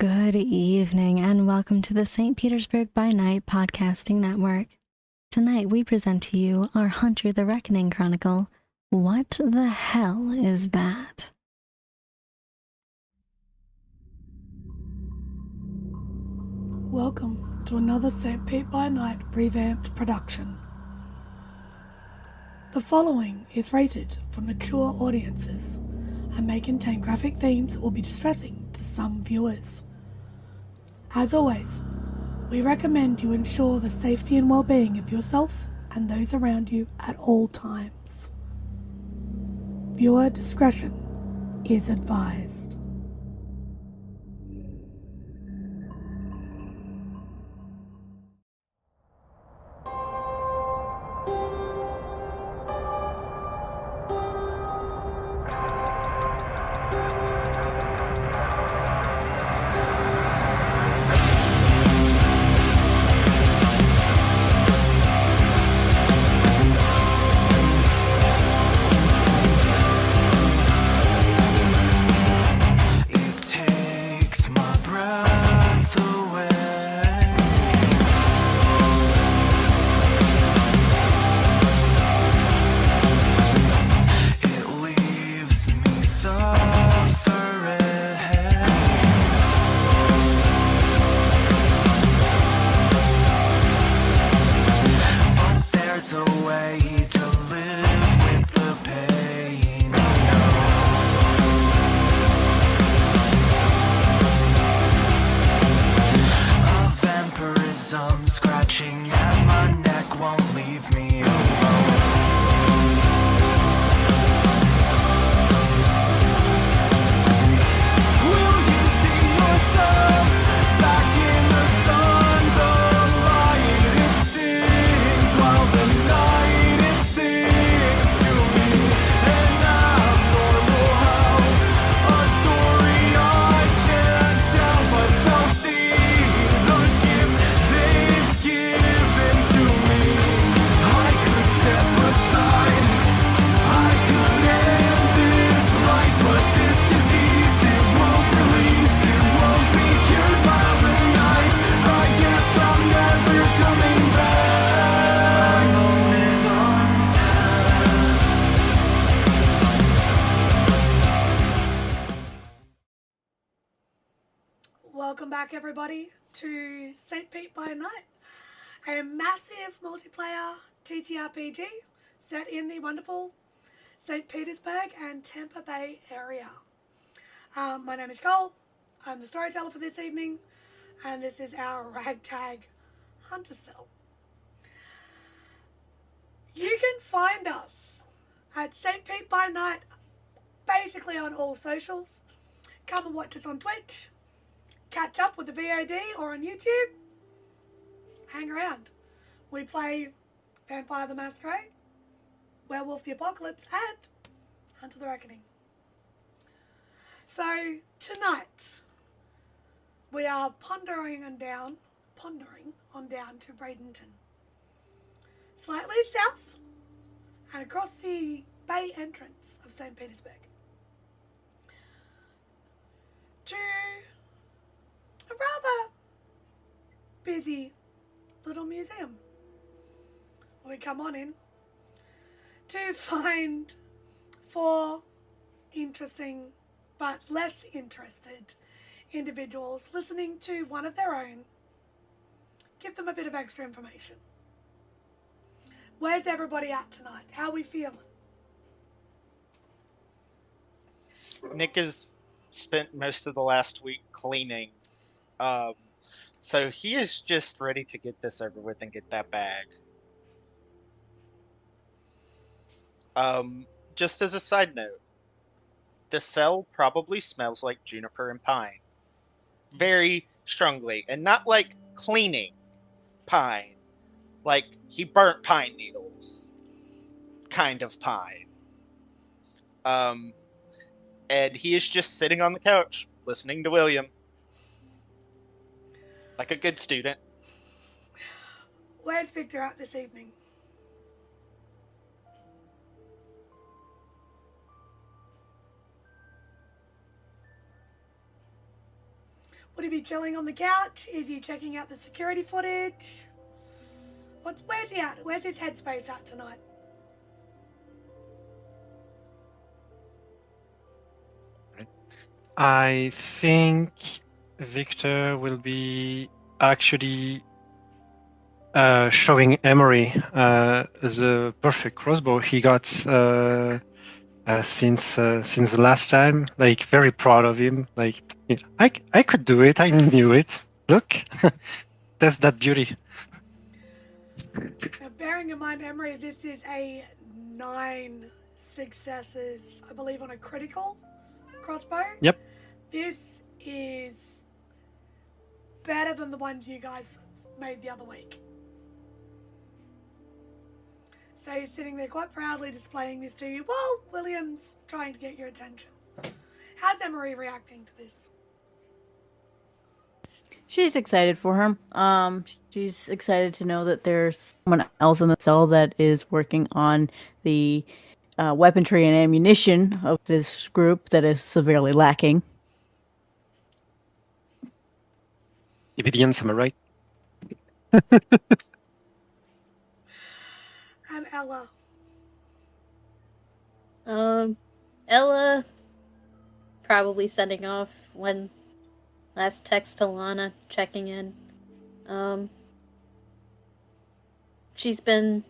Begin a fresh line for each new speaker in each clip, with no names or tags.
Good evening and welcome to the St. Petersburg By Night podcasting network. Tonight we present to you our Hunter the Reckoning Chronicle. What the hell is that?
Welcome to another St. Pete by Night revamped production. The following is rated for mature audiences and may contain graphic themes that will be distressing to some viewers. As always, we recommend you ensure the safety and well-being of yourself and those around you at all times. Viewer discretion is advised. Welcome back, everybody, to St. Pete by Night, a massive multiplayer TTRPG set in the wonderful St. Petersburg and Tampa Bay area. My name is Cole. I'm the storyteller for this evening, and this is our ragtag hunter cell. You can find us at St. Pete by Night basically on all socials. Come and watch us on Twitch. Catch up with the VOD or on YouTube. Hang around. We play Vampire the Masquerade, Werewolf the Apocalypse, and Hunter the Reckoning. So tonight we are pondering on down to Bradenton, slightly south and across the bay entrance of St. Petersburg, to a rather busy little museum. We come on in to find 4 interesting but less interested individuals listening to one of their own give them a bit of extra information. Where's everybody at tonight? How are we feeling?
Nick has spent most of the last week cleaning. So he is just ready to get this over with and get that bag. Just as a side note, the cell probably smells like juniper and pine. Very strongly. And not like cleaning pine. Like he burnt pine needles. Kind of pine. And he is just sitting on the couch, listening to William. Like a good student.
Where's Victor at this evening? Would he be chilling on the couch? Is he checking out the security footage? Where's he at? Where's his headspace at tonight?
I think Victor will be actually showing Emory the perfect crossbow he got since the last time. Like, very proud of him. Like, I could do it. I knew it. Look, that's that beauty.
Now, bearing in mind, Emory, this is a 9 successes, I believe, on a critical crossbow.
Yep.
This is better than the ones you guys made the other week. So he's sitting there quite proudly displaying this to you while William's trying to get your attention. How's Emory reacting to this?
She's excited for him. She's excited to know that there's someone else in the cell that is working on the weaponry and ammunition of this group that is severely lacking.
SPbN, am I right?
And Ella.
Ella probably sending off when last text to Lana, checking in. She's been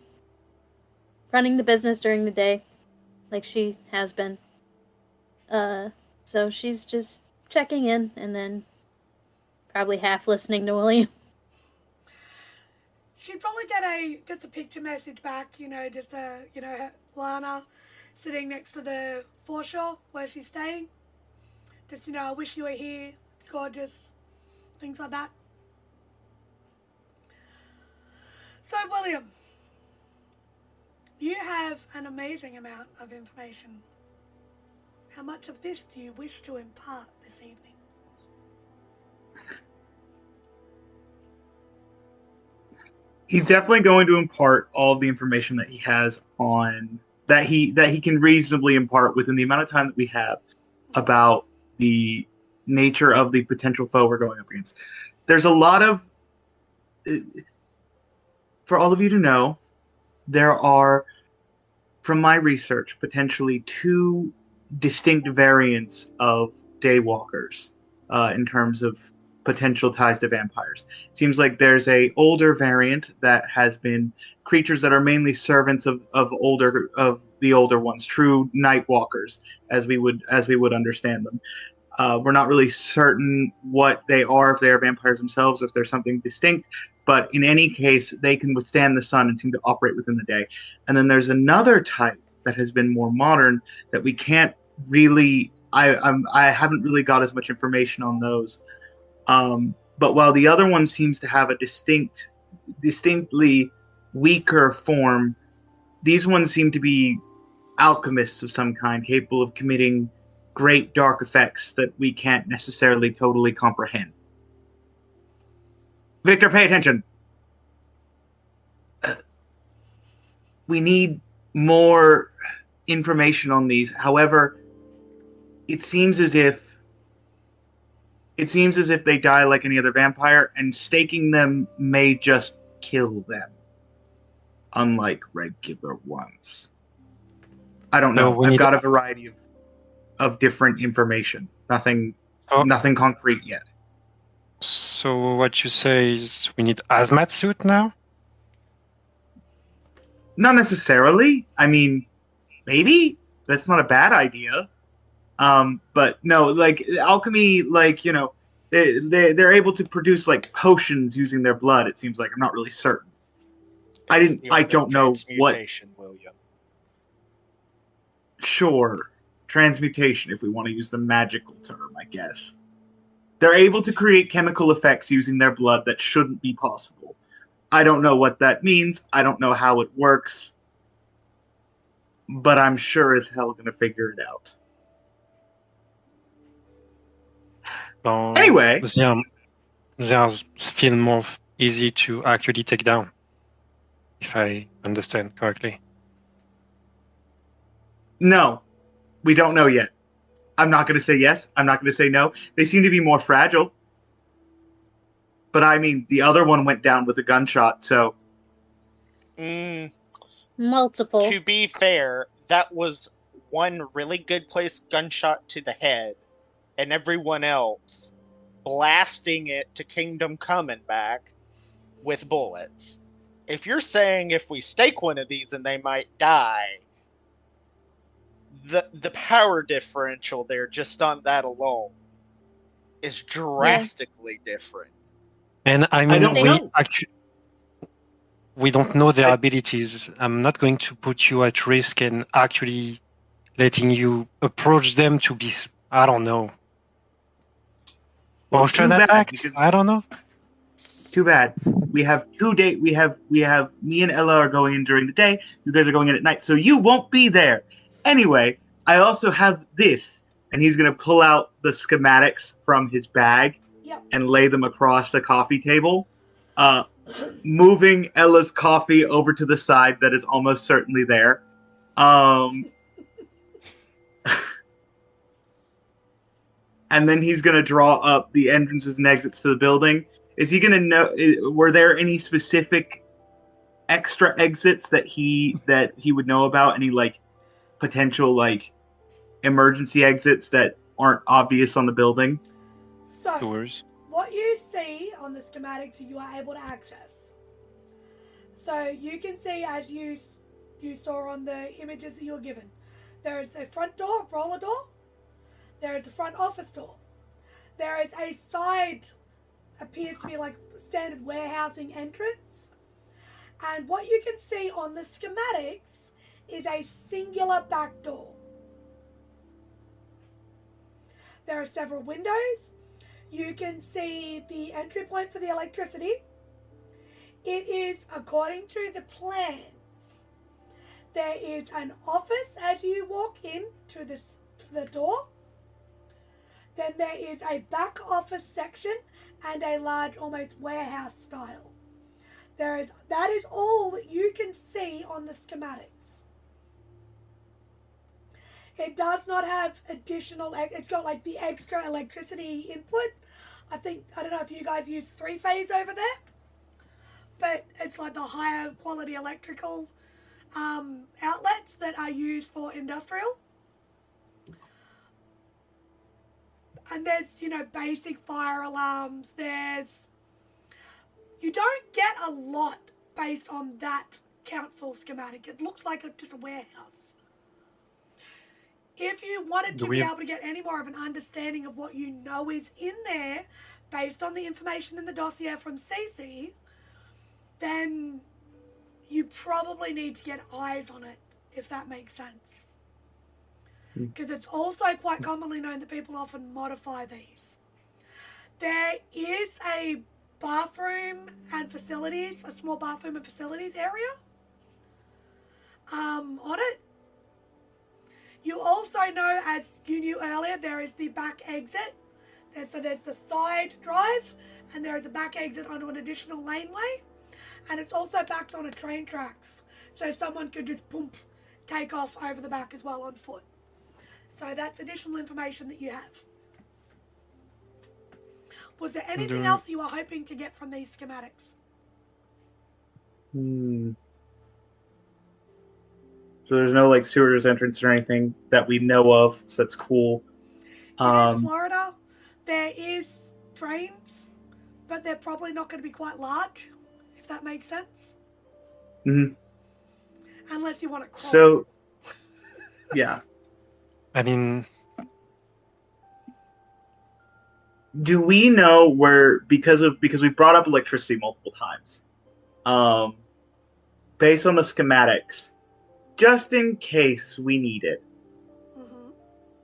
running the business during the day, like she has been. So she's just checking in and then probably half listening to William.
She'd probably get just a picture message back, just Lana sitting next to the foreshore where she's staying. Just, I wish you were here. It's gorgeous. Things like that. So, William, you have an amazing amount of information. How much of this do you wish to impart this evening?
He's definitely going to impart all of the information that he has on that he can reasonably impart within the amount of time that we have about the nature of the potential foe we're going up against. There's a lot of, for all of you to know, there are, from my research, potentially 2 distinct variants of daywalkers in terms of potential ties to vampires. Seems like there's a older variant that has been creatures that are mainly servants of the older ones, true night walkers, as we would understand them. We're not really certain what they are, if they are vampires themselves, if there's something distinct, but in any case, they can withstand the sun and seem to operate within the day. And then there's another type that has been more modern that we can't really, I haven't really got as much information on those. But while the other one seems to have a distinctly weaker form, these ones seem to be alchemists of some kind, capable of committing great dark effects that we can't necessarily totally comprehend. Victor, pay attention. We need more information on these. However, it seems as if they die like any other vampire, and staking them may just kill them, unlike regular ones. I don't know. I've got a variety of different information. Nothing concrete yet.
So what you say is we need hazmat suit now?
Not necessarily. I mean, maybe. That's not a bad idea. But no, like alchemy, like, they're able to produce like potions using their blood. It seems like. I'm not really certain. I don't know what.
William.
Sure, transmutation, if we want to use the magical term, I guess. They're able to create chemical effects using their blood that shouldn't be possible. I don't know what that means. I don't know how it works. But I'm sure as hell going to figure it out. Anyway,
they are still more easy to actually take down, if I understand correctly.
No, we don't know yet. I'm not going to say yes. I'm not going to say no. They seem to be more fragile. But I mean, the other one went down with a gunshot, so...
Multiple.
To be fair, that was one really good place gunshot to the head, and everyone else blasting it to Kingdom Coming back with bullets. If you're saying if we stake one of these and they might die, the power differential there just on that alone is drastically different.
And I mean,
don't
we don't know their abilities. I'm not going to put you at risk and actually letting you approach them to be, I don't know, potion
too bad,
attacked?
because-
I don't know.
Too bad. We have 2 days. We have me and Ella are going in during the day. You guys are going in at night, so you won't be there. Anyway, I also have this, and he's gonna pull out the schematics from his bag and lay them across the coffee table, moving Ella's coffee over to the side that is almost certainly there. And then he's gonna draw up the entrances and exits to the building. Is he gonna know? Were there any specific extra exits that he would know about? Any like potential like emergency exits that aren't obvious on the building?
So,
Doors.
what you see on the schematics, you are able to access. So you can see, as you saw on the images that you were given, there is a front door, roller door. There is a front office door. There is a side, appears to be like standard warehousing entrance. And what you can see on the schematics is a singular back door. There are several windows. You can see the entry point for the electricity. It is, according to the plans, there is an office as you walk in to the door. Then there is a back office section and a large, almost warehouse style. That is all that you can see on the schematics. It does not have additional, it's got like the extra electricity input. I don't know if you guys use 3-phase over there, but it's like the higher quality electrical outlets that are used for industrial. And there's, basic fire alarms. You don't get a lot based on that council schematic. It looks like just a warehouse. If you wanted to be able to get any more of an understanding of what you know is in there, based on the information in the dossier from CC, then you probably need to get eyes on it, if that makes sense. Because it's also quite commonly known that people often modify these. There is a bathroom and facilities, a small bathroom and facilities area on it. You also know, as you knew earlier, there is the back exit. So there's the side drive, and there is a back exit onto an additional laneway. And it's also backed on a train tracks. So someone could just take off over the back as well on foot. So that's additional information that you have. Was there anything else you were hoping to get from these schematics?
So there's no like sewers entrance or anything that we know of, so that's cool.
It is Florida. There is trains, but they're probably not going to be quite large, if that makes sense.
Mm-hmm.
Unless you want to crawl.
So, yeah.
I mean,
do we know where, because we brought up electricity multiple times, based on the schematics, just in case we need it,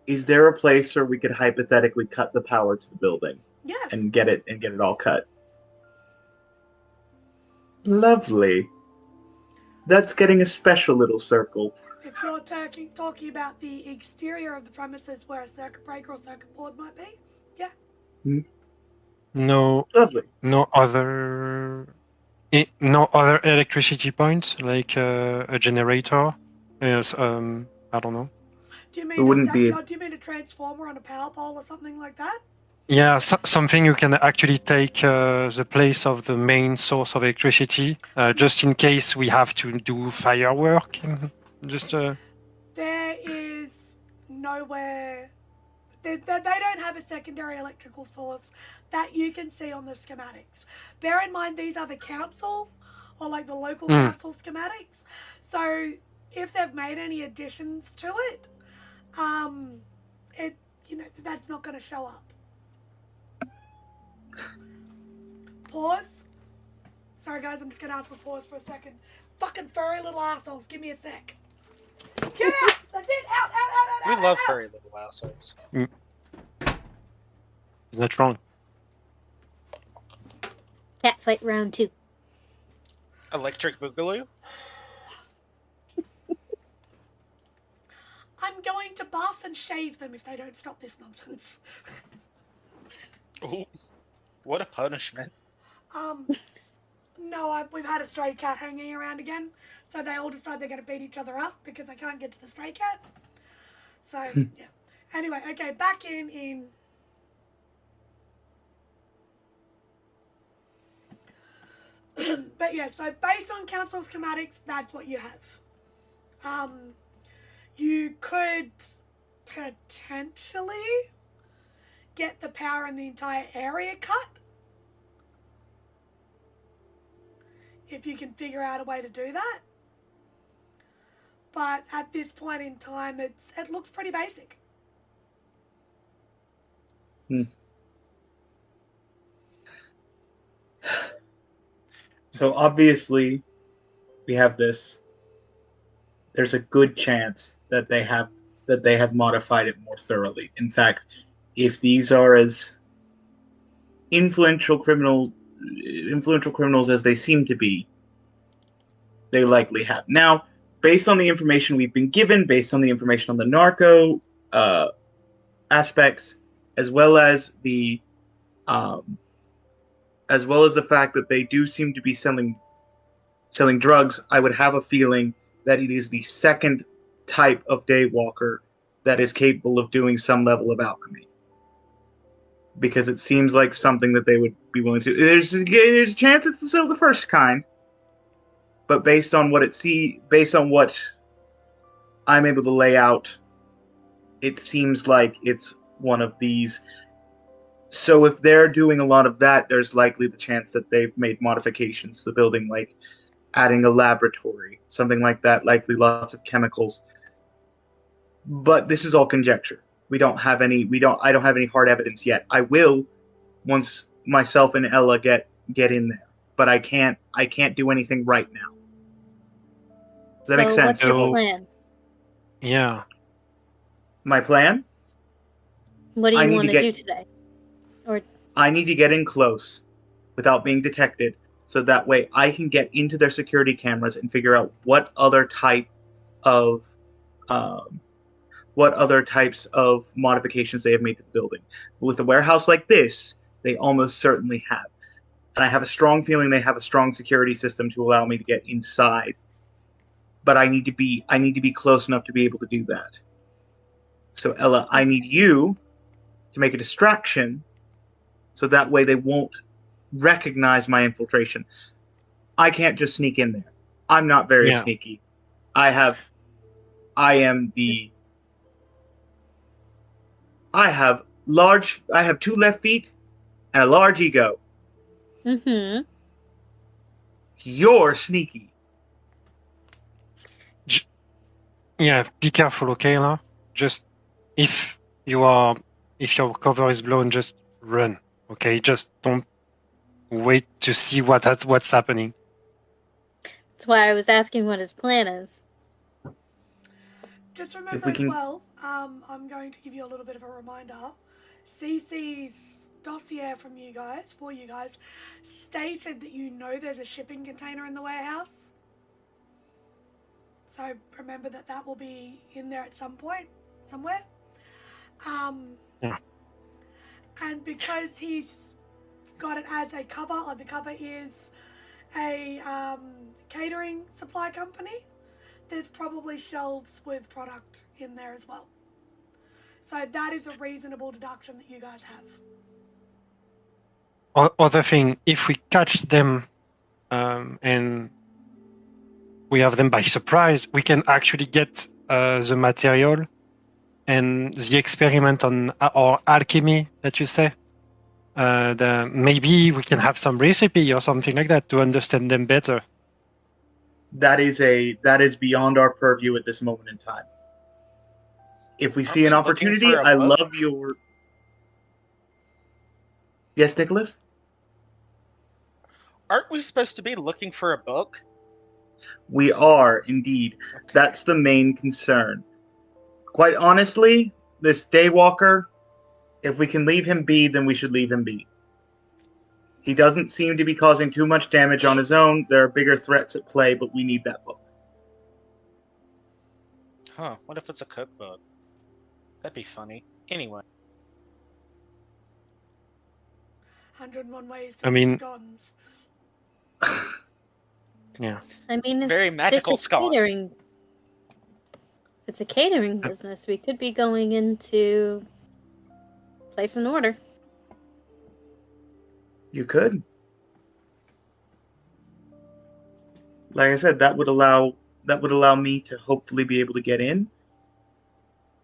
is there a place where we could hypothetically cut the power to the building?
Yes.
And get it all cut? Lovely. That's getting a special little circle.
If you're talking about the exterior of the premises where a circuit breaker or circuit board might be, yeah.
no other electricity points like a generator. Yes, I don't know.
Do you mean
It wouldn't be.
Do you mean a transformer on a power pole or something like that?
Yeah, something you can actually take the place of the main source of electricity, just in case we have to do firework. Just
There is nowhere. They don't have a secondary electrical source that you can see on the schematics. Bear in mind, these are the council or like the local council schematics. So if they've made any additions to it, that's not going to show up. Pause. Sorry guys, I'm just going to ask for pause for a second. Fucking furry little assholes, give me a sec. Get out! That's it! Out!
We love furry little assholes.
is not wrong.
Cat fight round 2.
Electric Boogaloo?
I'm going to bath and shave them if they don't stop this nonsense.
Ooh, what a punishment.
No, we've had a stray cat hanging around again, so they all decide they're going to beat each other up because they can't get to the stray cat. So, yeah. Anyway, okay, back in. But yeah, so based on council schematics, that's what you have. You could potentially get the power in the entire area cut if you can figure out a way to do that. But at this point in time, it looks pretty basic.
So obviously, we have this. There's a good chance that they have modified it more thoroughly. In fact, if these are as influential criminals as they seem to be, they likely have. Now, based on the information we've been given, based on the information on the narco aspects, as well as the fact that they do seem to be selling drugs, I would have a feeling that it is the second type of daywalker that is capable of doing some level of alchemy. Because it seems like something that they would be willing to. There's a chance it's still the first kind, but based on what I'm able to lay out, it seems like it's one of these. So if they're doing a lot of that, there's likely the chance that they've made modifications to the building, like adding a laboratory, something like that, likely lots of chemicals. But this is all conjecture. I don't have any hard evidence yet. I will once myself and Ella get in there. But I can't do anything right now. Does that make sense?
What's your plan?
Yeah.
My plan?
What do you want to do today?
I need to get in close without being detected, so that way I can get into their security cameras and figure out what other types of modifications they have made to the building. With a warehouse like this, they almost certainly have. And I have a strong feeling they have a strong security system to allow me to get inside. But I need to be close enough to be able to do that. So Ella, I need you to make a distraction so that way they won't recognize my infiltration. I can't just sneak in there. I'm not very sneaky. I have 2 left feet and a large ego.
Mm-hmm.
You're sneaky.
Yeah, be careful, okay, Ella? Just if your cover is blown, just run, okay? Just don't wait to see what's happening.
That's why I was asking what his plan is.
Just remember as well, I'm going to give you a little bit of a reminder. CC's dossier for you guys stated that you know there's a shipping container in the warehouse. So remember that will be in there at some point, somewhere.
Yeah.
And because he's got it as a cover, or the cover is a catering supply company, there's probably shelves with product in there as well. So that is a reasonable deduction that you guys have.
Other thing, if we catch them and we have them by surprise, we can actually get the material and the experiment on or alchemy that you say. Maybe we can have some recipe or something like that to understand them better.
That is beyond our purview at this moment in time. If we see an
we looking
opportunity,
for a
I
book?
love your. Yes, Nicholas?
Aren't we supposed to be looking for a book?
We are, indeed.
Okay.
That's the main concern. Quite honestly, this Daywalker, if we can leave him be, then we should leave him be. He doesn't seem to be causing too much damage on his own. There are bigger threats at play, but we need that book.
Huh, what if it's a cookbook? That'd be funny. Anyway.
101 ways to
I mean-
make scones.
Yeah.
I mean,
Very
if
magical
it's a
scones.
catering, if it's a catering business, we could be going into place an order.
You could. Like I said, that would allow me to hopefully be able to get in,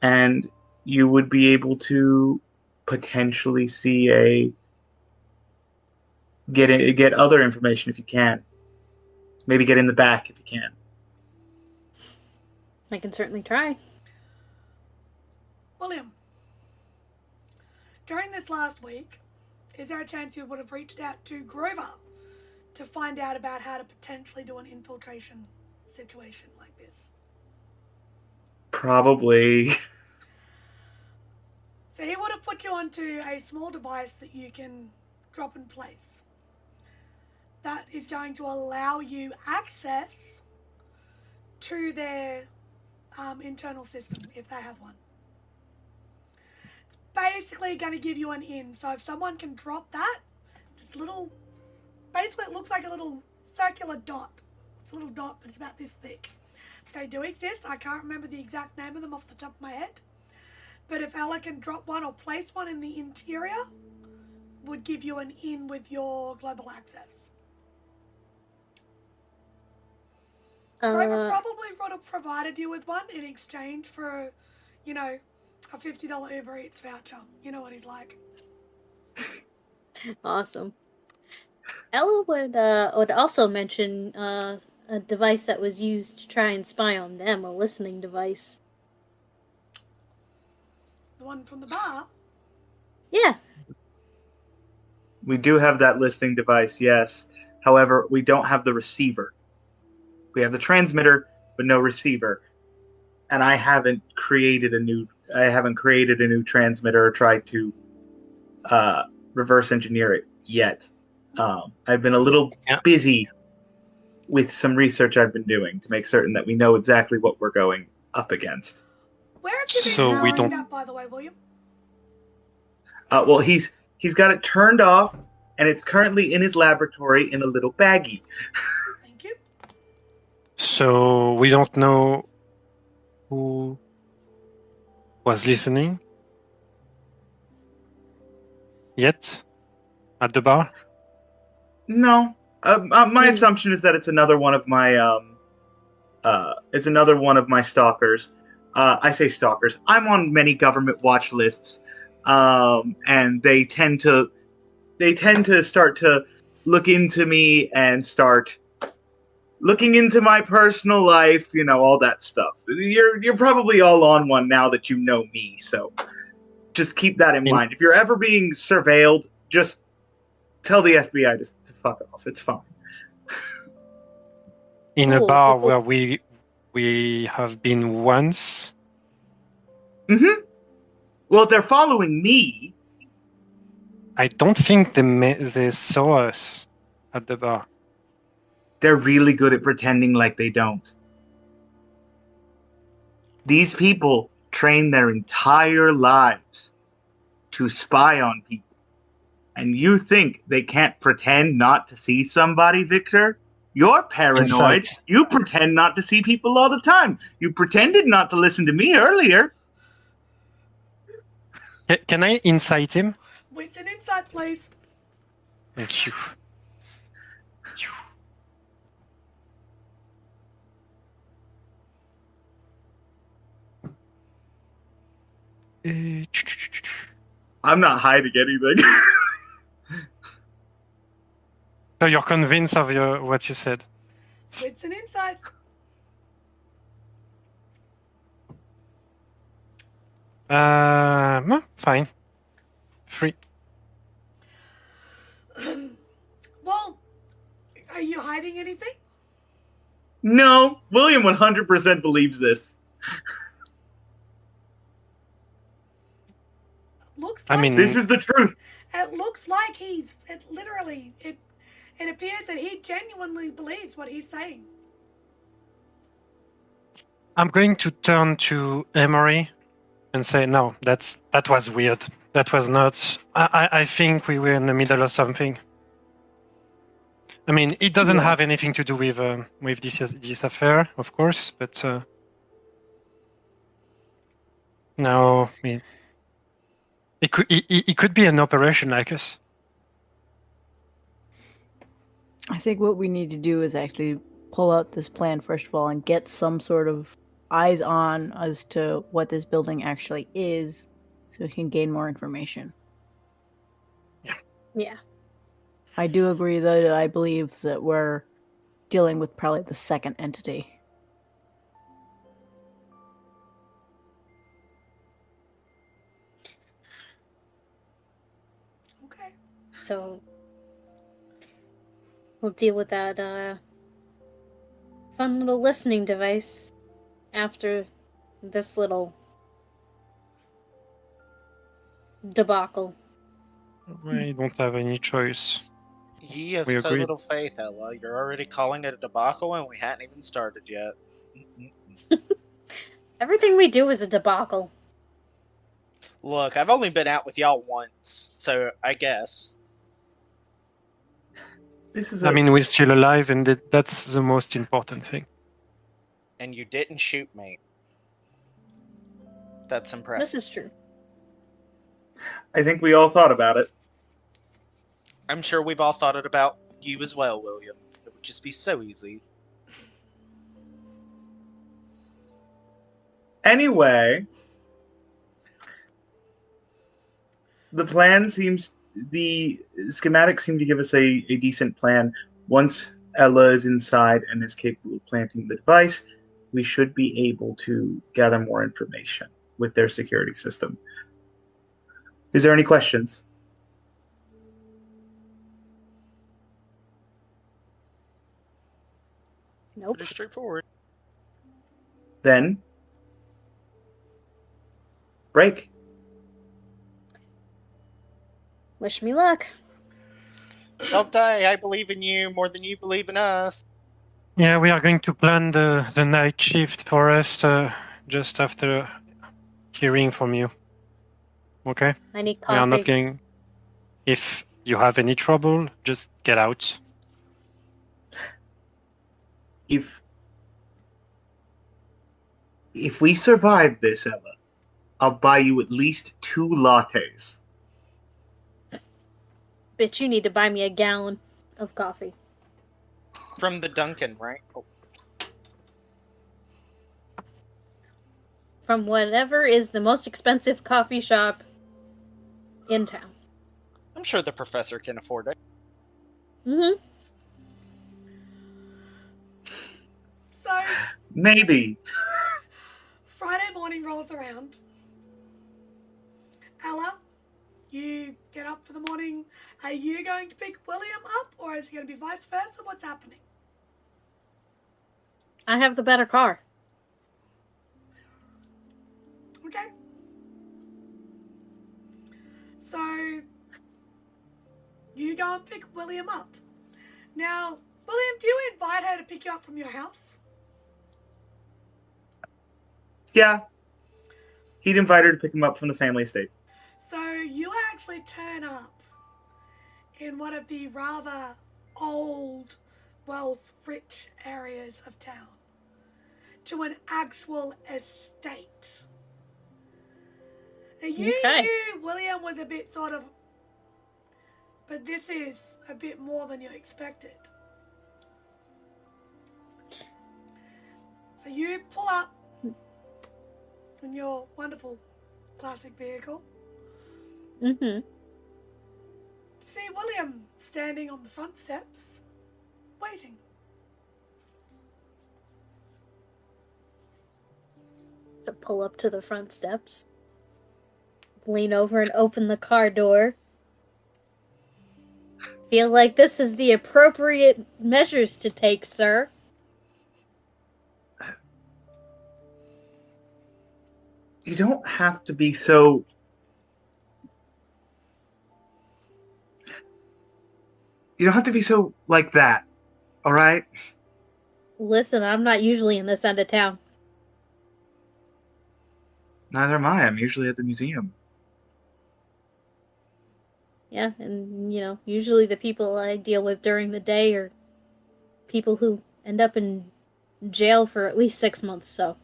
and you would be able to potentially see get other information if you can. Maybe get in the back if you can.
I can certainly try.
William, during this last week, is there a chance you would have reached out to Grover to find out about how to potentially do an infiltration situation like this?
Probably.
So he would have put you onto a small device that you can drop in place. That is going to allow you access to their internal system, if they have one. It's basically going to give you an in. So if someone can drop that, this little, basically it looks like a little circular dot. It's a little dot, but it's about this thick. They do exist. I can't remember the exact name of them off the top of my head. But if Ella can drop one or place one in the interior, would give you an in with your global access. Grover probably would have provided you with one in exchange for, a $50 Uber Eats voucher. You know what he's like.
Awesome. Ella would also mention a device that was used to try and spy on them, a listening device.
The one from the bar?
Yeah.
We do have that listening device, yes. However, we don't have the receiver. We have the transmitter, but no receiver. And I haven't created a new transmitter or tried to reverse engineer it yet. I've been a little busy with some research I've been doing to make certain that we know exactly what we're going up against.
Where have you been
So we
powering
don't-
that, by the way, William?
Well, he's got it turned off, and it's currently in his laboratory in a little baggie.
Thank you.
So we don't know who was listening yet at the bar.
No, my assumption is that it's another one of my stalkers. I say stalkers. I'm on many government watch lists, and they tend to start to look into me and start looking into my personal life, all that stuff. You're probably all on one now that you know me, so just keep that in mind. If you're ever being surveilled, just tell the FBI to fuck off. It's fine.
In a
Cool,
bar
cool.
where we have been once.
Mm-hmm. Well, if they're following me,
I don't think they saw us at the bar.
they're really good at pretending like they don't. These people train their entire lives to spy on people. And you think they can't pretend not to see somebody, Victor? You're paranoid.
Insight.
You pretend not to see people all the time. You pretended not to listen to me earlier.
Can I incite him?
Wits and insight, please.
Thank you.
I'm not hiding anything.
So you're convinced of what you said?
Wits and insight.
Fine. 3.
Well, are you hiding anything?
No, William 100% believes this.
Looks
I
like
mean,
This is the truth.
it looks like it appears that he genuinely believes what he's saying.
I'm going to turn to Emory and say, no, that was weird. That was nuts. I think we were in the middle of something. I mean, it doesn't
Yeah.
have anything to do with this affair, of course, but no, I mean, it could be an operation like us.
I think what we need to do is actually pull out this plan first of all and get some sort of eyes on as to what this building actually is, so we can gain more information.
Yeah.
I do agree, though, that I believe that we're dealing with probably the second entity.
Okay.
So we'll deal with that fun little listening device after this little debacle.
We don't have any choice.
Ye have
We
so
agreed.
little faith, Ella. You're already calling it a debacle, and we hadn't even started yet.
Everything we do is a debacle.
Look, I've only been out with y'all once, so I guess.
This is
I mean, we're still alive, and that's the most important thing.
And you didn't shoot me. That's impressive.
This is true.
I think we all thought about it.
I'm sure we've all thought it about you as well, William. It would just be so easy.
Anyway, the schematics seem to give us a decent plan. Once Ella is inside and is capable of planting the device, we should be able to gather more information with their security system. Is there any questions?
Nope.
Pretty straightforward.
Then, break.
Wish me luck.
Don't die. I believe in you more than you believe in us.
Yeah, we are going to plan the night shift for us just after hearing from you. Okay?
I need
We are
coffee.
not going... If you have any trouble, just get out.
If we survive this, Ella, I'll buy you at least 2 lattes.
Bitch, you need to buy me a gallon of coffee.
From the Duncan, right? Oh.
From whatever is the most expensive coffee shop in town.
I'm sure the professor can afford it.
Mm-hmm.
So,
Maybe.
Friday morning rolls around. Ella, you get up for the morning. Are you going to pick William up, or is it going to be vice versa? What's happening?
I have the better car.
Okay. So, you go and pick William up. Now, William, do you invite her to pick you up from your house?
Yeah. He'd invite her to pick him up from the family estate.
So, you actually turn up in one of the rather old, wealth-rich areas of town to an actual estate. Now, you
Okay.
knew William was a bit sort of but this is a bit more than you expected. So you pull up in your wonderful classic vehicle.
Mm-hmm.
See William standing on the front steps, waiting.
To pull up to the front steps. Lean over and open the car door. Feel like this is the appropriate measures to take, sir.
You don't have to be so... You don't have to be so like that, all right?
Listen, I'm not usually in this end of town.
Neither am I. I'm usually at the museum.
Yeah, and, usually the people I deal with during the day are people who end up in jail for at least 6 months, so.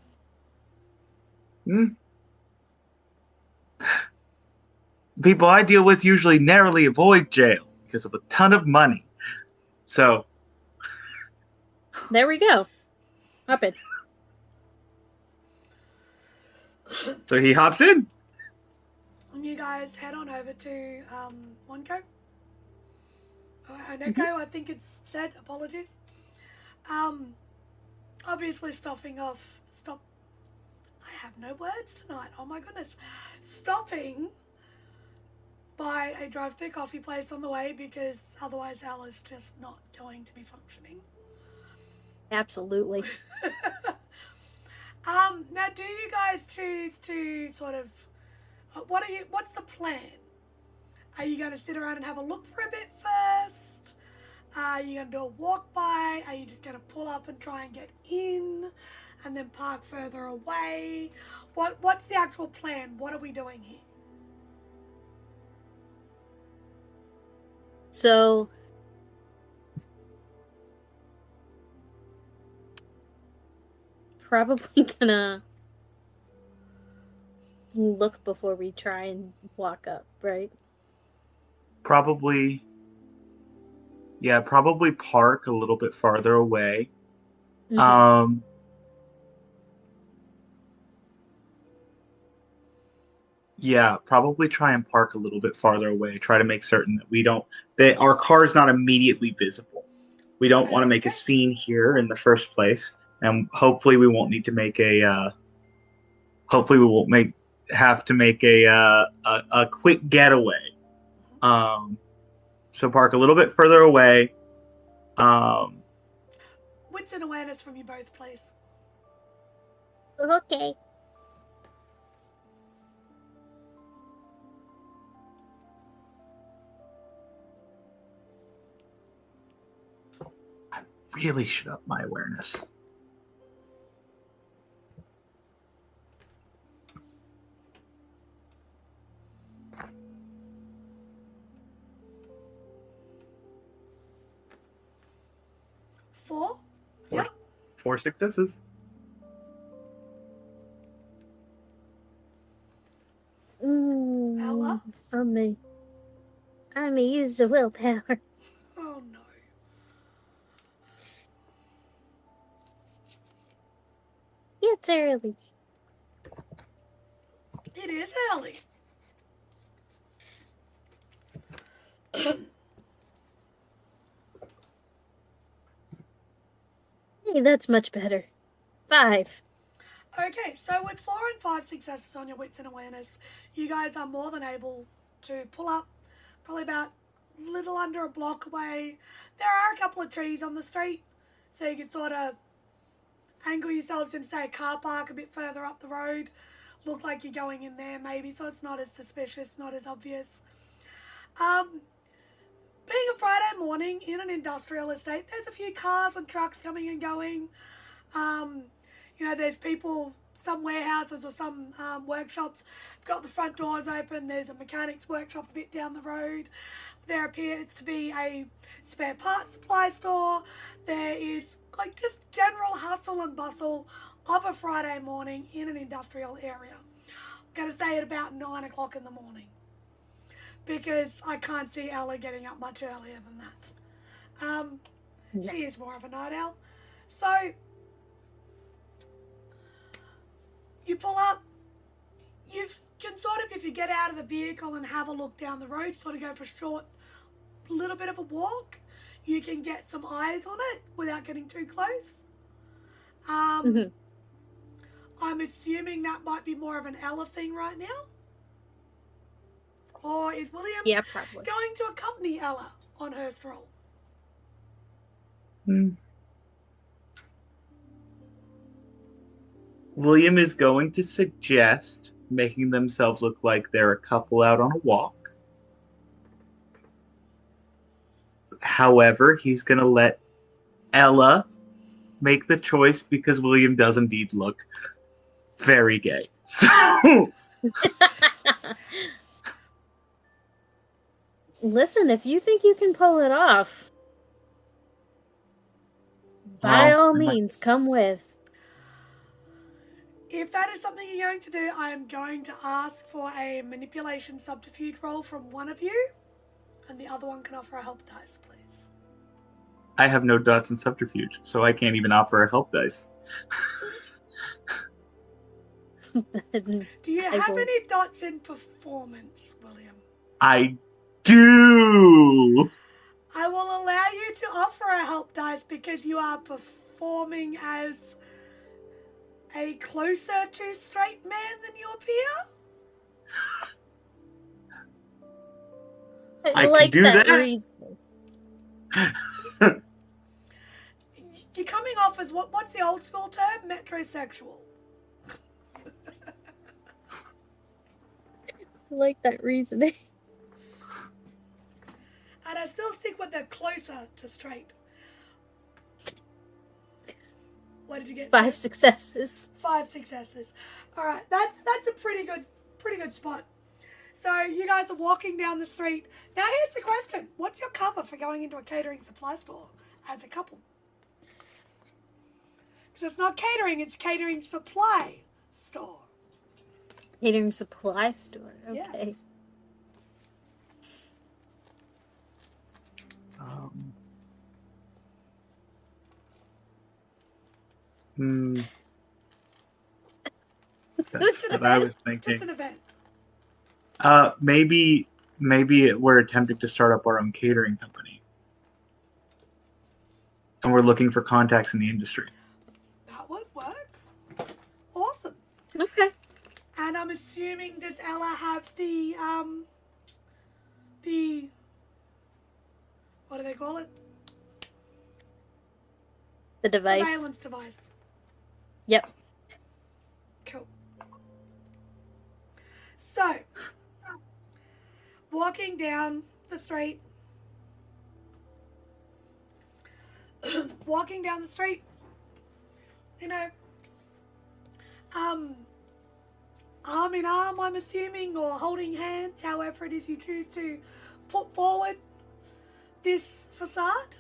People I deal with usually narrowly avoid jail because of a ton of money. So...
There we go. Hop in.
So he hops in.
And you guys head on over to Monco. Oneko, I think it's said. Apologies. Obviously stopping off. I have no words tonight. Oh my goodness. Stopping by a drive-through coffee place on the way because otherwise Al is just not going to be functioning.
Absolutely.
Now do you guys choose to sort of what's the plan? Are you going to sit around and have a look for a bit first? Are you going to do a walk by? Are you just going to pull up and try and get in and then park further away? What's the actual plan? What are we doing here?
So, probably gonna look before we try and walk up, right?
Probably park a little bit farther away.
Mhm.
Yeah, probably try and park a little bit farther away. Try to make certain that our car is not immediately visible. We don't want to make a scene here in the first place, and hopefully we won't need to make have to make a quick getaway. So park a little bit further away.
Wits and awareness from you both, please.
Okay.
I really should up my awareness.
Four? Yeah.
4 successes.
Ella?
I'm gonna use the willpower.
Oh no.
It's early.
It is early.
Hey, that's much better. 5.
Okay, so with 4 and 5 successes on your wits and awareness, you guys are more than able to pull up probably about a little under a block away. There are a couple of trees on the street, so you can sort of angle yourselves into, say, a car park a bit further up the road. Look like you're going in there maybe, so it's not as suspicious, not as obvious. Being a Friday morning in an industrial estate, there's a few cars and trucks coming and going. There's people, some warehouses or some workshops have got the front doors open. There's a mechanic's workshop a bit down the road. There appears to be a spare parts supply store. There is just general hustle and bustle of a Friday morning in an industrial area. I'm going to say at about 9 o'clock in the morning. because I can't see Ella getting up much earlier than that.
No.
She is more of a night owl. So you pull up. You can sort of, if you get out of the vehicle and have a look down the road, sort of go for a short, little bit of a walk, you can get some eyes on it without getting too close. I'm assuming that might be more of an Ella thing right now. Or is William
Probably.
going to accompany Ella on her stroll?
William is going to suggest making themselves look like they're a couple out on a walk. However, he's going to let Ella make the choice because William does indeed look very gay. So
Listen, if you think you can pull it off, by all means, come with.
If that is something you're going to do, I am going to ask for a manipulation subterfuge roll from one of you, and the other one can offer a help dice, please.
I have no dots in subterfuge, so I can't even offer a help dice.
Do you have any dots in performance, William?
I do!
I will allow you to offer a help dice because you are performing as a closer to straight man than you appear.
I
like
can do
that.
reason.
You're coming off as what's the old school term? Metrosexual.
I like that reasoning.
And I still stick with the closer to straight. What did you get?
5 successes.
5 successes. All right, that's a pretty good spot. So you guys are walking down the street. Now here's the question: what's your cover for going into a catering supply store as a couple? Because it's not catering; it's catering supply store.
Catering supply store. Okay.
Yes.
That's what I was thinking.
Just an event.
Maybe we're attempting to start up our own catering company, and we're looking for contacts in the industry.
That would work. Awesome.
Okay.
And I'm assuming, does Ella have the what do they call it?
The device.
Surveillance device.
Yep.
Cool. So, walking down the street, you know, arm in arm, I'm assuming, or holding hands, however it is you choose to put forward this facade.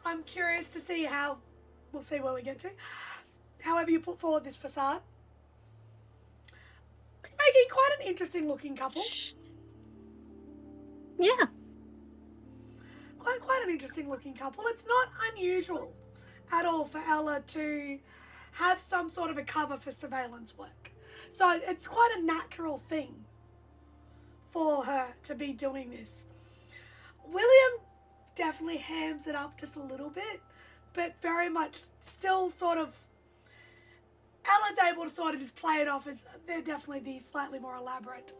I'm curious to see we'll see where we get to. However you put forward this facade. Making quite an interesting looking couple.
Yeah.
Quite an interesting looking couple. It's not unusual at all for Ella to have some sort of a cover for surveillance work. So it's quite a natural thing for her to be doing this. William definitely hams it up just a little bit, but very much still sort of, Ella's able to sort of just play it off as they're definitely the slightly more elaborate,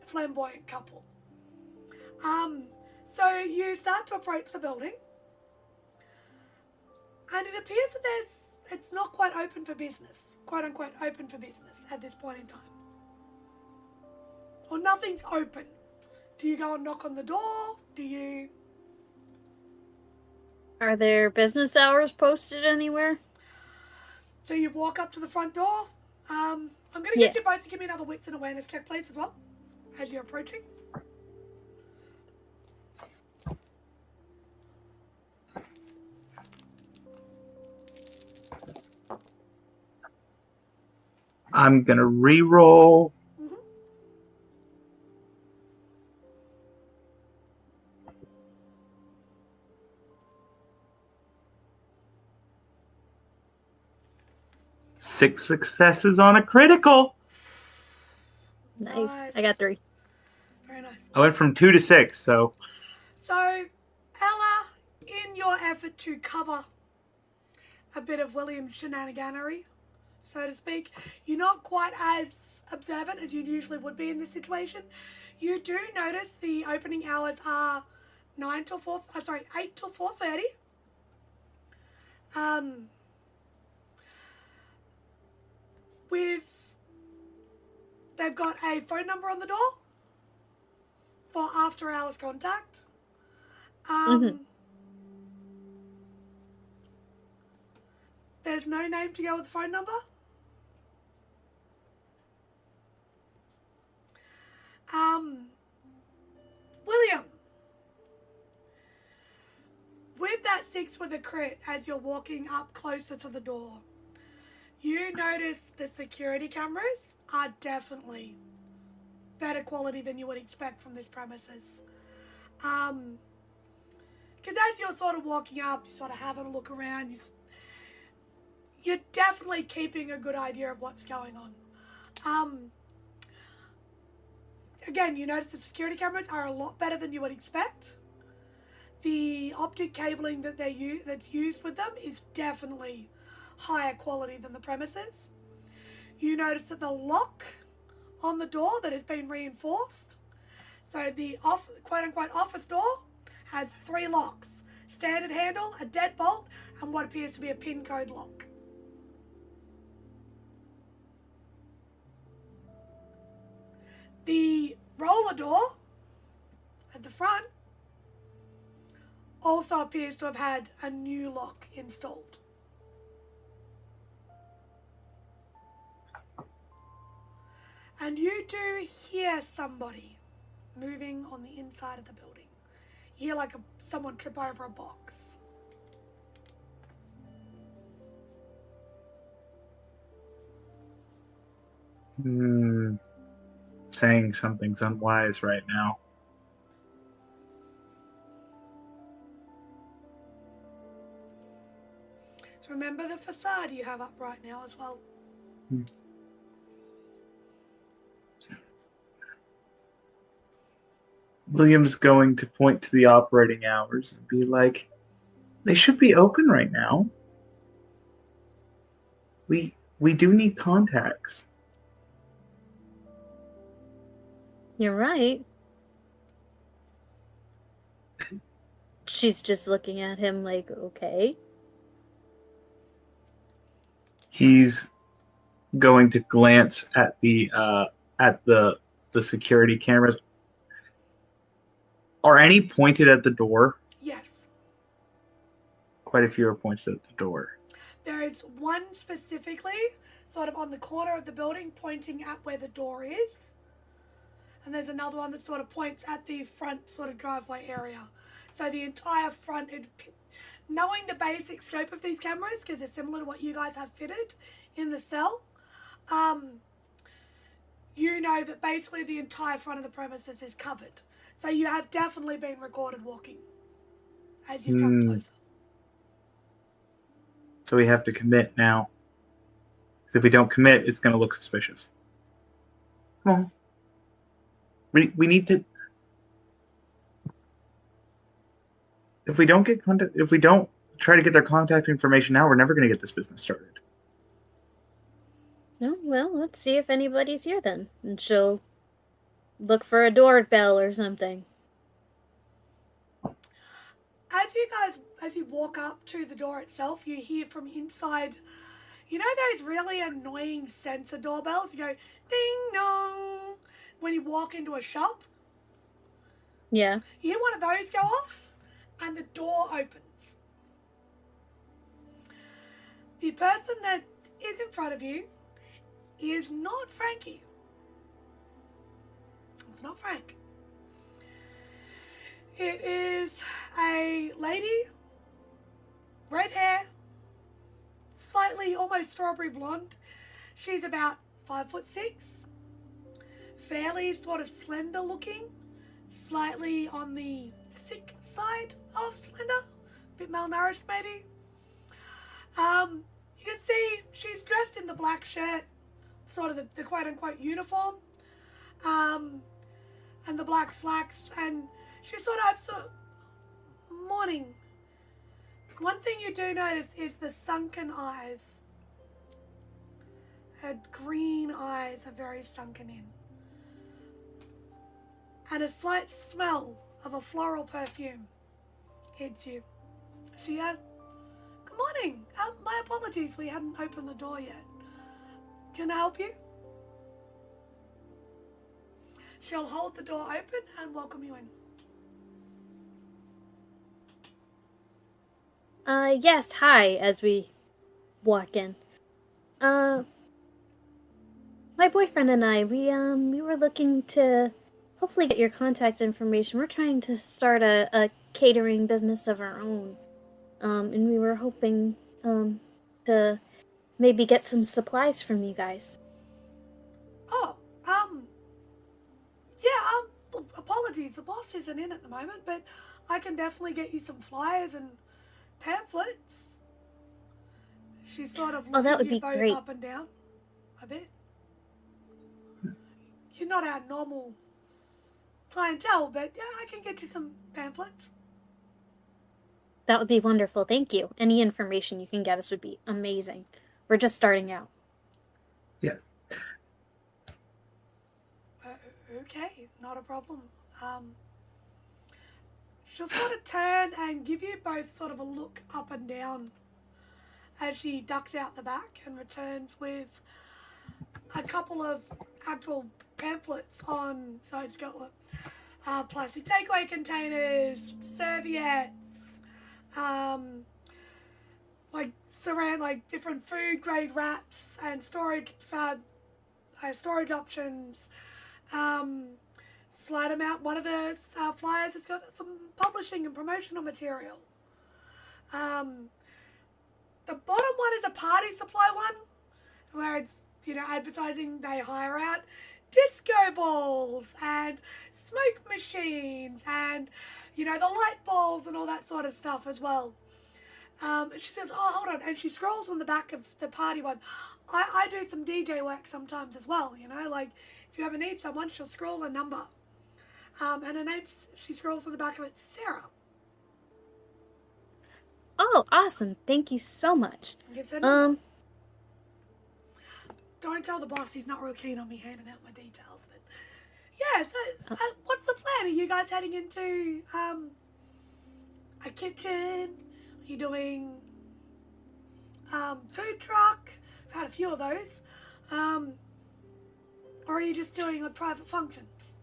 flamboyant couple. So you start to approach the building, and it appears that it's not quite open for business, quote unquote open for business at this point in time. Or nothing's open. Do you go and knock on the door?
Are there business hours posted anywhere?
So you walk up to the front door. I'm going to get you both to give me another wits and awareness check, please, as well, as you're approaching.
I'm gonna re-roll. 6 successes on a critical.
Nice. I got 3.
Very nice.
I went from 2 to 6, so
So, Ella, in your effort to cover a bit of William's shenaniganery, so to speak, you're not quite as observant as you usually would be in this situation. You do notice the opening hours are 8 till 4:30. They've got a phone number on the door for after hours contact. There's no name to go with the phone number. William, with that 6 with a crit, as you're walking up closer to the door, you notice the security cameras are definitely better quality than you would expect from this premises. Because as you're sort of walking up, you're sort of having a look around, you're definitely keeping a good idea of what's going on. Again, you notice the security cameras are a lot better than you would expect. The optic cabling that that's used with them is definitely higher quality than the premises. You notice that the lock on the door that has been reinforced. So the quote-unquote office door has 3 locks. Standard handle, a deadbolt, and what appears to be a pin code lock. The roller door at the front also appears to have had a new lock installed. And you do hear somebody moving on the inside of the building. You hear like someone trip over a box.
saying something's unwise right now.
So remember the facade you have up right now as well.
William's going to point to the operating hours and be like, they should be open right now. We do need contacts.
You're right. She's just looking at him like, okay.
He's going to glance at the security cameras. Are any pointed at the door?
Yes.
Quite a few are pointed at the door.
There is one specifically, sort of on the corner of the building, pointing at where the door is. And there's another one that sort of points at the front sort of driveway area. So the entire front, knowing the basic scope of these cameras, because they're similar to what you guys have fitted in the cell, you know that basically the entire front of the premises is covered. So you have definitely been recorded walking as you've come closer.
So we have to commit now. Because if we don't commit, it's going to look suspicious. Come on. We need to... If we don't get contact, if we don't try to get their contact information now, we're never going to get this business started.
Oh, well, let's see if anybody's here then. And she'll look for a doorbell or something.
As you walk up to the door itself, you hear from inside, you know those really annoying sensor doorbells? You go, ding dong, when you walk into a shop?
Yeah.
You hear one of those go off, and the door opens. The person that is in front of you is not Frankie. It's not Frank. It is a lady, red hair, slightly almost strawberry blonde. She's about 5'6", fairly sort of slender looking, slightly on the thick side of slender, a bit malnourished maybe. You can see she's dressed in the black shirt, sort of the quote-unquote uniform, and the black slacks, and she's sort of morning. One thing you do notice is the sunken eyes. Her green eyes are very sunken in. And a slight smell of a floral perfume hits you. She good morning. My apologies, we hadn't opened the door yet. Can I help you? She'll hold the door open and welcome you in.
Yes, hi, as we walk in. My boyfriend and I, we were looking to hopefully get your contact information. We're trying to start a catering business of our own. And we were hoping, to maybe get some supplies from you guys.
Oh, apologies, the boss isn't in at the moment, but I can definitely get you some flyers and pamphlets. She's sort of looking
that would
you
be
both
great.
up and down a bit. You're not our normal clientele, but yeah, I can get you some pamphlets.
That would be wonderful, thank you. Any information you can get us would be amazing. We're just starting out.
Yeah.
Okay, not a problem. She'll sort of turn and give you both sort of a look up and down as she ducks out the back and returns with a couple of actual pamphlets on, so it's got plastic takeaway containers, serviettes, like different food grade wraps and storage options. Slide them out. One of the flyers has got some publishing and promotional material. The bottom one is a party supply one, where it's, advertising they hire out disco balls and smoke machines and, the light balls and all that sort of stuff as well. She says, oh, hold on. And she scrolls on the back of the party one. I do some DJ work sometimes as well, like if you ever need someone, she'll scroll a number. And her name's, she scrolls on the back of it, Sarah.
Oh, awesome. Thank you so much.
Gives her number. Don't tell the boss he's not real keen on me handing out my details, but yeah, so what's the plan? Are you guys heading into a kitchen? Are you doing food truck? I've had a few of those. Or are you just doing private functions?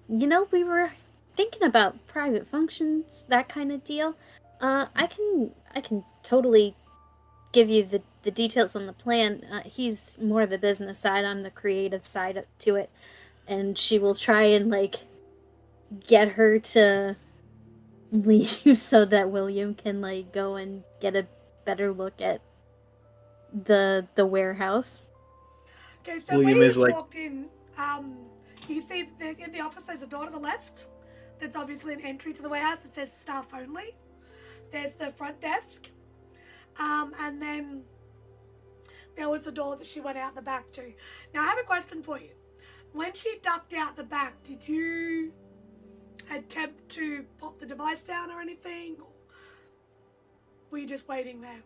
We were thinking about private functions, that kind of deal. I can totally give you the details on the plan. He's more the business side, I'm the creative side to it. And she will try and, get her to leave so that William can, go and get a better look at the warehouse.
Okay, so
William
when
is
you
like-
walked in, you can see that in the office there's a door to the left. That's obviously an entry to the warehouse. It says staff only. There's the front desk. And then there was the door that she went out the back to. Now, I have a question for you. When she ducked out the back, did you attempt to pop the device down or anything? Or were you just waiting there?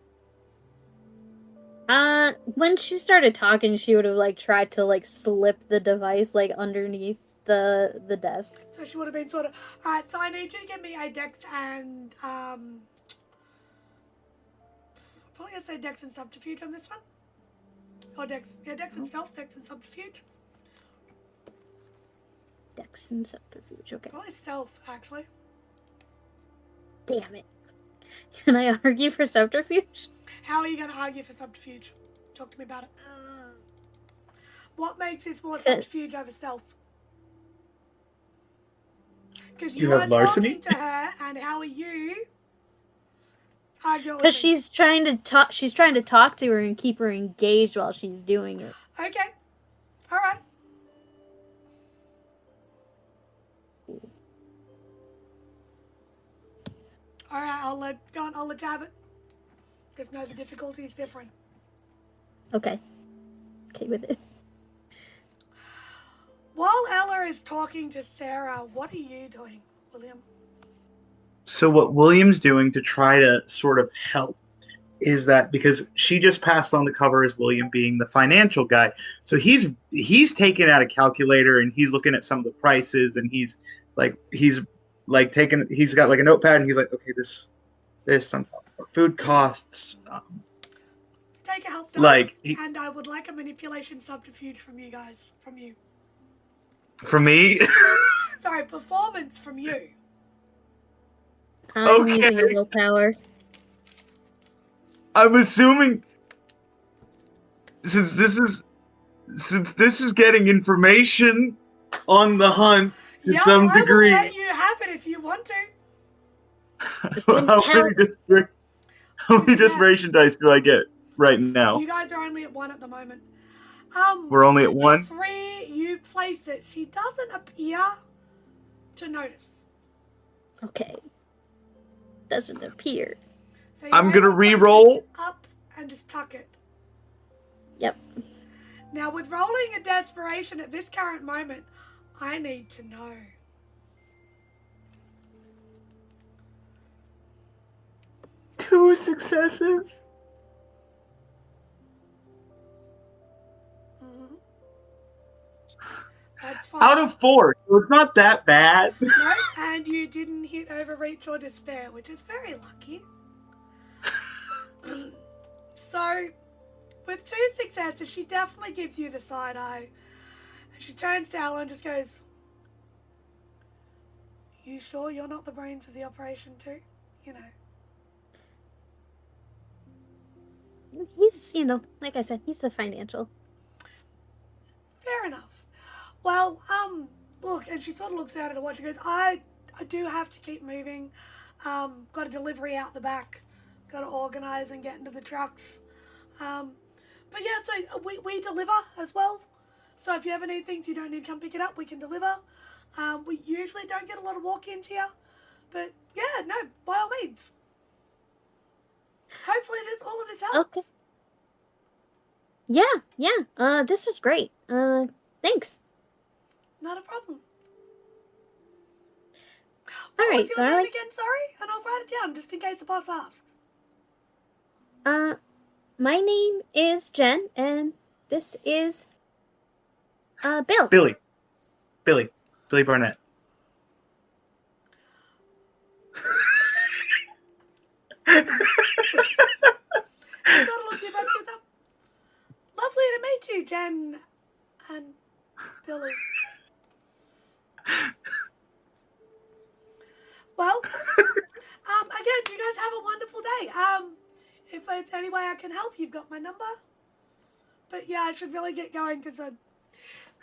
When she started talking, she would have, tried to, slip the device, underneath the desk.
So she would have been sort of, alright, so I need you to give me a dex and, probably gonna say dex and subterfuge on this one. Or dex and stealth, dex and subterfuge.
Dex and subterfuge, okay.
Probably stealth, actually.
Damn it. Can I argue for subterfuge?
How are you going to argue for subterfuge? Talk to me about it. What makes this more subterfuge over stealth? Because you are
have larceny?
talking to her, and how are you arguing?
Because she's trying to talk. She's trying to talk to her and keep her engaged while she's doing it.
Okay. All right. All right. I'll let you have it. Just know the difficulty is different.
Okay. Okay with it.
While Ella is talking to Sarah, what are you doing, William?
So what William's doing to try to sort of help is that because she just passed on the cover as William being the financial guy, so he's taking out a calculator and he's looking at some of the prices and he's got like a notepad and he's like, okay, this some food costs.
Take a help dice,
Like
and I would like a manipulation subterfuge from you guys. From you.
From me.
Sorry, performance from you.
I'm
Okay.
using a willpower.
I'm assuming since this is getting information on the hunt to some degree.
I will let you have it if you want to.
How many desperation dice do I get right now?
You guys are only at 1 at the moment.
We're only at 1?
3, you place it. She doesn't appear to notice.
Okay. Doesn't appear.
So
I'm gonna re-roll.
Up and just tuck it.
Yep.
Now, with rolling a desperation at this current moment, I need to know.
Two successes.
Mm-hmm. That's fine.
Out of 4, so it's not that bad.
No, and you didn't hit overreach or despair, which is very lucky. So, with 2 successes, she definitely gives you the side eye. And she turns to Ella and just goes, "You sure you're not the brains of the operation too? You know."
He's, like I said, he's the financial.
Fair enough. Well, look, and she sort of looks out at her watch and goes, I do have to keep moving. Got a delivery out the back. Got to organise and get into the trucks. But yeah, so we deliver as well. So if you ever need things you don't need to come pick it up, we can deliver. We usually don't get a lot of walk-ins here. But yeah, no, by all means. Hopefully all of this helps.
Okay. Yeah. This was great. Thanks.
Not a problem.
All
What
right,
was your name
darling.
again, sorry? And I'll write it down just in case the boss asks.
My name is Jen, and this is Bill.
Billy Barnette.
She sort of looks at you both and goes up. Lovely to meet you, Jen and Billy. Well, again, you guys have a wonderful day. If there's any way I can help, you've got my number. But yeah, I should really get going because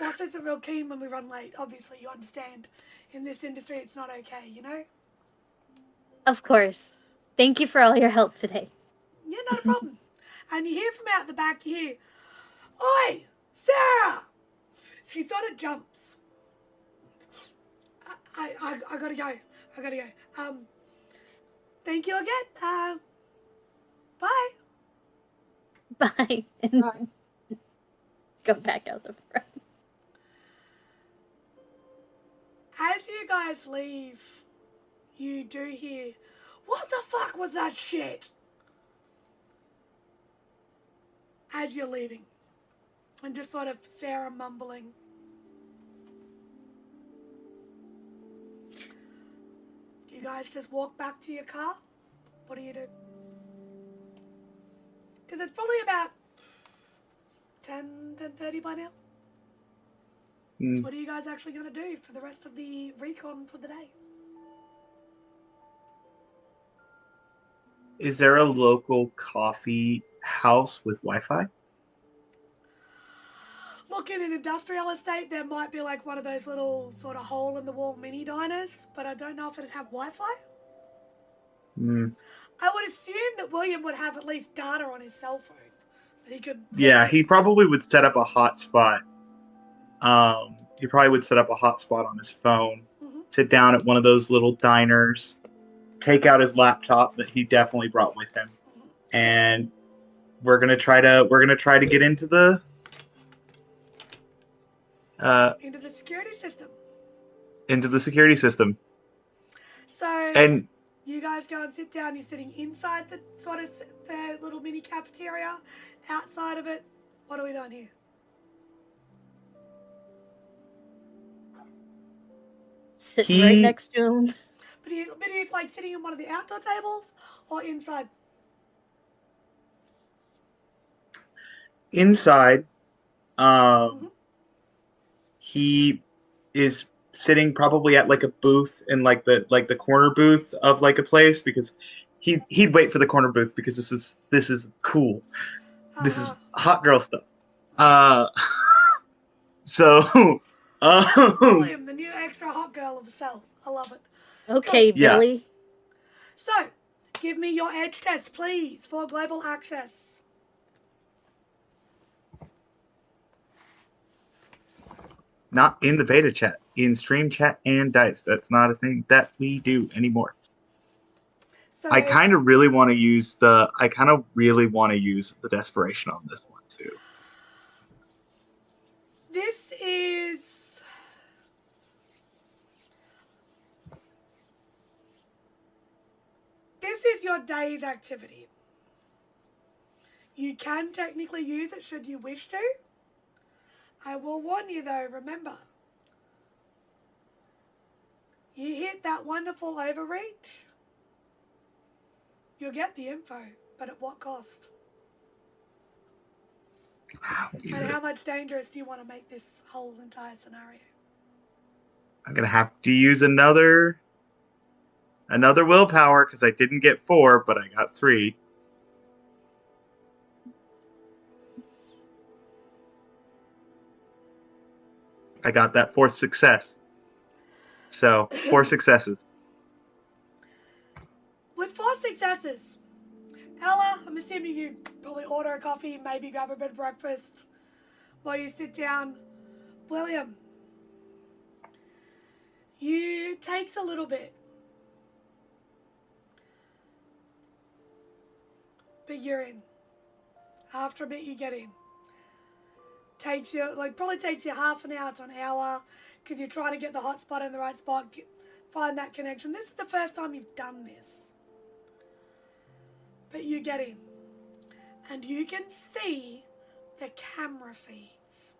boss isn't real keen when we run late. Obviously, you understand. In this industry, it's not okay, you know?
Of course. Thank you for all your help today.
Yeah, not a problem. And you hear from out the back, you hear, "Oi, Sarah!" She sort of jumps. I gotta go. Thank you again. Bye.
Bye. And go back out the front.
As you guys leave, you do hear, "What the fuck was that shit?" As you're leaving. And just sort of Sarah mumbling. You guys just walk back to your car? What do you do? Because it's probably about 10:30 by now. So what are you guys actually going to do for the rest of the recon for the day?
Is there a local coffee house with Wi-Fi?
Look, in an industrial estate, there might be like one of those little sort of hole-in-the-wall mini diners, but I don't know if it'd have Wi-Fi. I would assume that William would have at least data on his cell phone that he could.
Yeah, he probably would set up a hotspot. He probably would set up a hotspot on his phone, sit down at one of those little diners, take out his laptop that he definitely brought with him, and we're gonna try to get into the
Into the security system. So
And
you guys go and sit down. You're sitting inside the sort of the little mini cafeteria. Outside of it, what are we doing here?
Sitting right next to him.
But he's like sitting in one of the outdoor tables or inside.
inside, he is sitting probably at like a booth in like the corner booth of like a place, because he'd wait for the corner booth because this is cool. This is hot girl stuff. So
William, the new extra hot girl of the cell. I love it.
Okay,
Yeah.
Billy.
So, give me your edge test, please, for global access.
not in the beta chat, in stream chat and dice. That's not a thing that we do anymore.
So
I kind of really want to use the desperation on this one too.
This is your day's activity. You can technically use it should you wish to. I will warn you though, remember, you hit that wonderful overreach, you'll get the info, but at what cost? And how much dangerous do you want to make this whole entire scenario?
I'm gonna have to use another willpower because I didn't get 4, but I got 3. I got that 4th success. So 4 successes.
With 4 successes, Ella, I'm assuming you probably order a coffee, maybe grab a bit of breakfast while you sit down. William, you takes a little bit, but you're in. After a bit, you get in. Probably takes you half an hour to an hour because you're trying to get the hot spot in the right spot, find that connection. This is the first time you've done this. But you get in. And you can see the camera feeds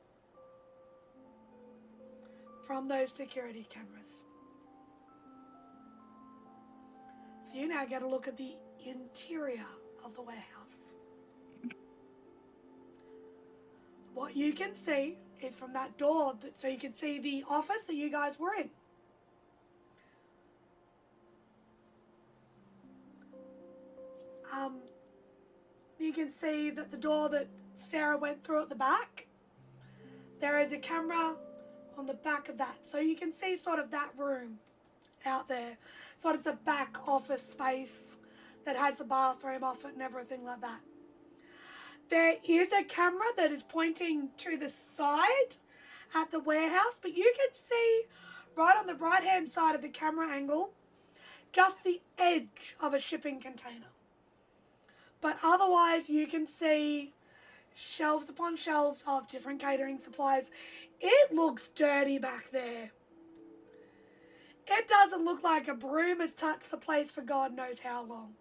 from those security cameras. So you now get a look at the interior of the warehouse. What you can see is from that door, so you can see the office that you guys were in. You can see that the door that Sarah went through at the back, there is a camera on the back of that. So you can see sort of that room out there. Sort of the back office space that has the bathroom off it and everything like that. There is a camera that is pointing to the side at the warehouse, but you can see right on the right-hand side of the camera angle just the edge of a shipping container. But otherwise, you can see shelves upon shelves of different catering supplies. It looks dirty back there. It doesn't look like a broom has touched the place for God knows how long.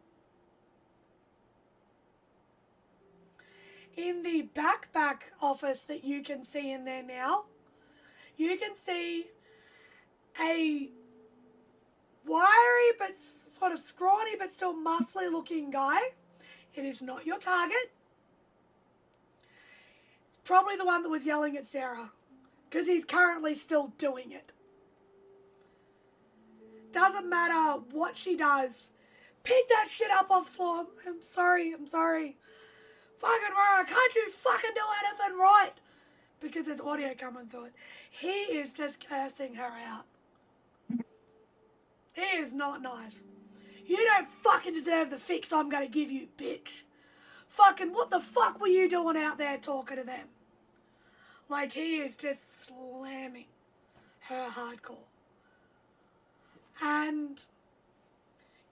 In the back office that you can see in there now, you can see a wiry but sort of scrawny but still muscly looking guy. It is not your target. It's probably the one that was yelling at Sarah, because he's currently still doing it. Doesn't matter what she does. Pick that shit up off the floor. I'm sorry. Fucking Rara, can't you fucking do anything right? Because there's audio coming through it. He is just cursing her out. He is not nice. You don't fucking deserve the fix I'm gonna give you, bitch. Fucking what the fuck were you doing out there talking to them? Like, he is just slamming her hardcore. And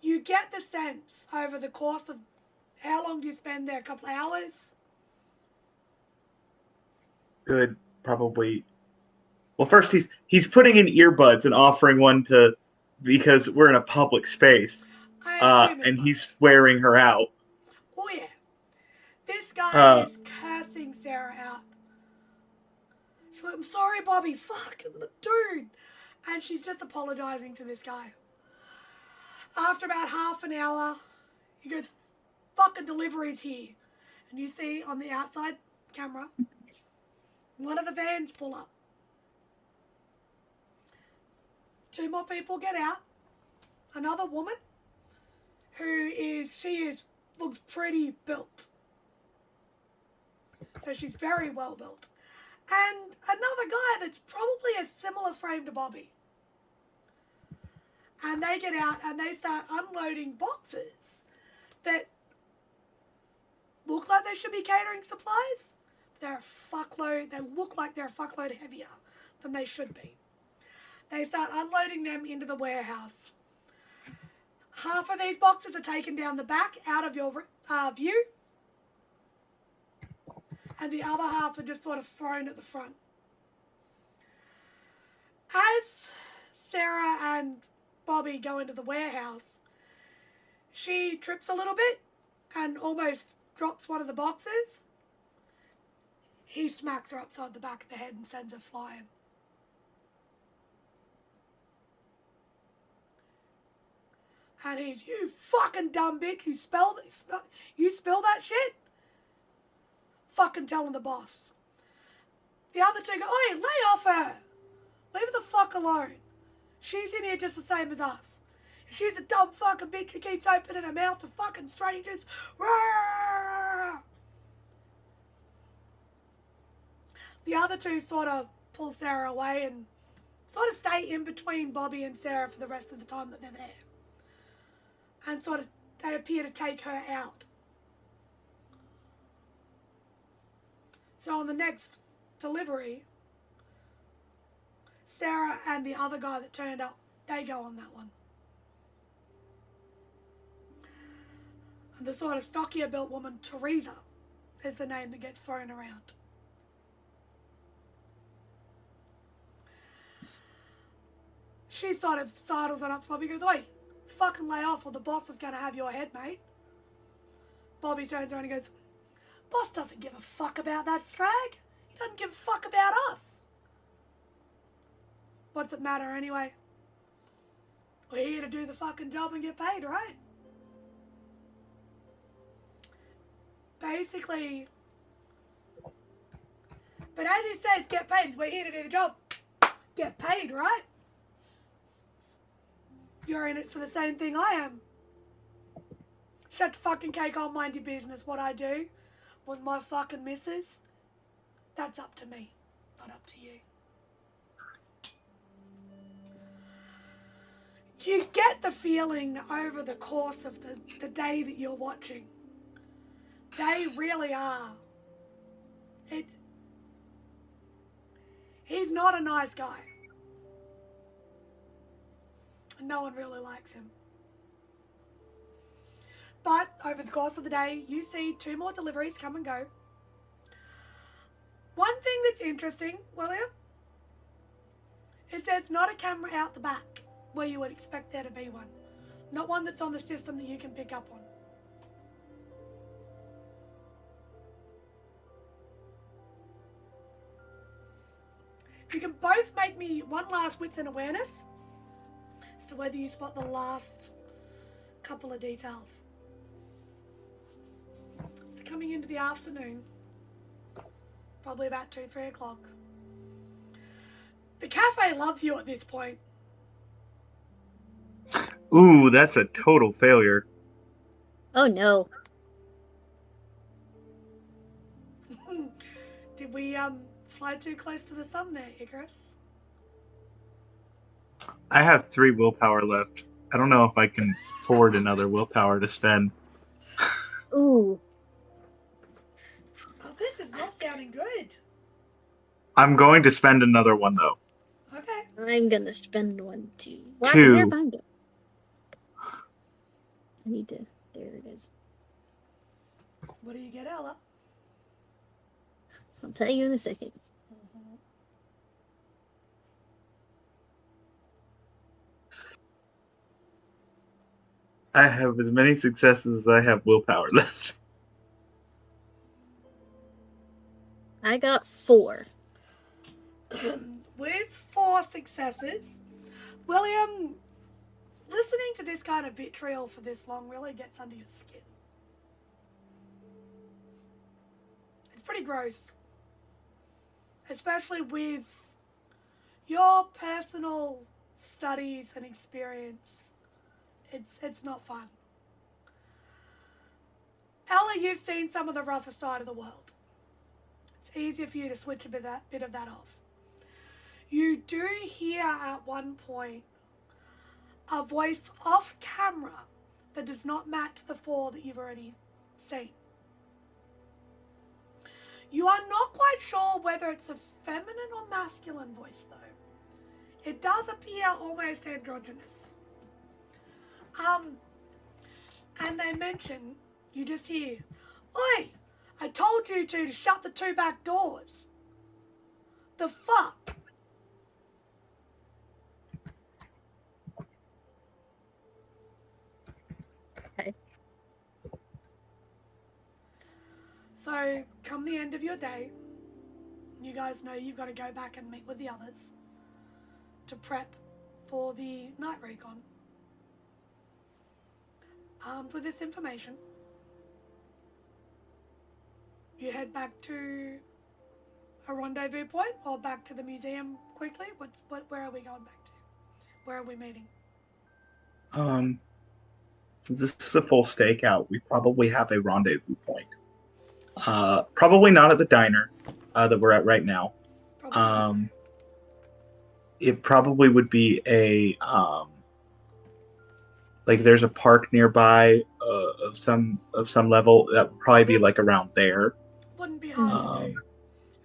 you get the sense over the course of How long do you spend there? A couple of hours?
Good, probably. Well, first he's putting in earbuds and offering one to, because we're in a public space,
I assume it's
and
both.
he's swearing her out.
Oh yeah. This guy is cursing Sarah out. She's like, I'm sorry, Bobby. Fucking dude. And she's just apologizing to this guy. After about half an hour, he goes, fucking delivery's here. And you see on the outside camera, one of the vans pull up. 2 more people get out. Another woman looks pretty built. So she's very well built. And another guy that's probably a similar frame to Bobby. And they get out and they start unloading boxes that look like they should be catering supplies. They're a fuckload, they look like they're a fuckload heavier than they should be. They start unloading them into the warehouse. Half of these boxes are taken down the back out of your view. And the other half are just sort of thrown at the front. As Sarah and Bobby go into the warehouse, she trips a little bit and almost drops one of the boxes. He smacks her upside the back of the head and sends her flying. And he's, you fucking dumb bitch, you spilled that shit? Fucking telling the boss. The other two go, oi, lay off her. Leave her the fuck alone. She's in here just the same as us. She's a dumb fucking bitch who keeps opening her mouth to fucking strangers. The other two sort of pull Sarah away and sort of stay in between Bobby and Sarah for the rest of the time that they're there. And sort of, they appear to take her out. So on the next delivery, Sarah and the other guy that turned up, they go on that one. And the sort of stockier built woman, Teresa, is the name that gets thrown around. She sort of sidles on up to Bobby and goes, oi, fucking lay off or the boss is going to have your head, mate. Bobby turns around and goes, boss doesn't give a fuck about that scrag. He doesn't give a fuck about us. What's it matter anyway? We're here to do the fucking job and get paid, right? Basically, but as he says, get paid, we're here to do the job. Get paid, right? You're in it for the same thing I am. Shut the fucking cake, I'll mind your business. What I do with my fucking missus, that's up to me, not up to you. You get the feeling over the course of the day that you're watching. They really are. He's not a nice guy. No one really likes him. But over the course of the day, you see 2 more deliveries come and go. One thing that's interesting, William, is there's not a camera out the back where you would expect there to be one. Not one that's on the system that you can pick up on. If you can both make me one last wits and awareness as to whether you spot the last couple of details. So coming into the afternoon, probably about 2-3 o'clock. The cafe loves you at this point.
Ooh, that's a total failure.
Oh no.
Did we fly too close to the sun there, Icarus?
I have 3 willpower left. I don't know if I can afford another willpower to spend.
Ooh.
Oh, this is not sounding good.
I'm going to spend another one, though.
Okay.
I'm gonna spend one too.
Two.
Here, find it. I need to. There it is.
What do you get, Ella?
I'll tell you in a second.
I have as many successes as I have willpower left.
I got 4.
With 4 successes, William, listening to this kind of vitriol for this long really gets under your skin. It's pretty gross. Especially with your personal studies and experience. It's not fun. Ella, you've seen some of the rougher side of the world. It's easier for you to switch a bit of that off. You do hear at one point a voice off camera that does not match the 4 that you've already seen. You are not quite sure whether it's a feminine or masculine voice, though. It does appear almost androgynous. And they mention, you just hear, "Oi, I told you to shut the 2 back doors. The fuck?"
Okay.
So, come the end of your day, you guys know you've got to go back and meet with the others to prep for the night recon. Armed with this information, you head back to a rendezvous point or back to the museum quickly? Where are we going back to? Where are we meeting?
Since this is a full stakeout, we probably have a rendezvous point. Probably not at the diner that we're at right now.
Probably not, no.
It probably would be a like there's a park nearby of some level that would probably be like around there.
Wouldn't be hard to do.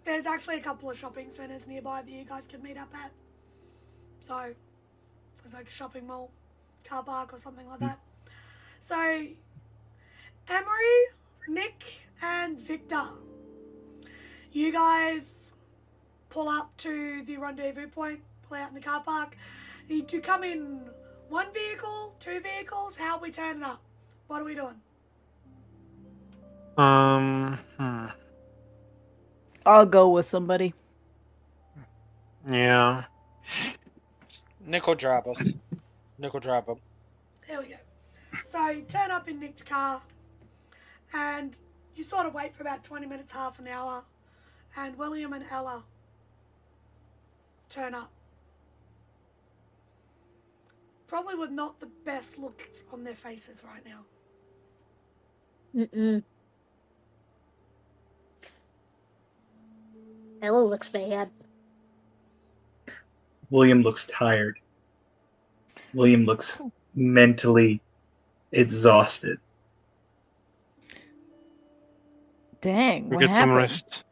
There's actually a couple of shopping centers nearby that you guys could meet up at. So, it's like a shopping mall, car park or something like that. So, Emory, Nick, and Victor, you guys pull up to the rendezvous point, pull out in the car park. You do come in 1 vehicle, 2 vehicles. How are we turning up? What are we doing?
I'll go with somebody.
Yeah.
Nick will drive us. Nick will drive them.
There we go. So you turn up in Nick's car, and you sort of wait for about 20 minutes, half an hour, and William and Ella turn up. Probably with not the best looks on their faces right now.
Mm-mm. Ella looks bad.
William looks tired. William looks mentally exhausted.
Dang,
We
what
get some
happened?
rest.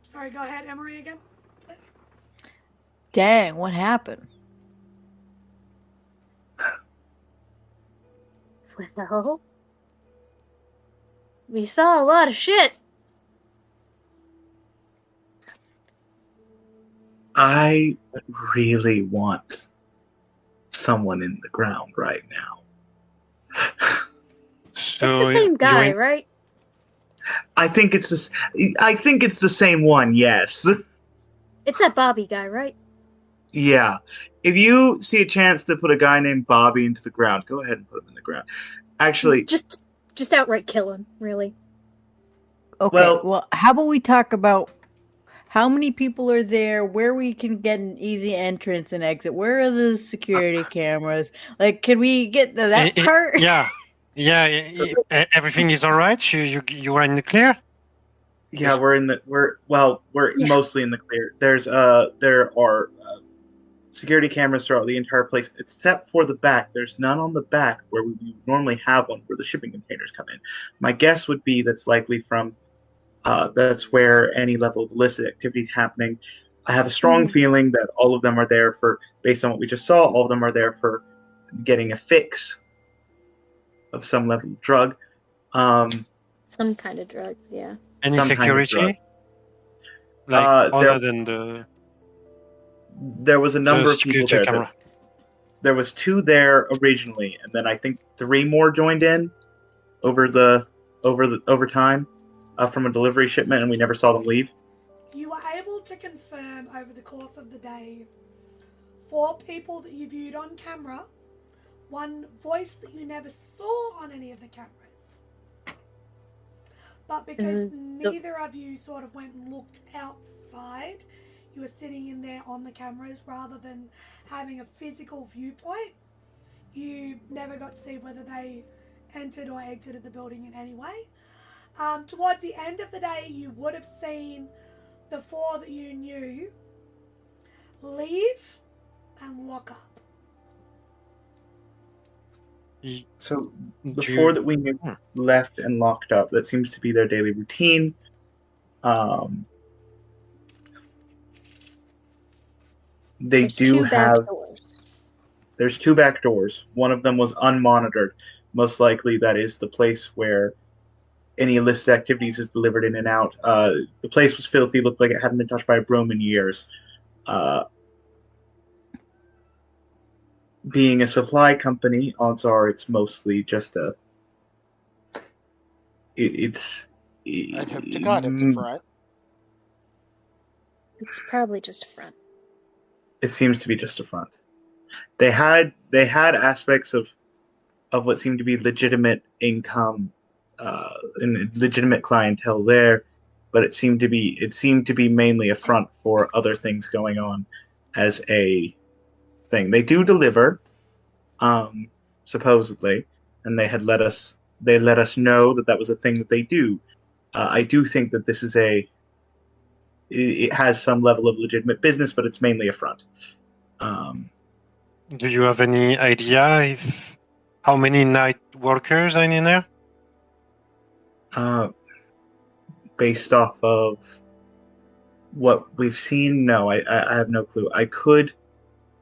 Sorry, go ahead, Emory, again, please.
Dang, what happened?
Well, we saw a lot of shit.
I really want someone in the ground right now.
So
It's the same guy,
you
right?
I think it's the same one. Yes.
It's that Bobby guy, right?
Yeah. If you see a chance to put a guy named Bobby into the ground, go ahead and put him in the ground. Actually,
Just outright kill him, really.
Okay,
Well-
well, how about we talk about how many people are there, where we can get an easy entrance and exit, where are the security cameras? Like, can we get to that part?
Yeah. Everything is all right. You are in the clear.
yeah, we're
Yeah.
mostly in the clear. There are security cameras throughout the entire place, except for the back. There's none on the back where we would normally have one, where the shipping containers come in. My guess would be that's likely from that's where any level of illicit activity is happening. I have a strong feeling that all of them are there for, based on what we just saw, all of them are there for getting a fix some level of drug.
Some kind of drugs, yeah.
Any
Some kind of
security? Like other than
there was a number of people
security
there.
camera.
There was 2 there originally, and then I think 3 more joined in over time from a delivery shipment, and we never saw them leave.
You were able to confirm over the course of the day 4 people that you viewed on camera, 1 voice that you never saw on any of the cameras. But because neither of you sort of went and looked outside, you were sitting in there on the cameras rather than having a physical viewpoint, you never got to see whether they entered or exited the building in any way. Towards the end of the day, you would have seen the 4 that you knew leave and lock up.
So the 4 that we knew left and locked up, that seems to be their daily routine. There's 2 back doors. One of them was unmonitored. Most likely that is the place where any illicit activities is delivered in and out. The place was filthy, looked like it hadn't been touched by a broom in years. Being a supply company, odds are it's mostly just a...
I'd hope to God it's a front.
It's probably just a front.
It seems to be just a front. They had aspects of what seemed to be legitimate income and legitimate clientele there, but it seemed to be mainly a front for other things going on as a thing. They do deliver, supposedly, and they let us know that was a thing that they do. I do think that this is it has some level of legitimate business, but it's mainly a front.
Do you have any idea how many night workers are in there?
Based off of what we've seen, no, I have no clue. I could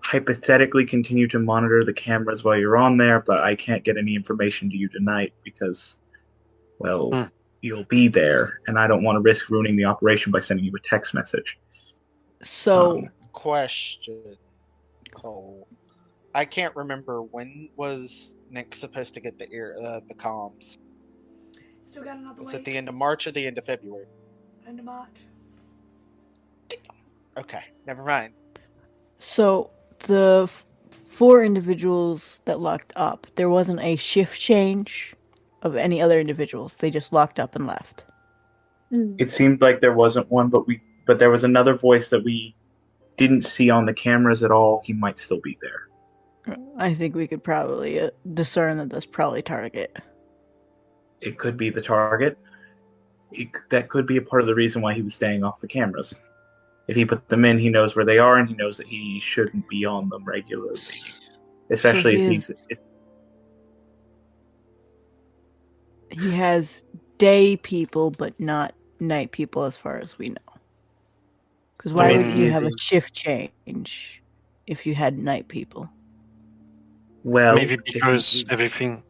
hypothetically continue to monitor the cameras while you're on there, but I can't get any information to you tonight because, well, you'll be there, and I don't want to risk ruining the operation by sending you a text message.
So,
question, Cole. I can't remember, when was Nick supposed to get the comms?
Still got another week.
Was it the end of March or the end of February?
End of March.
Okay, never mind.
So the 4 individuals that locked up, there wasn't a shift change of any other individuals. They just locked up and left.
It seemed like there wasn't one, but there was another voice that we didn't see on the cameras at all. He might still be there.
I think we could probably discern that that's probably Target.
It could be the Target. That could be a part of the reason why he was staying off the cameras. If he put them in, he knows where they are, and he knows that he shouldn't be on them regularly. Especially if
he has day people, but not night people, as far as we know. Because why would you have a shift change if you had night people?
Well,
maybe because everything.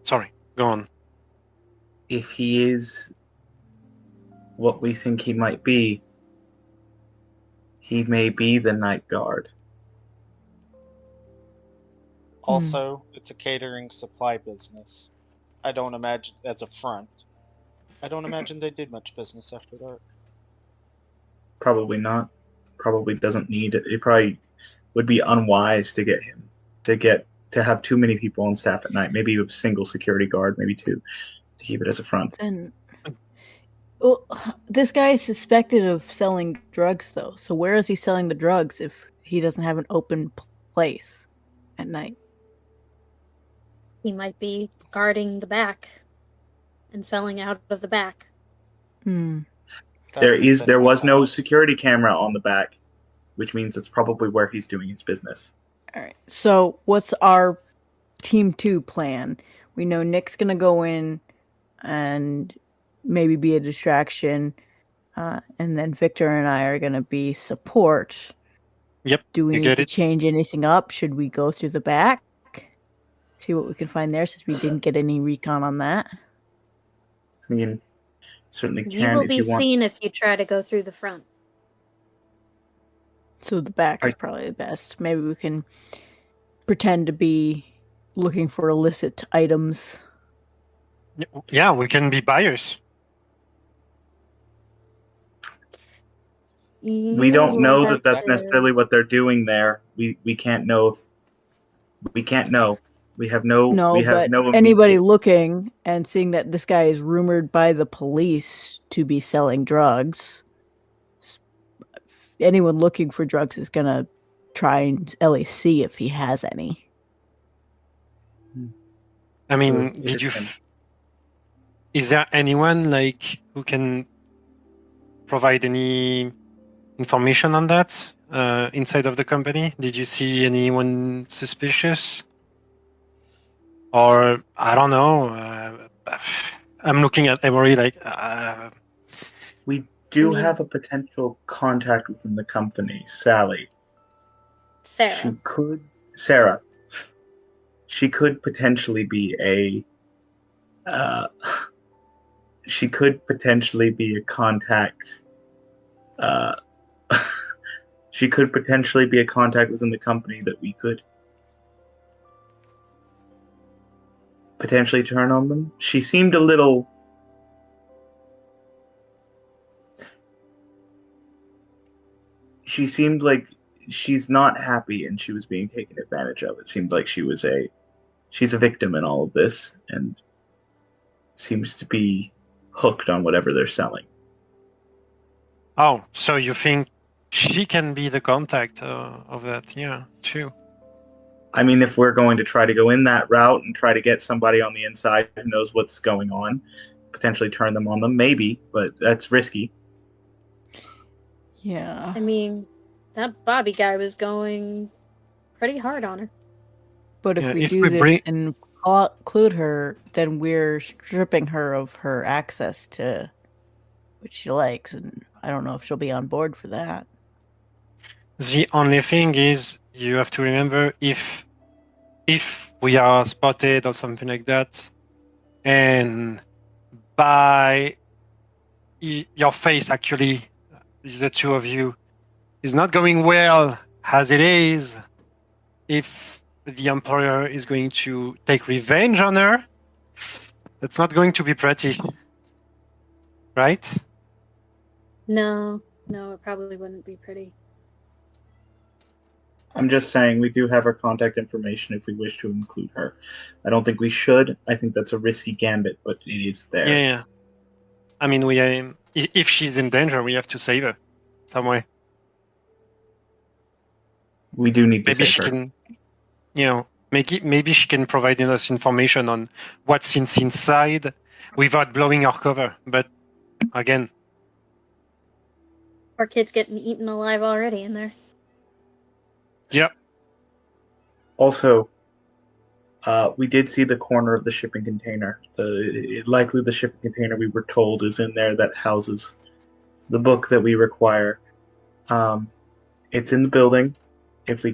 Sorry, go on.
If he is what we think he might be, he may be the night guard.
Also, it's a catering supply business. I don't imagine, as a front, I don't imagine they did much business after that.
Probably not. Probably doesn't need it. It probably would be unwise to get him to have too many people on staff at night. Maybe a single security guard, maybe 2, to keep it as a front.
And well, this guy is suspected of selling drugs, though. So where is he selling the drugs if he doesn't have an open place at night?
He might be guarding the back and selling out of the back.
There was no security camera on the back, which means it's probably where he's doing his business.
All right. So what's our Team 2 plan? We know Nick's going to go in and maybe be a distraction. And then Victor and I are going to be support.
Yep.
Do we need to change anything up? Should we go through the back? see what we can find there, since we didn't get any recon on that.
I mean, certainly
You
can
will
if
be
you want.
seen if you try to go through the front.
So the back is probably the best. Maybe we can pretend to be looking for illicit items.
Yeah, we can be buyers.
We don't know that that's necessarily what they're doing there. We can't know if we can't know. We have no.
No,
we have
but
no
anybody
immediate-
looking and seeing that this guy is rumored by the police to be selling drugs, anyone looking for drugs is gonna try and at least see if he has any.
I mean,
Good.
did you? Is there anyone like who can provide any information on that inside of the company? Did you see anyone suspicious? Or I don't know. I'm looking at Emory like.
We do have a potential contact within the company, Sally.
Sarah.
She could potentially be a. She could potentially be a contact. She could potentially be a contact within the company that we could potentially turn on them. She seemed a little. She seemed like she's not happy and she was being taken advantage of. It seemed like she's a victim in all of this and seems to be hooked on whatever they're selling.
Oh, so you think she can be the contact of that? Yeah, true.
I mean, if we're going to try to go in that route and try to get somebody on the inside who knows what's going on, potentially turn them on them, maybe, but that's risky.
Yeah.
I mean, that Bobby guy was going pretty hard on her.
But if we do this and include her, then we're stripping her of her access to what she likes, and I don't know if she'll be on board for that.
The only thing is, you have to remember if we are spotted or something like that, and by your face, actually, the two of you, is not going well as it is. If the employer is going to take revenge on her, that's not going to be pretty, right?
No, it probably wouldn't be pretty.
I'm just saying we do have her contact information if we wish to include her. I don't think we should. I think that's a risky gambit, but it is there.
Yeah. I mean, if she's in danger, we have to save her some way.
We do need to
maybe
save
she
her.
can, maybe she can provide us information on what's inside without blowing our cover. But again,
Our kid's getting eaten alive already in there.
Yep.
Also, we did see the corner of the shipping container. Likely the shipping container we were told is in there that houses the book that we require. It's in the building. If you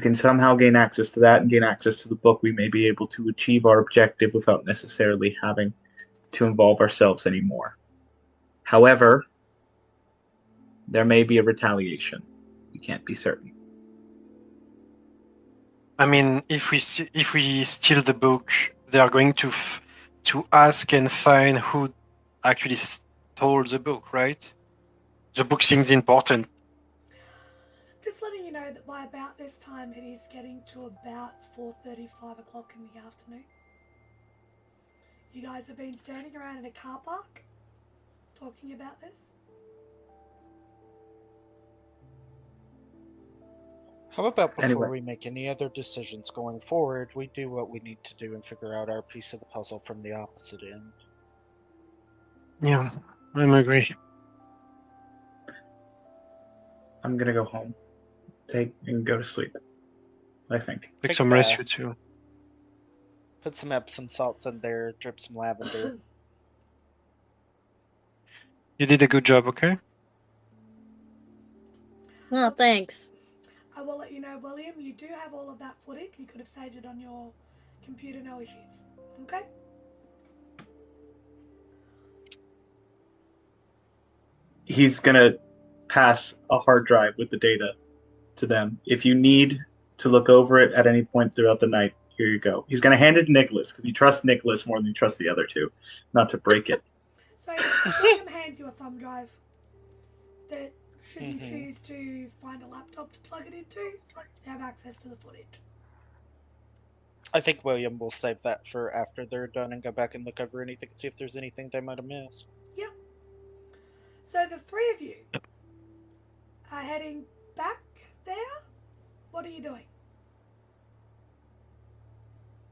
can somehow gain access to that and gain access to the book, we may be able to achieve our objective without necessarily having to involve ourselves anymore. However, there may be a retaliation. We can't be certain.
I mean, if we steal the book, they are going to ask and find who actually stole the book, right? The book seems important.
Just letting you know that by about this time it is getting to about 4:30, 5 o'clock in the afternoon. You guys have been standing around in a car park talking about this.
How about before
Anyway.
we make any other decisions going forward, we do what we need to do and figure out our piece of the puzzle from the opposite end?
Yeah, I agree.
I'm gonna go home. And go to sleep. I think.
Take
Take
some
a
rest,
bath.
you too.
Put some Epsom salts in there, drip some lavender.
You did a good job, okay?
Well, thanks.
I will let you know, William, you do have all of that footage. You could have saved it on your computer, no issues. Okay?
He's gonna pass a hard drive with the data to them. If you need to look over it at any point throughout the night, here you go. He's gonna hand it to Nicholas because he trusts Nicholas more than he trusts the other two, not to break it.
So William hands you a thumb drive that, should you choose to find a laptop to plug it into, you have access to the footage.
I think William will save that for after they're done and go back and look over anything and see if there's anything they might have missed.
Yep. So the three of you are heading back there. What are you doing?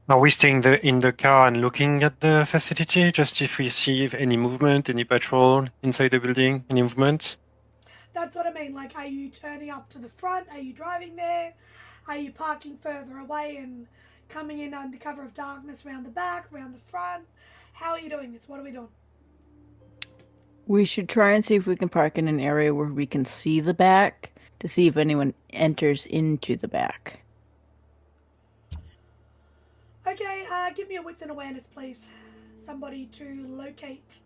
Are we staying in the car and looking at the facility, just if we see any movement, any patrol inside the building, any movement?
That's what I mean. Like, are you turning up to the front? Are you driving there? Are you parking further away and coming in under cover of darkness around the back, around the front? How are you doing this? What are we doing?
We should try and see if we can park in an area where we can see the back to see if anyone enters into the back.
Okay, give me a wits and awareness, please. Somebody to locate.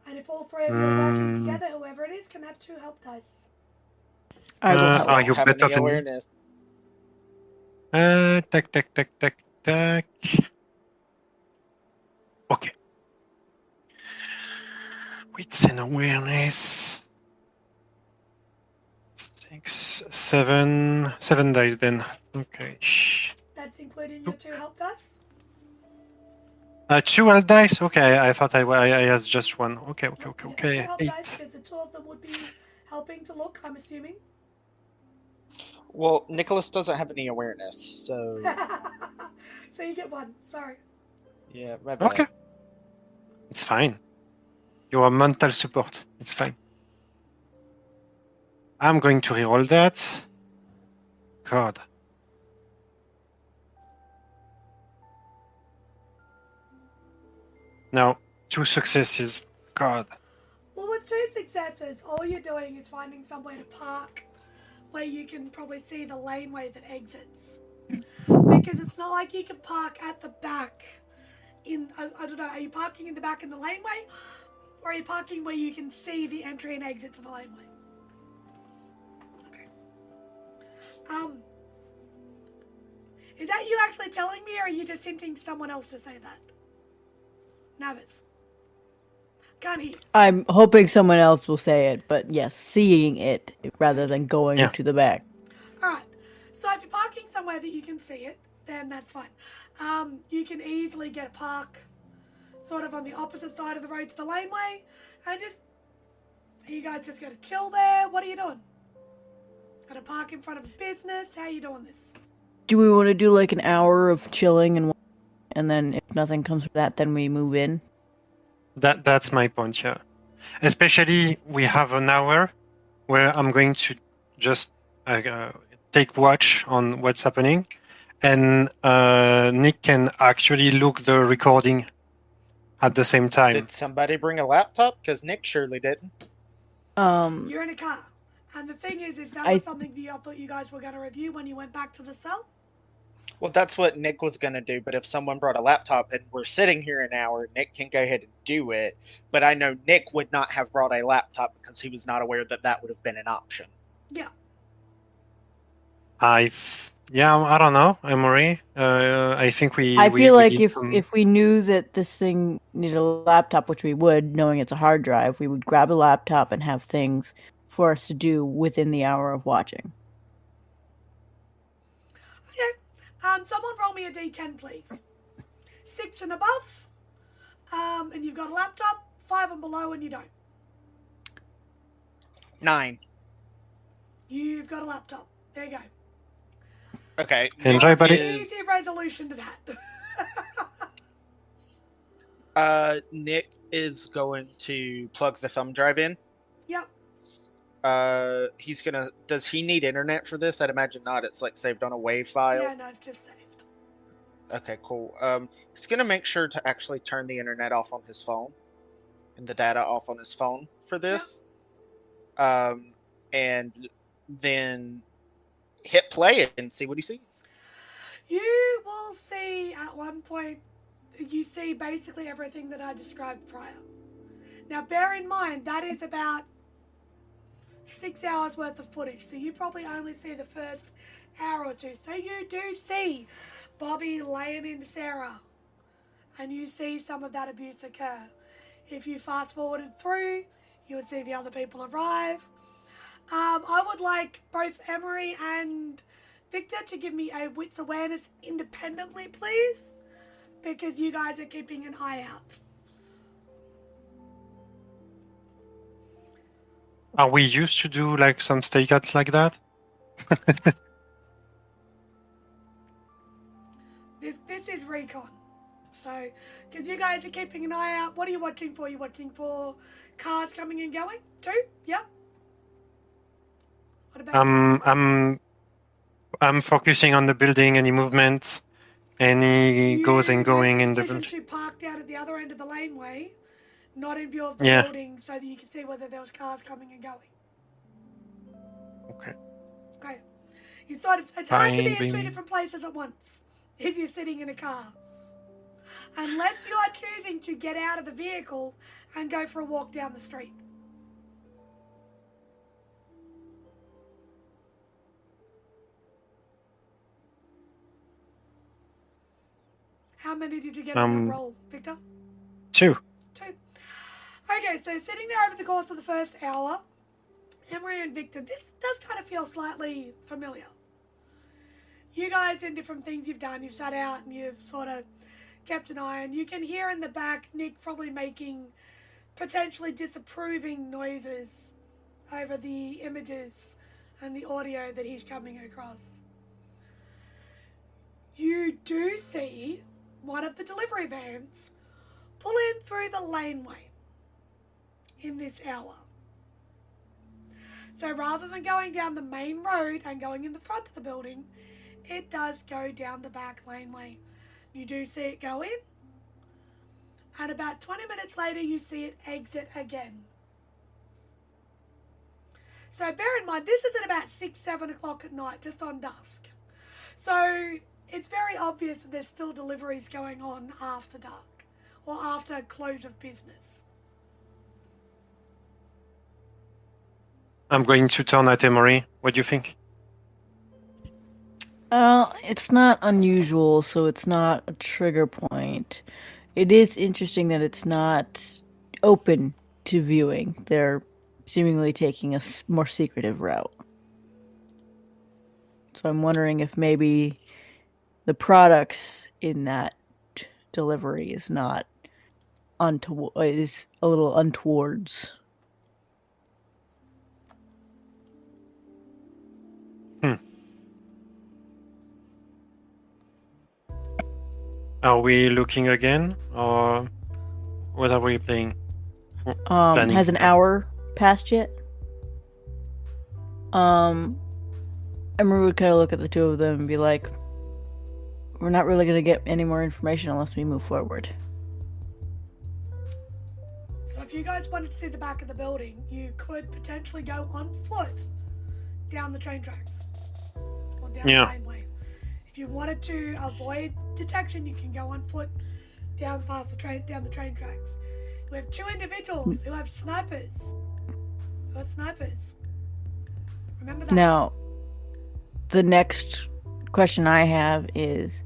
And if all three of you are working together, whoever it is can have 2 help dice.
I will help.
Are you
Have
better
any
than me?
awareness?
Tac. Okay. Wits and awareness. 6, 7 dice then. Okay.
That's including your 2 help dice?
2 help dice? Okay, I thought I had just 1. Okay.
Yeah, 2 help dice,
8.
because the 2 of them would be helping to look, I'm assuming.
Well, Nicholas doesn't have any awareness, so
So you get 1, sorry.
yeah, my bad.
Okay. It's fine. You are mental support. It's fine. I'm going to reroll that. God. Now, 2 successes. God.
Well, with 2 successes, all you're doing is finding somewhere to park where you can probably see the laneway that exits. Because it's not like you can park at the back I don't know, are you parking in the back in the laneway? Or are you parking where you can see the entry and exit to the laneway? Okay. Is that you actually telling me, or are you just hinting to someone else to say that? Nabbers. Can't hear.
I'm hoping someone else will say it, but yes, seeing it rather than going to the back.
Alright, so if you're parking somewhere that you can see it, then that's fine. You can easily get a park sort of on the opposite side of the road to the laneway, and are you guys just gonna chill there? What are you doing? Gonna park in front of a business? How are you doing this?
Do we want to do like an hour of chilling and then if nothing comes from that, then we move in?
That's my point, yeah. Especially, we have an hour where I'm going to just take watch on what's happening, and Nick can actually look the recording at the same time.
Did somebody bring a laptop? Because Nick surely didn't.
You're in a car. And the thing is that was something that I thought you guys were going to review when you went back to the cell?
Well, that's what Nick was going to do, but if someone brought a laptop and we're sitting here an hour, Nick can go ahead and do it. But I know Nick would not have brought a laptop because he was not aware that that would have been an option.
Yeah.
I don't know, Emory. I think
I feel like if we knew that this thing needed a laptop, which we would, knowing it's a hard drive, we would grab a laptop and have things for us to do within the hour of watching.
Okay. Someone roll me a d10, please. 6 and above, and you've got a laptop. 5 and below, and you don't.
9.
You've got a laptop. There you go.
Okay.
Enjoy, buddy.
Easy resolution to that.
Nick is going to plug the thumb drive in.
Yep.
Does he need internet for this? I'd imagine not. It's like saved on a WAV file.
Yeah, no, it's just saved.
Okay, cool. He's gonna make sure to actually turn the internet off on his phone and the data off on his phone for this. and then hit play and see what he sees.
You will see at one point, you see basically everything that I described prior. Now, bear in mind, that is about 6 hours worth of footage, so you probably only see the first hour or two. So you do see Bobby laying into Sarah, and you see some of that abuse occur. If you fast forwarded through, you would see the other people arrive. I would like both Emory and Victor to give me a wits awareness independently, please, because you guys are keeping an eye out.
Are we used to do like some stakeouts like that?
This is recon. So, because you guys are keeping an eye out, what are you watching for? You're watching for cars coming and going? Too? Yep. What about
I'm focusing on the building, any movement, any goes and going in the building.
to park down at the other end of the laneway, not in view of the
Yeah.
building, so that you can see whether there was cars coming and going.
Okay.
Okay. You sort of, it's hard to be in two
Fine.
different places at once if you're sitting in a car. Unless you are choosing to get out of the vehicle and go for a walk down the street. How many did you get on that roll, Victor?
2.
2. Okay, so sitting there over the course of the first hour, Emory and Victor, this does kind of feel slightly familiar. You guys, in different things you've done, you've sat out and you've sort of kept an eye, and you can hear in the back Nick probably making potentially disapproving noises over the images and the audio that he's coming across. You do see one of the delivery vans pull in through the laneway in this hour. So rather than going down the main road and going in the front of the building, it does go down the back laneway. You do see it go in, and about 20 minutes later you see it exit again. So bear in mind, this is at about 6, 7 o'clock at night, just on dusk. So it's very obvious that there's still deliveries going on after dark, or after close of business.
I'm going to turn at Emory. What do you think?
It's not unusual, so it's not a trigger point. It is interesting that it's not open to viewing. They're seemingly taking a more secretive route. So I'm wondering if maybe the products in that delivery is not is a little untowards.
Are we looking again, or what are we playing?
Has an hour passed yet? Emory would kind of look at the two of them and be like, we're not really going to get any more information unless we move forward.
So if you guys wanted to see the back of the building, you could potentially go on foot down the train tracks, or down the laneway. If you wanted to avoid detection, you can go on foot down the train tracks. We have 2 individuals who have snipers. Remember that.
Now, the next question I have is,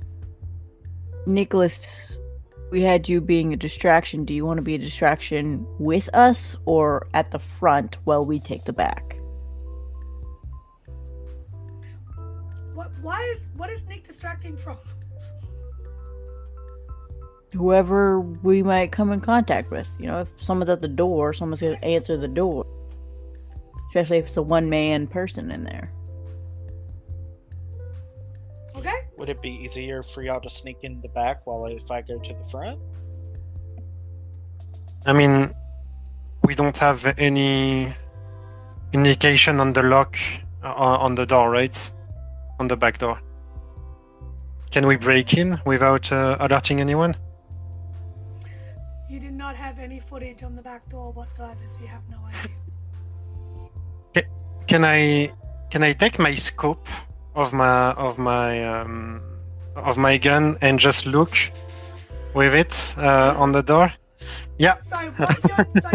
Nicholas, we had you being a distraction. Do you want to be a distraction with us or at the front while we take the back?
What is Nick distracting from?
Whoever we might come in contact with. You know, if someone's at the door, someone's going to answer the door. Especially if it's a one-man person in there.
Okay.
Would it be easier for y'all to sneak in the back if I go to the front?
I mean, we don't have any indication on the lock on the door, right? On the back door. Can we break in without alerting anyone?
You did not have any footage on the back door whatsoever, so you have no idea.
Can I take my scope of my gun and just look with it on the door? Yeah.
So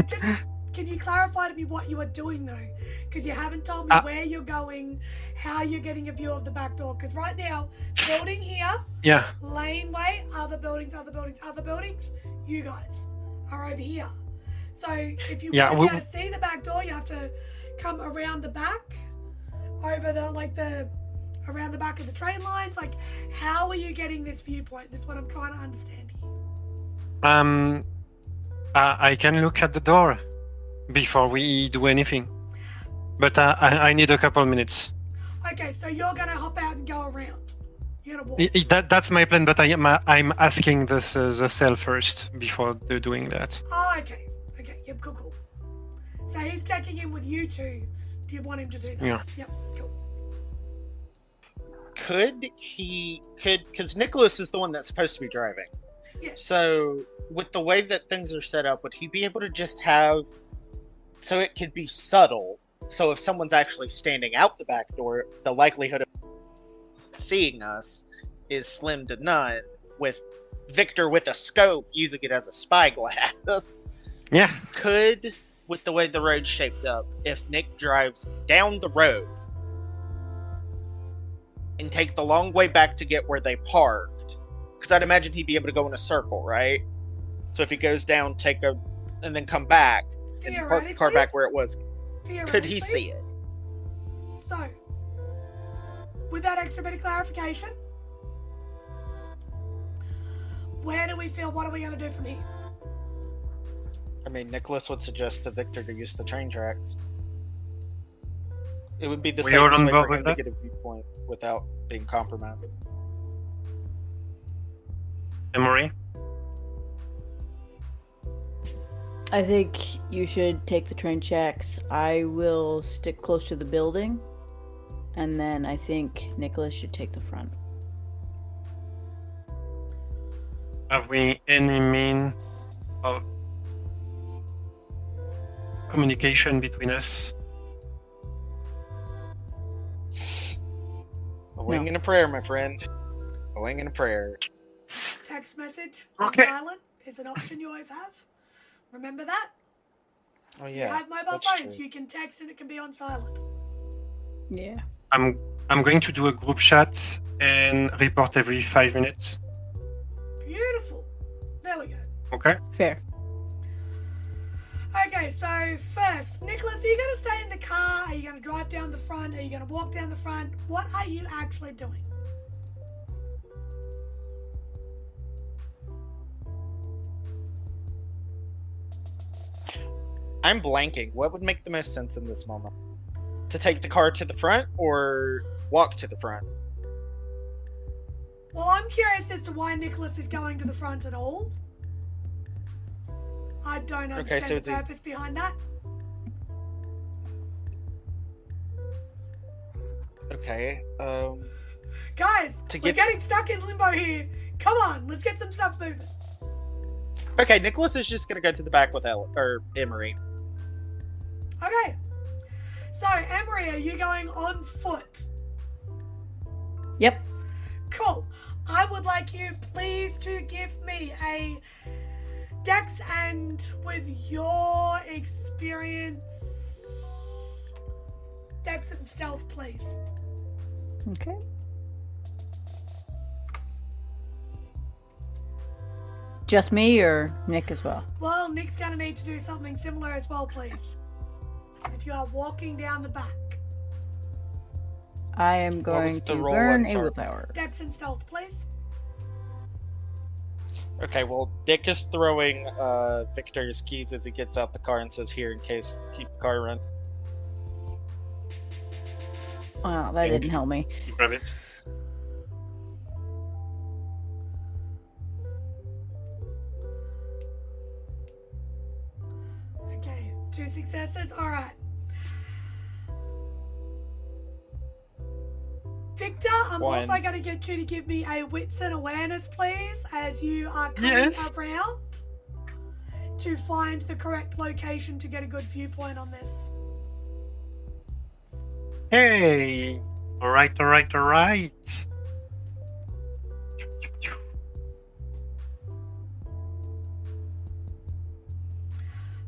just can you clarify to me what you are doing though? Because you haven't told me where you're going, how you're getting a view of the back door. Because right now, building here,
Yeah.
laneway, other buildings. You guys are over here. So if you want to be able to see the back door, you have to come around the back, over around the back of the train lines. Like, how are you getting this viewpoint? That's what I'm trying to understand here.
I can look at the door before we do anything, but I need a couple minutes.
Okay, so you're gonna hop out and go around. You're gonna walk.
That's my plan, but I'm asking the cell first before doing that.
Oh, okay. Yep, cool. So he's checking in with you two. Do you want him to do that?
Yeah.
Yep, cool.
Because Nicholas is the one that's supposed to be driving.
Yes.
So, with the way that things are set up, would he be able to just have, so it could be subtle, so if someone's actually standing out the back door, the likelihood of seeing us is slim to none, with Victor with a scope using it as a spyglass.
Yeah.
Could, with the way the road's shaped up, if Nick drives down the road and take the long way back to get where they parked, because I'd imagine he'd be able to go in a circle, right? So if he goes down, and then come back, and park the car back where it was, could he see it?
So, with that extra bit of clarification, where do we feel, what are we going to do from here?
I mean, Nicholas would suggest to Victor to use the train tracks. It would be the safest way for him to get a viewpoint without being compromised.
Emory?
I think you should take the train tracks. I will stick close to the building, and then I think Nicholas should take the front.
Have we any mean of communication between us?
A wing and a prayer, my friend. A wing and a prayer.
Text message
Okay.
silent is an option you always have. Remember that?
Oh yeah.
You have mobile
that's
phones,
true.
you can text and it can be on silent.
Yeah.
I'm going to do a group chat and report every 5 minutes.
Beautiful. There we go.
Okay?
Fair.
Okay, so first, Nicholas, are you going to stay in the car? Are you going to drive down the front? Are you going to walk down the front? What are you actually doing?
I'm blanking. What would make the most sense in this moment? To take the car to the front or walk to the front?
Well, I'm curious as to why Nicholas is going to the front at all. I don't understand
so
the purpose behind that.
Okay.
Guys,
To
we're
get-
getting stuck in limbo here. Come on, let's get some stuff moving.
Okay, Nicholas is just gonna go to the back with Emory.
Okay. So, Emory, are you going on foot?
Yep.
Cool. I would like you please to give me a Dex, and with your experience, Dex and stealth, please.
Okay. Just me or Nick as well?
Well, Nick's gonna need to do something similar as well, please. If you are walking down the back.
I am
was
going
the
to
roll?
burn
I'm
a
sorry.
willpower.
Dex and stealth, please.
Okay, well, Dick is throwing Victor's keys as he gets out the car and says, "Here, in case, keep the car running."
Wow, that didn't help me.
Grab it.
Okay, 2 successes. All right. Victor, I'm
One.
also going to get you to give me a wits and awareness, please, as you are coming
Yes.
around to find the correct location to get a good viewpoint on this.
Hey! Alright.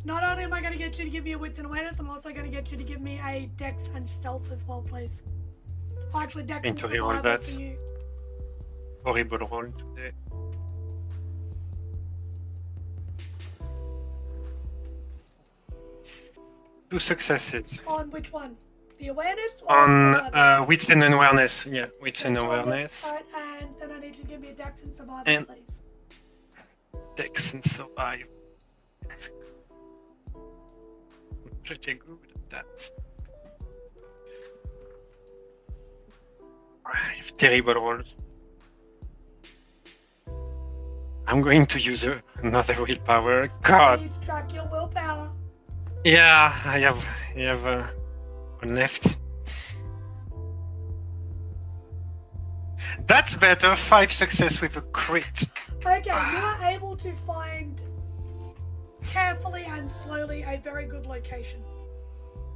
Not only am I going to get you to give me a wits and awareness, I'm also going to get you to give me a dex and stealth as well, please. Oh, actually, dex and
Going to reroll
survival
that.
for you.
Horrible roll today. Two successes.
On which one? The awareness? Or
On
survival?
wits and awareness. Yeah, wits and
Which one?
awareness.
Alright, and then I need you to give me a dex and survival,
And-
please.
Dex and survive. That's good. I'm pretty good at that. I have terrible rolls. I'm going to use another willpower. God.
Please track your willpower.
Yeah, I have one left. That's better. 5 success with a crit.
Okay, you are able to find carefully and slowly a very good location.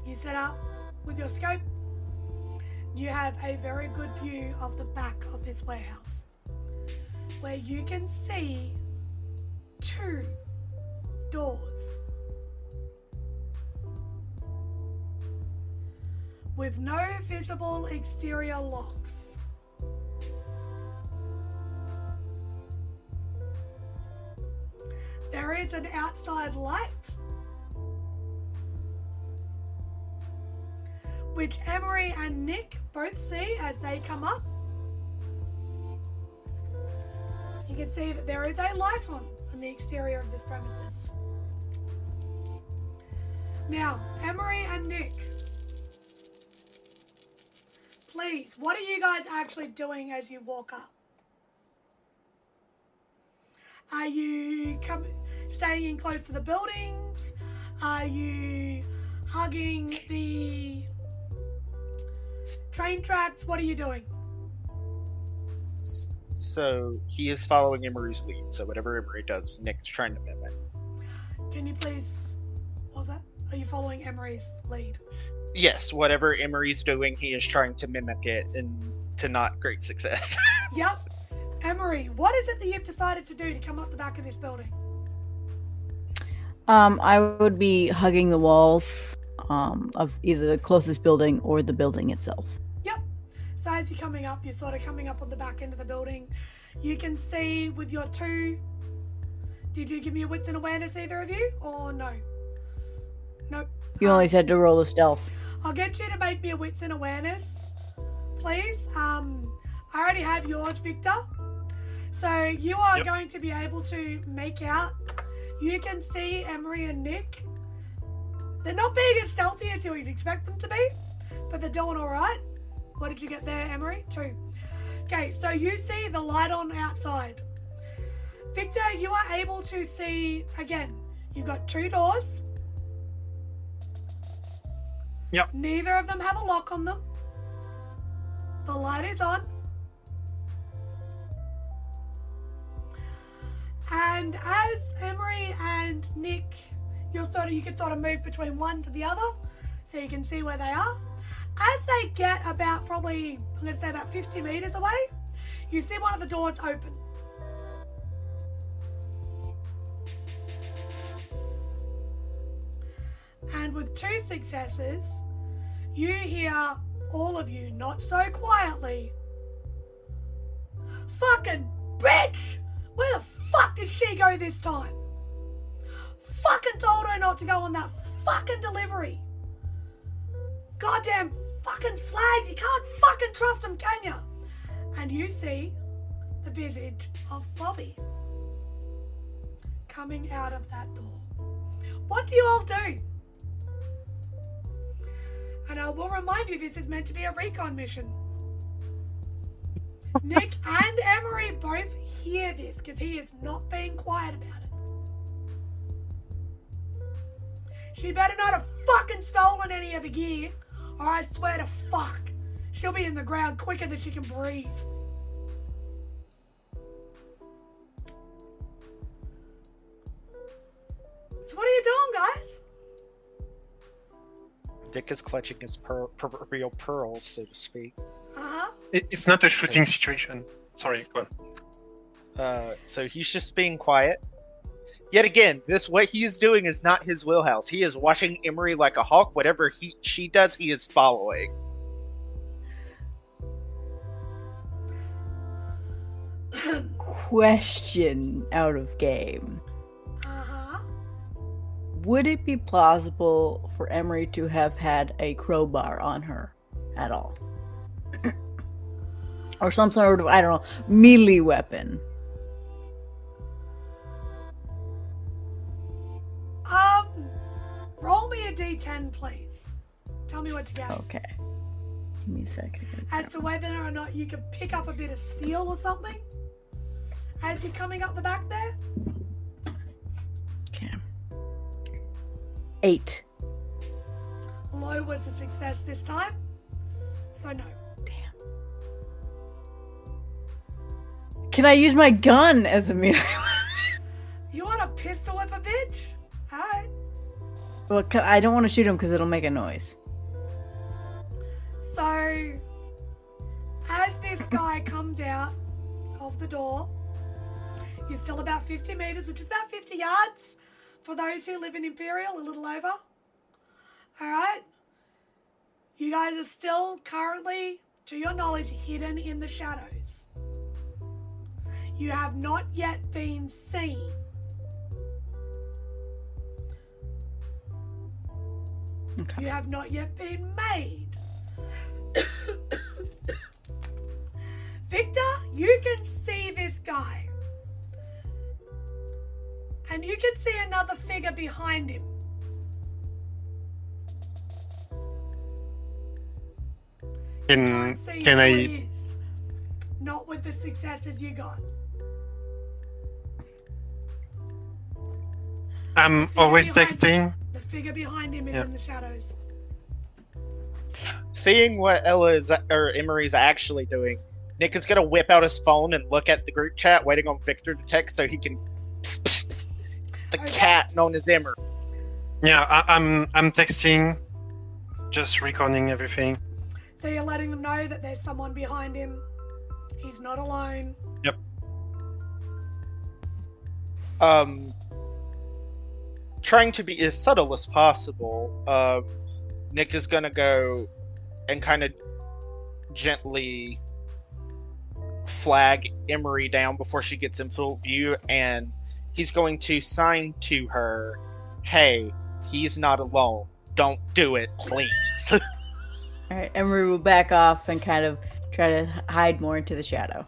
You set up with your scope. You have a very good view of the back of this warehouse, where you can see 2 doors with no visible exterior locks. There is an outside light, which Emory and Nick both see as they come up. You can see that there is a light on the exterior of this premises. Now, Emory and Nick, please, what are you guys actually doing as you walk up? Are you staying in close to the buildings? Are you hugging the train tracks? What are you doing?
So he is following Emory's lead. So whatever Emory does, Nick's trying to mimic.
Can you please, what was that? Are you following Emory's lead?
Yes, whatever Emory's doing, he is trying to mimic it, and to not great success.
Yep. Emory, what is it that you've decided to do to come up the back of this building?
I would be hugging the walls of either the closest building or the building itself.
Yep. So as you're coming up, you're sort of coming up on the back end of the building. You can see with your 2... Did you give me a wits and awareness, either of you? Or no? Nope.
You only had to roll a stealth.
I'll get you to make me a wits and awareness, please. I already have yours, Victor. So you are going to be able to make out. You can see Emory and Nick. They're not being as stealthy as you would expect them to be, but they're doing all right. What did you get there, Emory? 2. Okay, so you see the light on outside. Victor, you are able to see, again, you've got 2 doors.
Yep.
Neither of them have a lock on them. The light is on. And as Emory and Nick, you can sort of move between one to the other, so you can see where they are. As they get about probably, I'm going to say about 50 meters away, you see one of the doors open. And with 2 successes, you hear, all of you, not so quietly, "Fucking bitch! Where the fuck did she go this time? Fucking told her not to go on that fucking delivery. Goddamn fucking slags, you can't fucking trust them, can ya?" And you see the visage of Bobby coming out of that door. What do you all do? And I will remind you, this is meant to be a recon mission. Nick and Emory both hear this, because he is not being quiet about it. She better not have fucking stolen any of the gear, or I swear to fuck, she'll be in the ground quicker than she can breathe. So what are you doing, guys?
Dick is clutching his proverbial pearls, so to speak.
Uh-huh.
It's not a shooting situation. Sorry, go on.
So he's just being quiet. Yet again, what he is doing is not his wheelhouse. He is watching Emory like a hawk. Whatever she does, he is following.
Question out of game.
Uh-huh.
Would it be plausible for Emory to have had a crowbar on her at all? Or some sort of, I don't know, melee weapon?
Roll me a d10, please. Tell me what you get.
Okay. Give me a second.
As to whether or not you can pick up a bit of steel or something as you're coming up the back there.
Okay. 8.
Low was a success this time, so no.
Damn. Can I use my gun as a melee weapon?
You want a pistol whip a bitch? Alright.
Well, I don't want to shoot him because it'll make a noise.
So, as this guy comes out of the door, you're still about 50 meters, which is about 50 yards for those who live in Imperial, a little over. Alright? You guys are still currently, to your knowledge, hidden in the shadows. You have not yet been seen.
Okay.
You have not yet been made. Victor, you can see this guy. And you can see another figure behind him. Can't see
Can
who
I?
he is. Not with the successes you got.
I'm always
behind-
texting.
The figure behind him is
Yeah.
in the shadows.
Seeing what Emory's actually doing, Nick is gonna whip out his phone and look at the group chat, waiting on Victor to text so he can. The
Okay.
cat known as Emory.
Yeah, I'm texting, just recording everything.
So you're letting them know that there's someone behind him. He's not alone.
Yep.
Trying to be as subtle as possible, Nick is gonna go and kind of gently flag Emory down before she gets in full view, and he's going to sign to her, "Hey, he's not alone. Don't do it, please."
Alright, Emory will back off and kind of try to hide more into the shadow.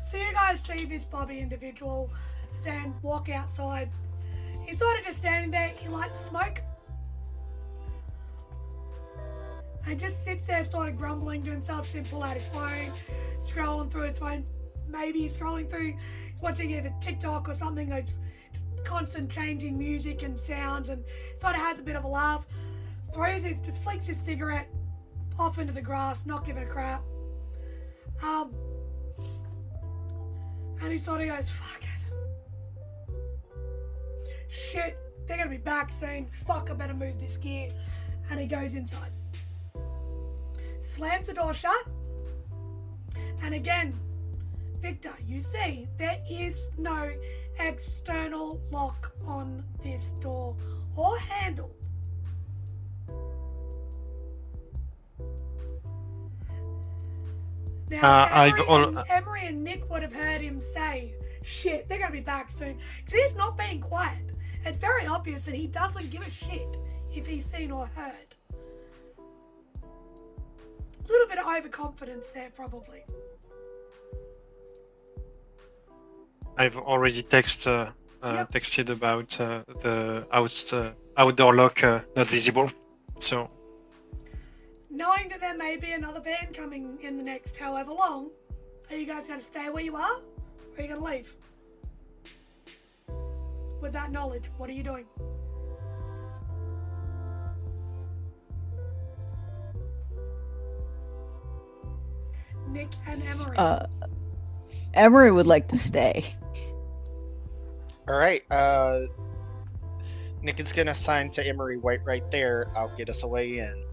So you guys see this Bobby individual walk outside. He's sort of just standing there. He lights smoke. And just sits there sort of grumbling to himself. He'll pull out his phone, scrolling through his phone. Maybe he's scrolling through, he's watching either TikTok or something that's just constant changing music and sounds, and sort of has a bit of a laugh. Just flicks his cigarette off into the grass, not giving a crap. And he sort of goes, fuck it. Shit, they're gonna be back soon. Fuck, I better move this gear. And he goes inside. Slams the door shut. And again, Victor, you see, there is no external lock on this door or handle. Now, Emory and Nick would have heard him say, shit, they're going to be back soon. Because he's not being quiet. It's very obvious that he doesn't give a shit if he's seen or heard. A little bit of overconfidence there, probably.
I've already texted about the outdoor lock not visible. So
Knowing that there may be another van coming in the next however long, are you guys going to stay where you are? Or are you going to leave? With that knowledge, what are you doing? Nick and Emory.
Emory would like to stay.
All right. Nick is gonna sign to Emory. Wait right there. I'll get us a way in.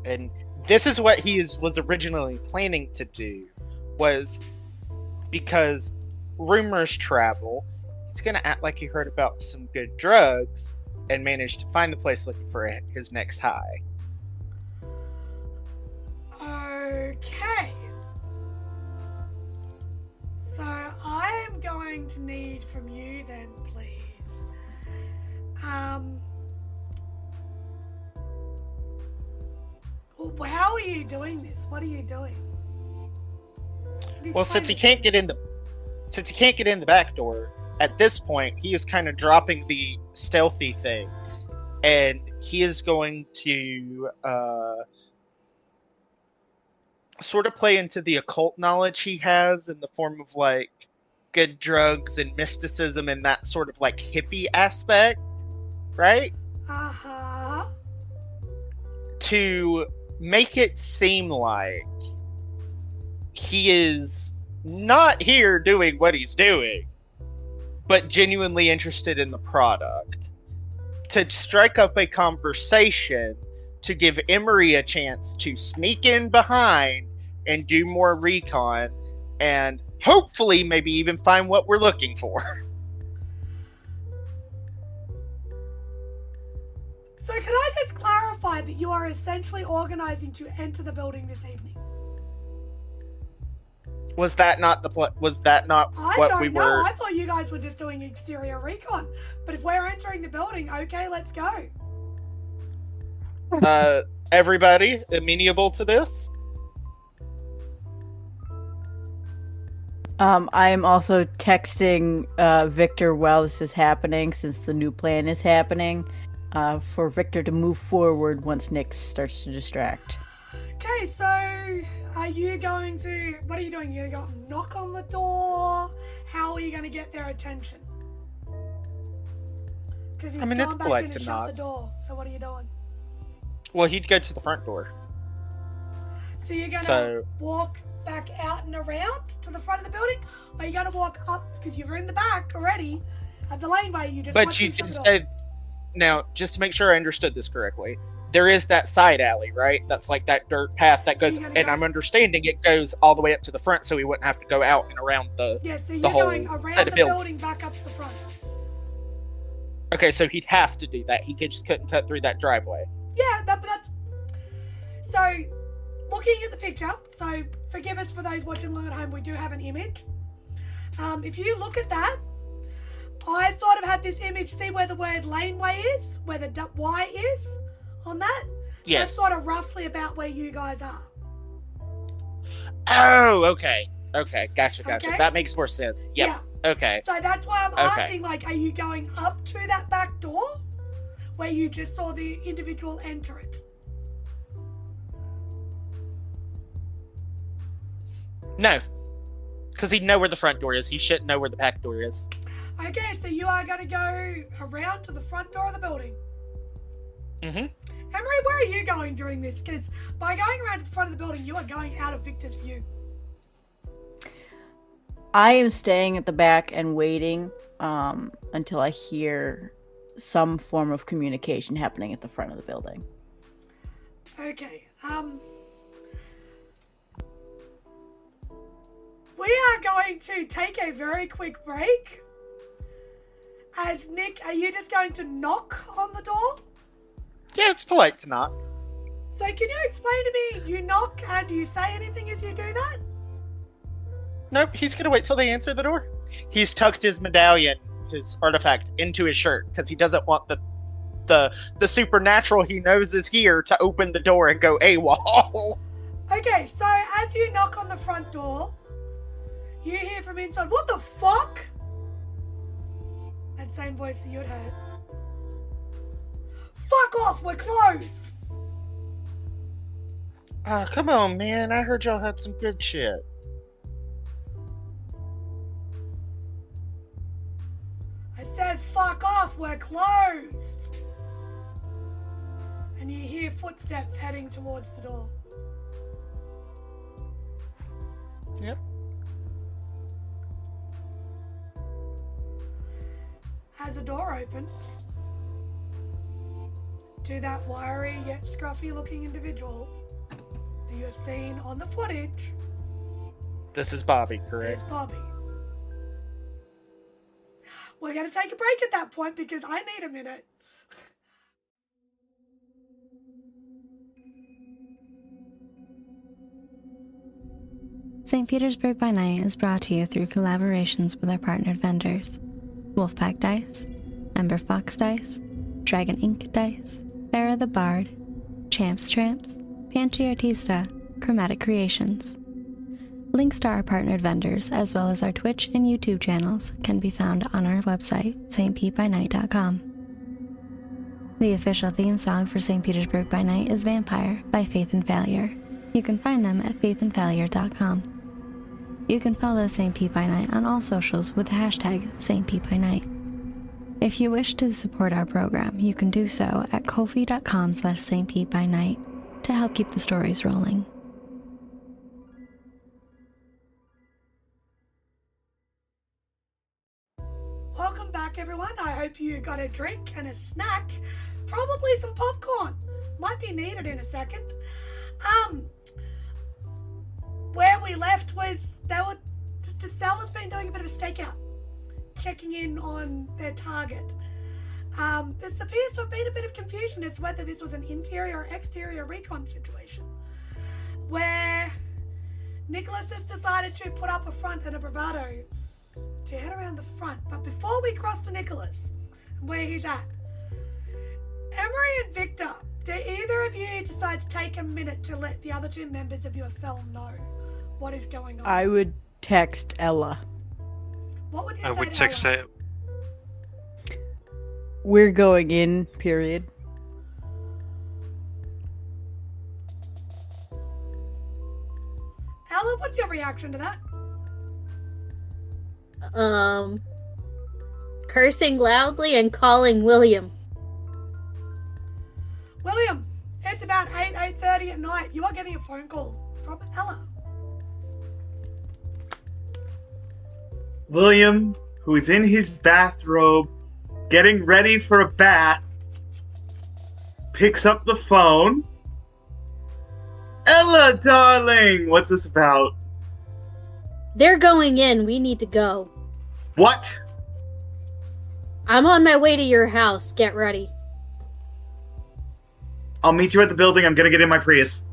And this is what he was originally planning to do, was because rumors travel, he's gonna act like he heard about some good drugs and managed to find the place looking for his next high.
Okay. So I am going to need from you then, please. Well, how are you doing this? What are you doing?
Well, since he can't get in the back door, at this point he is kind of dropping the stealthy thing, and he is going to sort of play into the occult knowledge he has in the form of like good drugs and mysticism and that sort of like hippie aspect, right?
Uh-huh.
To make it seem like he is not here doing what he's doing, but genuinely interested in the product. To strike up a conversation to give Emory a chance to sneak in behind and do more recon and hopefully maybe even find what we're looking for.
So can I just clarify that you are essentially organizing to enter the building this evening?
Was that not what we were?
I thought you guys were just doing exterior recon. But if we're entering the building, okay, let's go.
Everybody amenable to this?
I am also texting Victor while this is happening, since the new plan is happening, for Victor to move forward once Nick starts to distract.
Okay, so are you going to... What are you doing? You're going to go knock on the door? How are you going to get their attention? Because he's
it's
gone back
polite
in
to
and
knock.
shut the door. So what are you doing?
Well, he'd go to the front door.
So you're going to walk back out and around to the front of the building? Or are you going to walk up, because you were in the back already, at the laneway, you just...
But you did say... Now, just to make sure I understood this correctly, there is that side alley, right? That's like that dirt path that goes... And I'm understanding it goes all the way up to the front, so he wouldn't have to go out and around the
Yeah, so you're
the whole
going around
set
the
of building.
building back up to the front.
Okay, so he'd have to do that. He just couldn't cut through that driveway.
Yeah, that's... So, looking at the picture, so forgive us for those watching along at home, we do have an image. If you look at that, I sort of had this image, see where the word laneway is? Where the Y is on that?
Yes.
That's sort of roughly about where you guys are.
Oh, okay. Okay, gotcha.
Okay.
That makes more sense. Yep.
Yeah.
Okay.
So that's why I'm asking, like, are you going up to that back door? Where you just saw the individual enter it?
No. Because he'd know where the front door is. He shouldn't know where the back door is.
Okay, so you are going to go around to the front door of the building.
Mm-hmm.
Emory, where are you going during this? Because by going around to the front of the building, you are going out of Victor's view.
I am staying at the back and waiting until I hear some form of communication happening at the front of the building.
Okay, we are going to take a very quick break. As Nick, are you just going to knock on the door?
Yeah, it's polite to knock.
So can you explain to me, you knock and do you say anything as you do that?
Nope, he's gonna wait till they answer the door. He's tucked his medallion, his artifact, into his shirt because he doesn't want the supernatural he knows is here to open the door and go AWOL.
Okay, so as you knock on the front door, you hear from inside, "What the fuck?" That same voice that you had heard. "Fuck off, we're closed!"
Come on, man. I heard y'all had some good shit.
I said, "Fuck off, we're closed!" And you hear footsteps heading towards the door.
Yep.
as a door opens to that wiry yet scruffy looking individual that you have seen on the footage.
This is Bobby, correct?
It's Bobby. We're going to take a break at that point because I need a minute.
St. Petersburg by Night is brought to you through collaborations with our partnered vendors: Wolfpack Dice, Ember Fox Dice, Dragon Ink Dice, Farrah the Bard, Champs Tramps, Pantry Artista, Chromatic Creations. Links to our partnered vendors, as well as our Twitch and YouTube channels, can be found on our website, stpbynight.com. The official theme song for St. Petersburg by Night is Vampire by Faith and Failure. You can find them at faithandfailure.com. You can follow St. P by Night on all socials with the hashtag St. P by Night. If you wish to support our program, you can do so at ko-fi.com/St. P by Night to help keep the stories rolling.
Welcome back, everyone. I hope you got a drink and a snack, probably some popcorn. Might be needed in a second. Where we left was the cell has been doing a bit of a stakeout, checking in on their target. This appears to have been a bit of confusion as to whether this was an interior or exterior recon situation, where Nicholas has decided to put up a front and a bravado to head around the front. But before we cross to Nicholas, where he's at, Emory and Victor, do either of you decide to take a minute to let the other two members of your cell know what is going on?
I would text Ella.
What would you
I
say
would
to
text
Ella?
it.
We're going in, period.
Ella, what's your reaction to that?
Cursing loudly and calling William.
William, it's about 8:30 at night. You are getting a phone call from Ella.
William, who is in his bathrobe, getting ready for a bath, picks up the phone. Ella, darling, what's this about?
They're going in. We need to go.
What?
I'm on my way to your house. Get ready.
I'll meet you at the building. I'm gonna get in my Prius.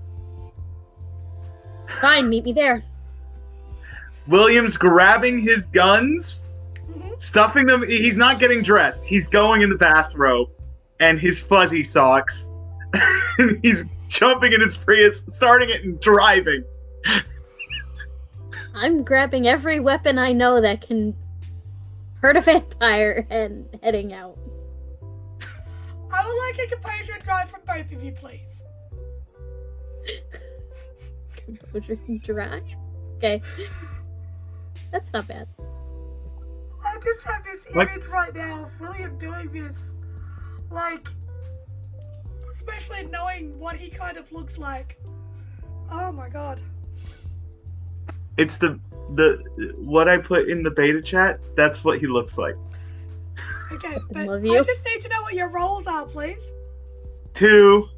Fine, meet me there.
William's grabbing his guns, stuffing them. He's not getting dressed. He's going in the bathrobe and his fuzzy socks. And he's jumping in his Prius, starting it and driving.
I'm grabbing every weapon I know that can hurt a vampire and heading out.
I would like a composure drive from both of you, please.
Composure drive? Okay. That's not bad.
I just have this image right now of William doing this. Like, especially knowing what he kind of looks like. Oh my god.
It's the what I put in the beta chat. That's what he looks like.
Okay, but
Love you.
I just need to know what your roles are, please.
2.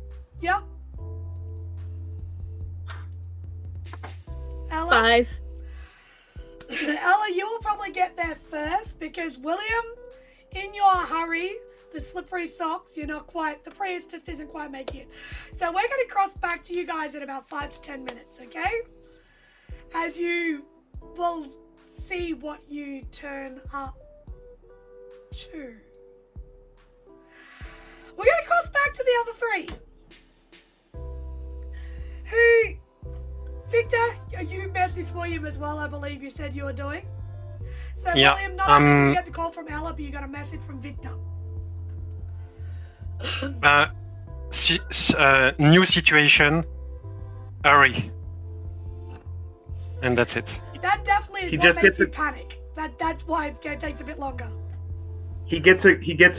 Yep. Ella?
5.
Ella, you will probably get there first because William, in your hurry, the slippery socks, you're not quite, the Prius just isn't quite making it. So we're going to cross back to you guys in about 5 to 10 minutes, okay? As you will see what you turn up to. We're going to cross back to the other three. Who, Victor, you messaged William as well, I believe you said you were doing. So
Yeah,
William, not only did you get the call from Ella, but you got a message from Victor.
New situation. Hurry. And that's it.
That definitely is
He
what
just
makes
gets
you
a-
panic. That's why it takes a bit longer.
He gets a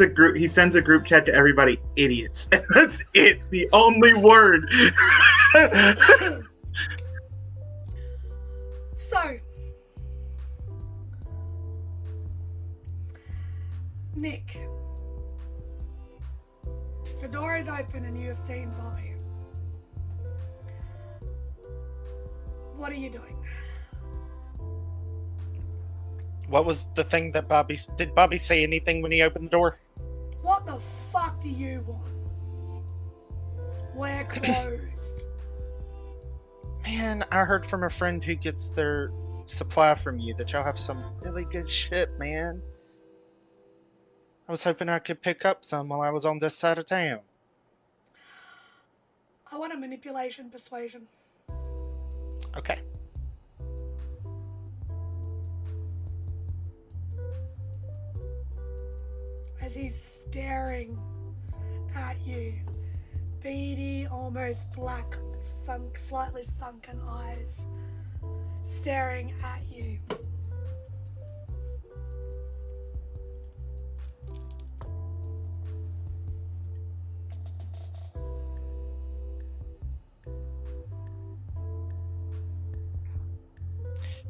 group. He sends a group chat to everybody. Idiots. And that's it. The only word.
So, Nick, the door is open and you have seen Bobby. What are you doing?
What was the thing that did Bobby say anything when he opened the door?
What the fuck do you want? We're closed.
Man, I heard from a friend who gets their supply from you that y'all have some really good shit, man. I was hoping I could pick up some while I was on this side of town.
I want a manipulation persuasion.
Okay.
As he's staring at you, beady, almost black, slightly sunken eyes staring at you.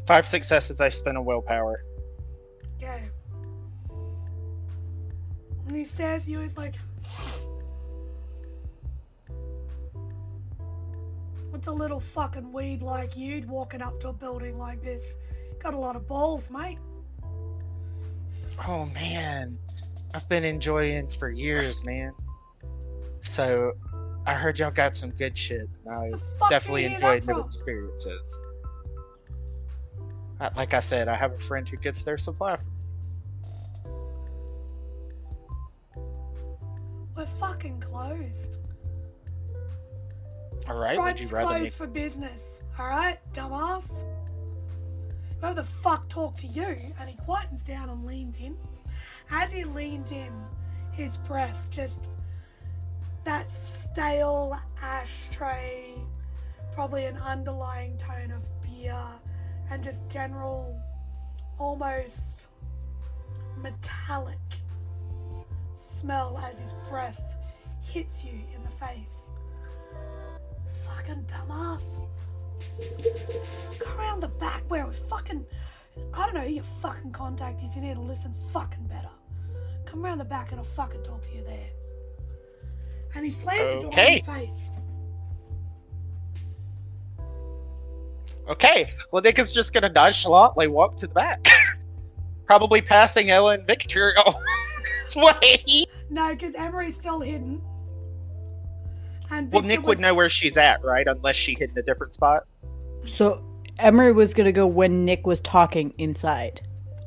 Five successes, I spent a willpower.
Okay. And he stares at you, he's like, what's a little fucking weed like you walking up to a building like this? Got a lot of balls, mate.
Oh man, I've been enjoying for years, man. So, I heard y'all got some good shit. And I
Fuck
definitely
do you hear that
enjoyed new
from?
experiences. Like I said, I have a friend who gets their supply from me.
We're fucking closed.
Alright, would
Front's
you rather me...
closed for business. Alright, dumbass? Whoever the fuck talked to you? And he quietens down and leans in. As he leans in, his breath just... that stale ashtray, probably an underlying tone of beer, and just general, almost metallic smell as his breath hits you in the face. Fucking dumbass. Go around the back where it was fucking... I don't know who your fucking contact is. You need to listen fucking better. Come around the back and I'll fucking talk to you there. And he slams the door in your face.
Okay, well Nick is just gonna nonchalantly walk to the back. Probably passing Ella and Victor his way.
No, because Emory's still hidden. And
Well,
Victor
Nick would know where she's at, right? Unless she hid in a different spot.
So Emory was gonna go when Nick was talking inside.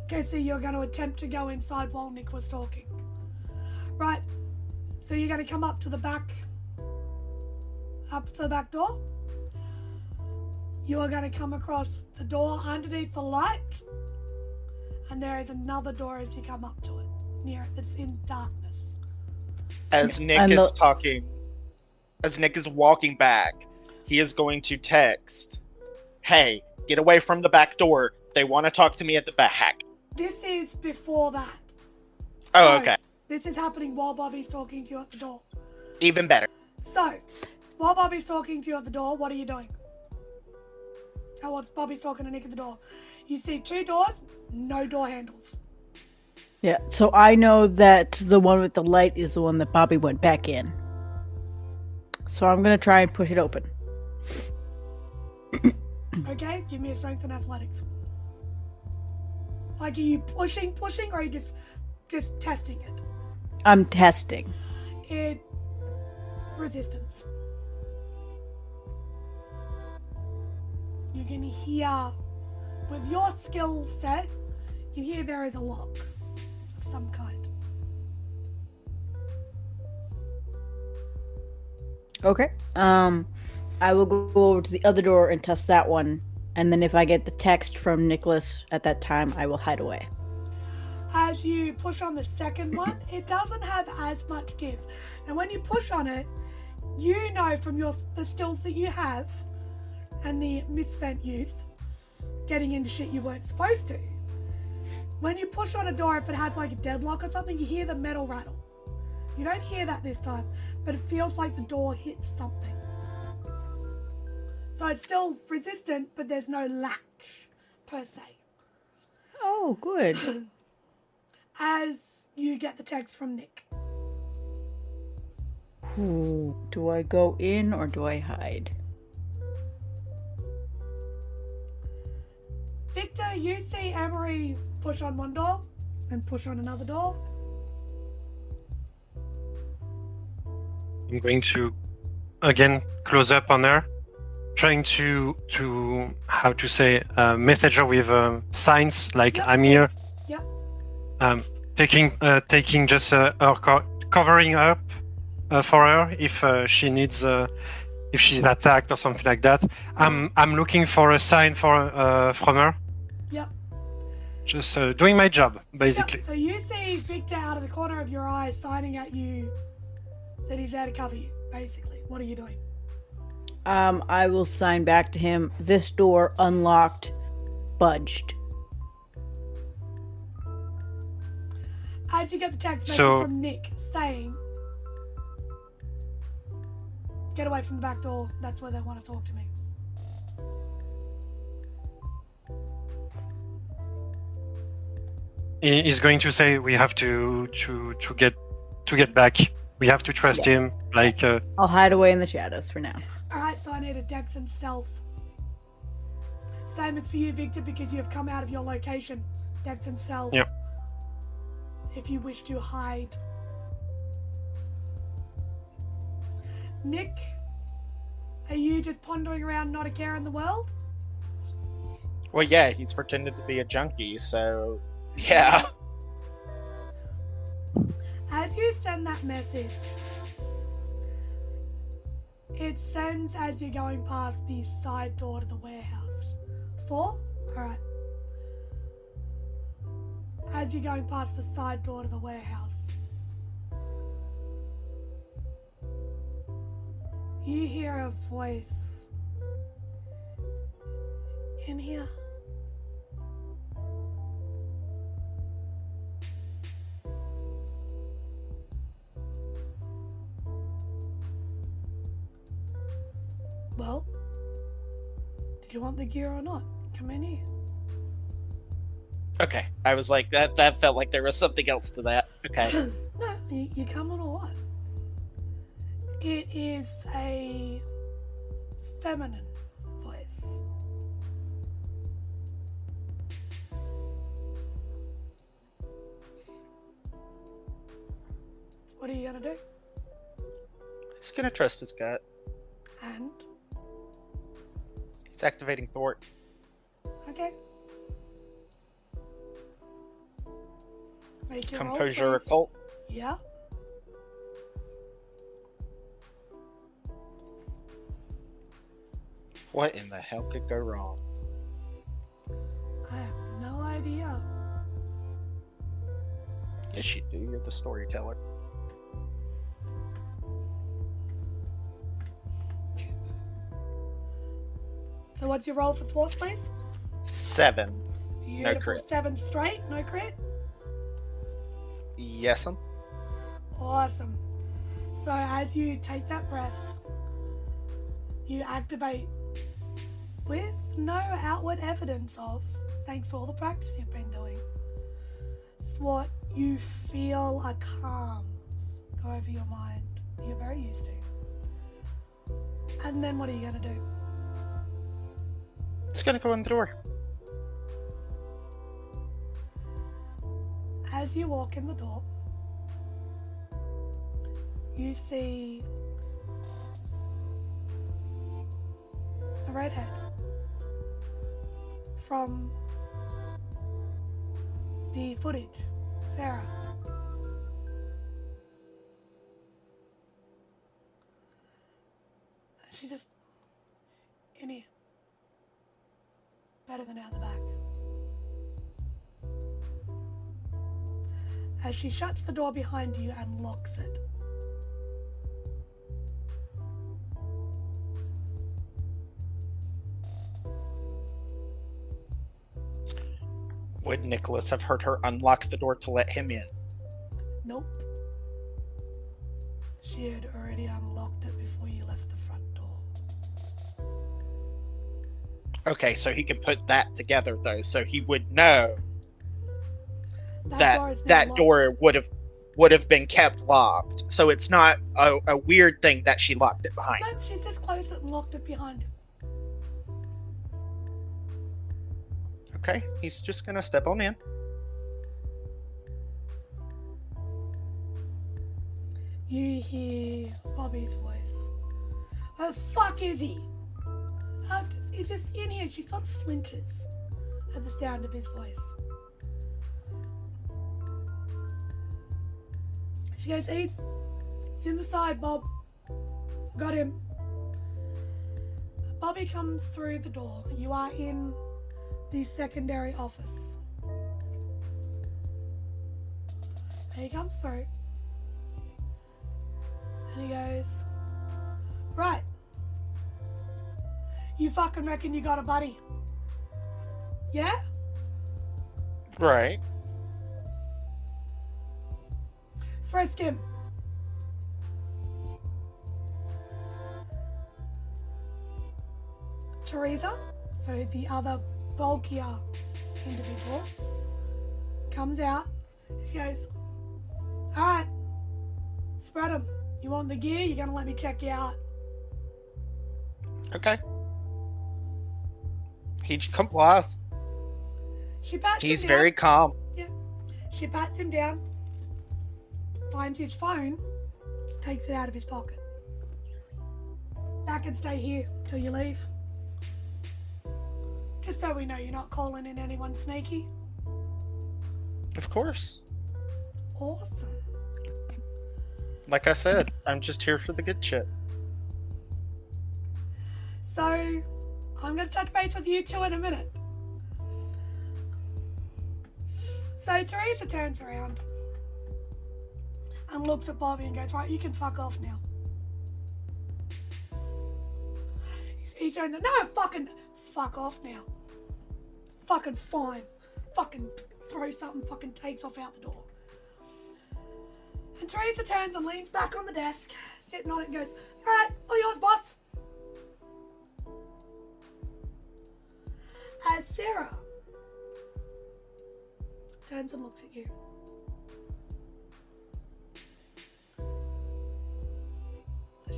Okay, so you're going to attempt to go inside while Nick was talking. Right. So you're going to come up to the back door. You are going to come across the door underneath the light. And there is another door as you come up to it. Near it, that's in darkness.
As Nick is talking, as Nick is walking back, he is going to text, "Hey, get away from the back door. They want to talk to me at the back."
This is before that.
Oh,
So,
okay.
This is happening while Bobby's talking to you at the door.
Even better.
So, while Bobby's talking to you at the door, what are you doing? Oh, what's Bobby's talking to Nick at the door? You see two doors, no door handles.
Yeah, so I know that the one with the light is the one that Bobby went back in. So I'm gonna try and push it open.
Okay, give me a strength and athletics. Like, are you pushing, or are you just testing it?
I'm testing.
Resistance. You can hear, with your skill set, you can hear there is a lock of some kind.
Okay. I will go over to the other door and test that one, and then if I get the text from Nicholas at that time, I will hide away.
As you push on the second one, it doesn't have as much give. And when you push on it, you know from the skills that you have and the misspent youth getting into shit you weren't supposed to. When you push on a door, if it has like a deadlock or something, you hear the metal rattle. You don't hear that this time, but it feels like the door hits something. So it's still resistant, but there's no latch per se.
Oh, good.
As you get the text from Nick.
Ooh, do I go in or do I hide?
Victor, you see Emory push on one door and push on another door.
I'm going to again close up on her, trying to how to say message her with signs like
Yep.
I'm here.
Yep.
Taking just covering up for her if she needs if she's attacked or something like that. I'm looking for a sign from her.
Yep.
Just doing my job basically.
Yep. So you see Victor out of the corner of your eye signing at you that he's there to cover you, basically. What are you doing?
I will sign back to him. This door unlocked, budged.
As you get the text message from Nick saying, get away from the back door, that's where they want to talk to me.
He's going to say we have to get back. We have to trust him. Like
I'll hide away in the shadows for now.
Alright, so I need a dex and stealth. Same as for you, Victor, because you have come out of your location. Dex and stealth.
Yep.
If you wish to hide. Nick, are you just pondering around not a care in the world?
Well, yeah, he's pretended to be a junkie, so yeah.
As you send that message, it sends as you're going past the side door to the warehouse. 4? Alright. As you're going past the side door to the warehouse, you hear a voice in here. Well, did you want the gear or not? Come in here.
Okay, I was like, that felt like there was something else to that. Okay.
No, you come on a lot. It is a feminine voice. What are you gonna do?
He's gonna trust his gut.
And?
He's activating Thort.
Okay. Make your roll,
Composure
please.
occult.
Yeah.
What in the hell could go wrong?
I have no idea.
Yes, you do. You're the storyteller.
So what's your roll for thwart, please?
7.
Beautiful.
crit.
7 straight, no crit.
Yes'm.
Awesome. So as you take that breath, you activate with no outward evidence of, thanks to all the practice you've been doing, thwart, you feel a calm go over your mind. You're very used to. And then what are you going to do?
It's gonna go in the door.
As you walk in the door, you see the redhead from the footage, Sarah. She just in here. Better than out the back. As she shuts the door behind you and locks it.
Would Nicholas have heard her unlock the door to let him in?
Nope. She had already unlocked it before you left the front door.
Okay, so he could put that together though, so he would know.
door is now
that
locked.
door would have been kept locked. So it's not a weird thing that she locked it behind.
No, she's just closed it and locked it behind him.
Okay, he's just gonna step on in.
You hear Bobby's voice. Where the fuck is he? It's just in here. She sort of flinches at the sound of his voice. She goes, he's in the side, Bob. Got him. Bobby comes through the door. You are in the secondary office. He comes through. And he goes, right. You fucking reckon you got a buddy? Yeah?
Right.
Frisk him. Teresa, so the other bulkier individual, comes out. She goes, alright, spread him. You want the gear? You're gonna let me check you out.
Okay. He complies.
She pats
He's
him down.
very calm.
Yeah. She pats him down, finds his phone, takes it out of his pocket. That can stay here till you leave. Just so we know you're not calling in anyone sneaky.
Of course.
Awesome.
Like I said, I'm just here for the good shit.
So, I'm going to touch base with you two in a minute. So, Teresa turns around and looks at Bobby and goes, right, you can fuck off now. He turns and no, fucking fuck off now. Fucking fine. Fucking throw something, fucking takes off out the door. And Teresa turns and leans back on the desk, sitting on it and goes, alright, all yours, boss. As Sarah turns and looks at you.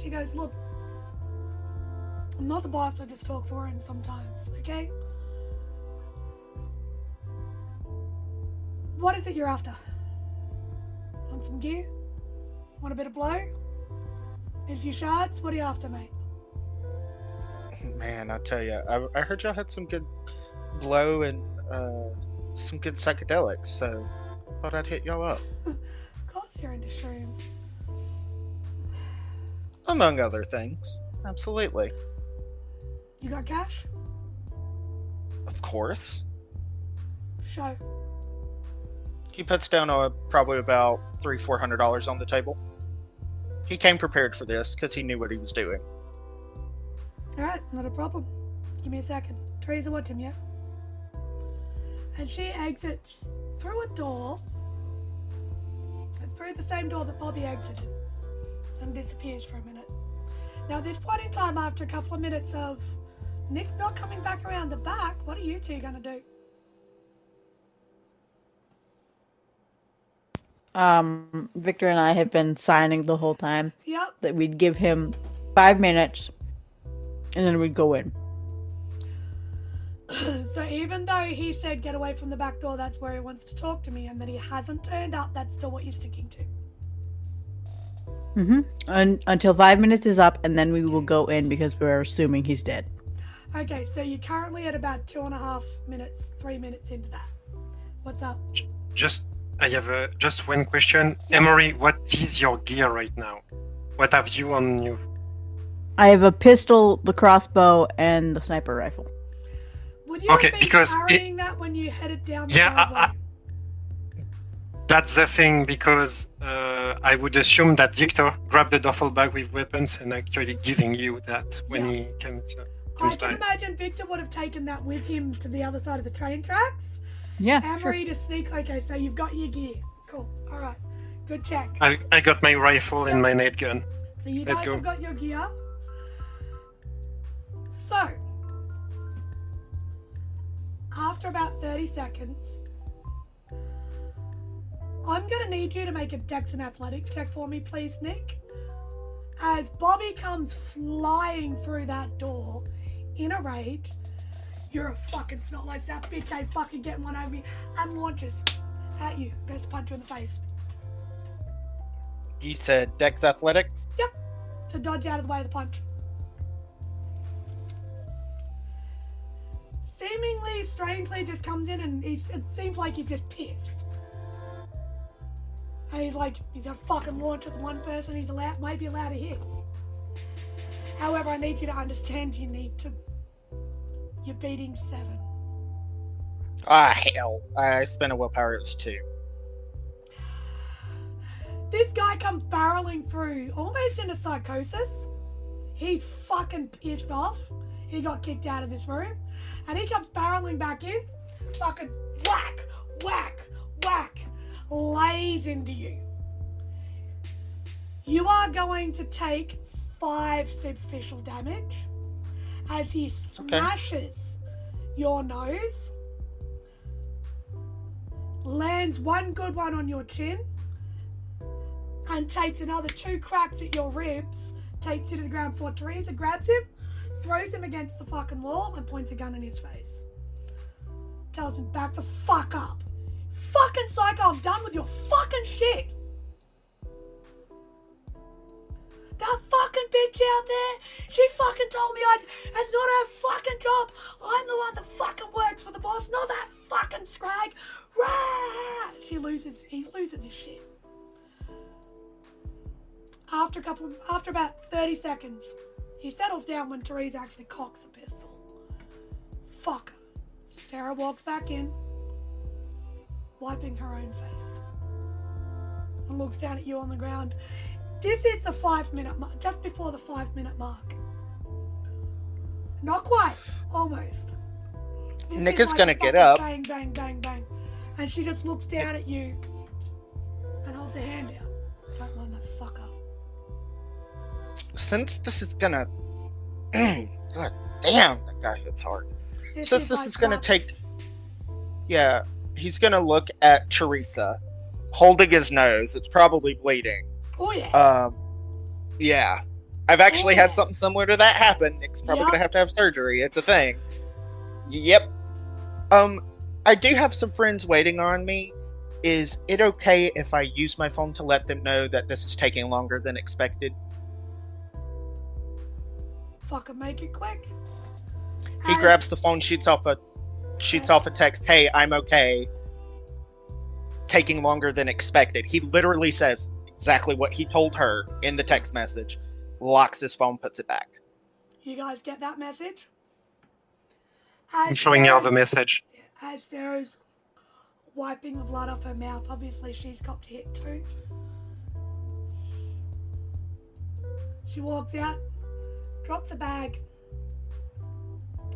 She goes, look, I'm not the boss, I just talk for him sometimes, okay? What is it you're after? Want some gear? Want a bit of blow? Need a few shards? What are you after, mate?
Man, I tell you, I heard y'all had some good blow and some good psychedelics, so thought I'd hit y'all up.
Of course you're into shrooms.
Among other things. Absolutely.
You got cash?
Of course.
Show.
He puts down probably about $300-400 on the table. He came prepared for this because he knew what he was doing.
Alright, not a problem. Give me a second. Teresa, watch him, yeah? And she exits through a door, and through the same door that Bobby exited, and disappears for a minute. Now, at this point in time, after a couple of minutes of Nick not coming back around the back, what are you two gonna do?
Victor and I have been signing the whole time
Yep.
that we'd give him 5 minutes and then we'd go in.
So even though he said get away from the back door, that's where he wants to talk to me, and that he hasn't turned up, that's still what you're sticking to.
Until 5 minutes is up, and then we will go in because we're assuming he's dead.
Okay, so you're currently at about 2.5 minutes, 3 minutes into that. What's up?
I have just one question. Emory, what is your gear right now? What have you on you?
I have a pistol, the crossbow, and the sniper rifle.
Would you
Okay,
have been
because
carrying that when you headed down the
Yeah,
driveway?
That's the thing, because I would assume that Victor grabbed the duffel bag with weapons and actually giving you that when he comes
I can
by.
imagine Victor would have taken that with him to the other side of the train tracks.
Yeah,
Emory to sneak. Okay, so you've got your gear. Cool. All right. Good check.
I got my rifle and my nade gun.
So you
Let's
guys
go.
have got your gear. So, after about 30 seconds, I'm going to need you to make a Dex and Athletics check for me, please, Nick. As Bobby comes flying through that door in a rage, you're a fucking snot like that bitch ain't fucking getting one over me, and launches at you. Goes to punch you in the face.
You said Dex Athletics?
Yep. To dodge out of the way of the punch. Seemingly, strangely, just comes in and it seems like he's just pissed. And he's like, he's gonna fucking launch at the one person he's might be allowed to hit. However, I need you to understand you're beating 7.
Ah, hell. I spent a willpower, it's 2.
This guy comes barreling through, almost in a psychosis. He's fucking pissed off. He got kicked out of this room. And he comes barreling back in, fucking whack, whack, whack, lays into you. You are going to take 5 superficial damage as he smashes your nose, lands one good one on your chin, and takes another 2 cracks at your ribs, takes you to the ground before Teresa grabs him, throws him against the fucking wall, and points a gun in his face. Tells him, back the fuck up. Fucking psycho, I'm done with your fucking shit. That fucking bitch out there, she fucking told me it's not her fucking job. I'm the one that fucking works for the boss, not that fucking scrag. Rah! He loses his shit. After about 30 seconds, he settles down when Therese actually cocks the pistol. Fuck. Sarah walks back in, wiping her own face, and looks down at you on the ground. This is the 5-minute mark, just before the 5-minute mark. Not quite, almost.
Nick is gonna get up.
Bang, bang, bang, bang. And she just looks down at you and holds a hand out. Don't mind that fucker.
Since this is gonna... God damn, that guy hits hard. Since this is gonna take... Yeah, he's gonna look at Teresa, holding his nose. It's probably bleeding.
Oh, yeah.
Yeah. I've actually had something similar to that happen. Nick's probably gonna have to have surgery. It's a thing. Yep. I do have some friends waiting on me. Is it okay if I use my phone to let them know that this is taking longer than expected?
Fucking make it quick.
He grabs the phone, shoots off a text, "Hey, I'm okay. Taking longer than expected." He literally says exactly what he told her in the text message. Locks his phone, puts it back.
You guys get that message?
I'm showing you the message.
As Sarah's wiping the blood off her mouth, obviously she's got hit too. She walks out, drops a bag.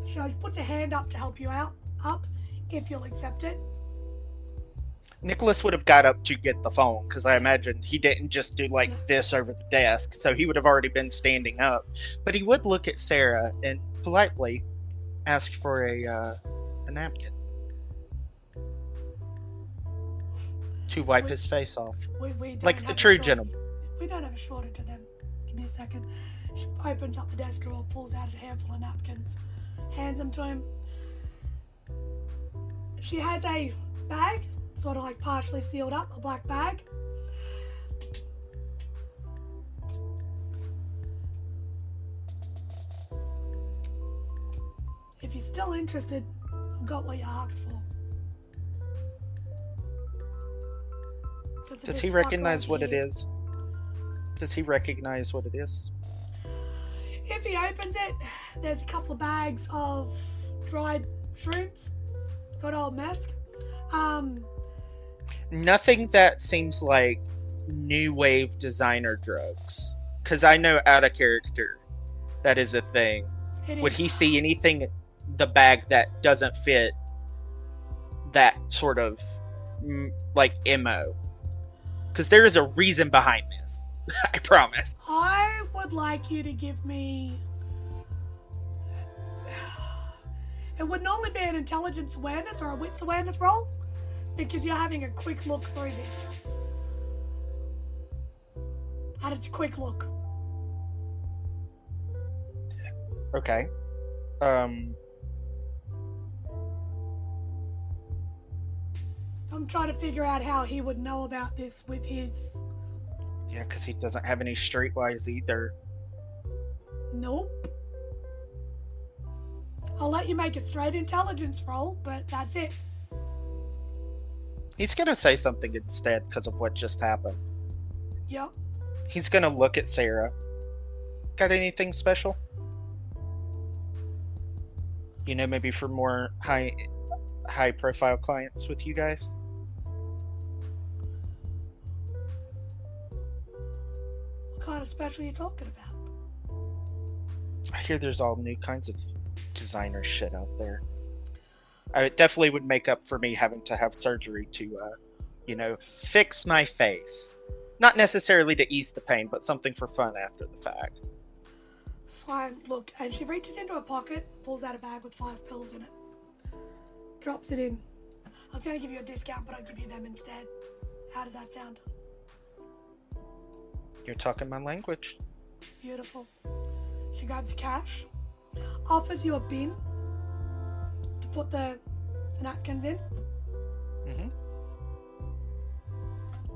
She puts her hand up to help you out, if you'll accept it.
Nicholas would have got up to get the phone, because I imagine he didn't just do like this over the desk, so he would have already been standing up. But he would look at Sarah and politely ask for a napkin to wipe his face off. Like the true gentleman.
We don't have a shortage of them. Give me a second. She opens up the desk drawer, pulls out a handful of napkins, hands them to him. She has a bag, sort of like partially sealed up, a black bag. If you're still interested, I've got what you asked for.
Does he recognize what it is? Does he recognize what it is?
If he opens it, there's a couple of bags of dried shrooms. Good old mask.
Nothing that seems like new wave designer drugs. Because I know out of character that is a thing. Would he see anything, the bag that doesn't fit that sort of like MO? Because there is a reason behind this. I promise.
I would like you to give me... It would normally be an intelligence awareness or a wits awareness roll. because you're having a quick look through this. And it's a quick look.
Okay.
I'm trying to figure out how he would know about this with his...
Yeah, because he doesn't have any streetwise either.
Nope. I'll let you make a straight intelligence roll, but that's it.
He's gonna say something instead because of what just happened.
Yep.
He's gonna look at Sarah. Got anything special? You know, maybe for more high profile clients with you guys?
What kind of special are you talking about?
I hear there's all new kinds of designer shit out there. It definitely would make up for me having to have surgery to, fix my face. Not necessarily to ease the pain, but something for fun after the fact.
Fine, look, and she reaches into her pocket, pulls out a bag with 5 pills in it. Drops it in. I was going to give you a discount, but I'll give you them instead. How does that sound?
You're talking my language.
Beautiful. She grabs cash, offers you a bin to put the napkins in.
Mm-hmm.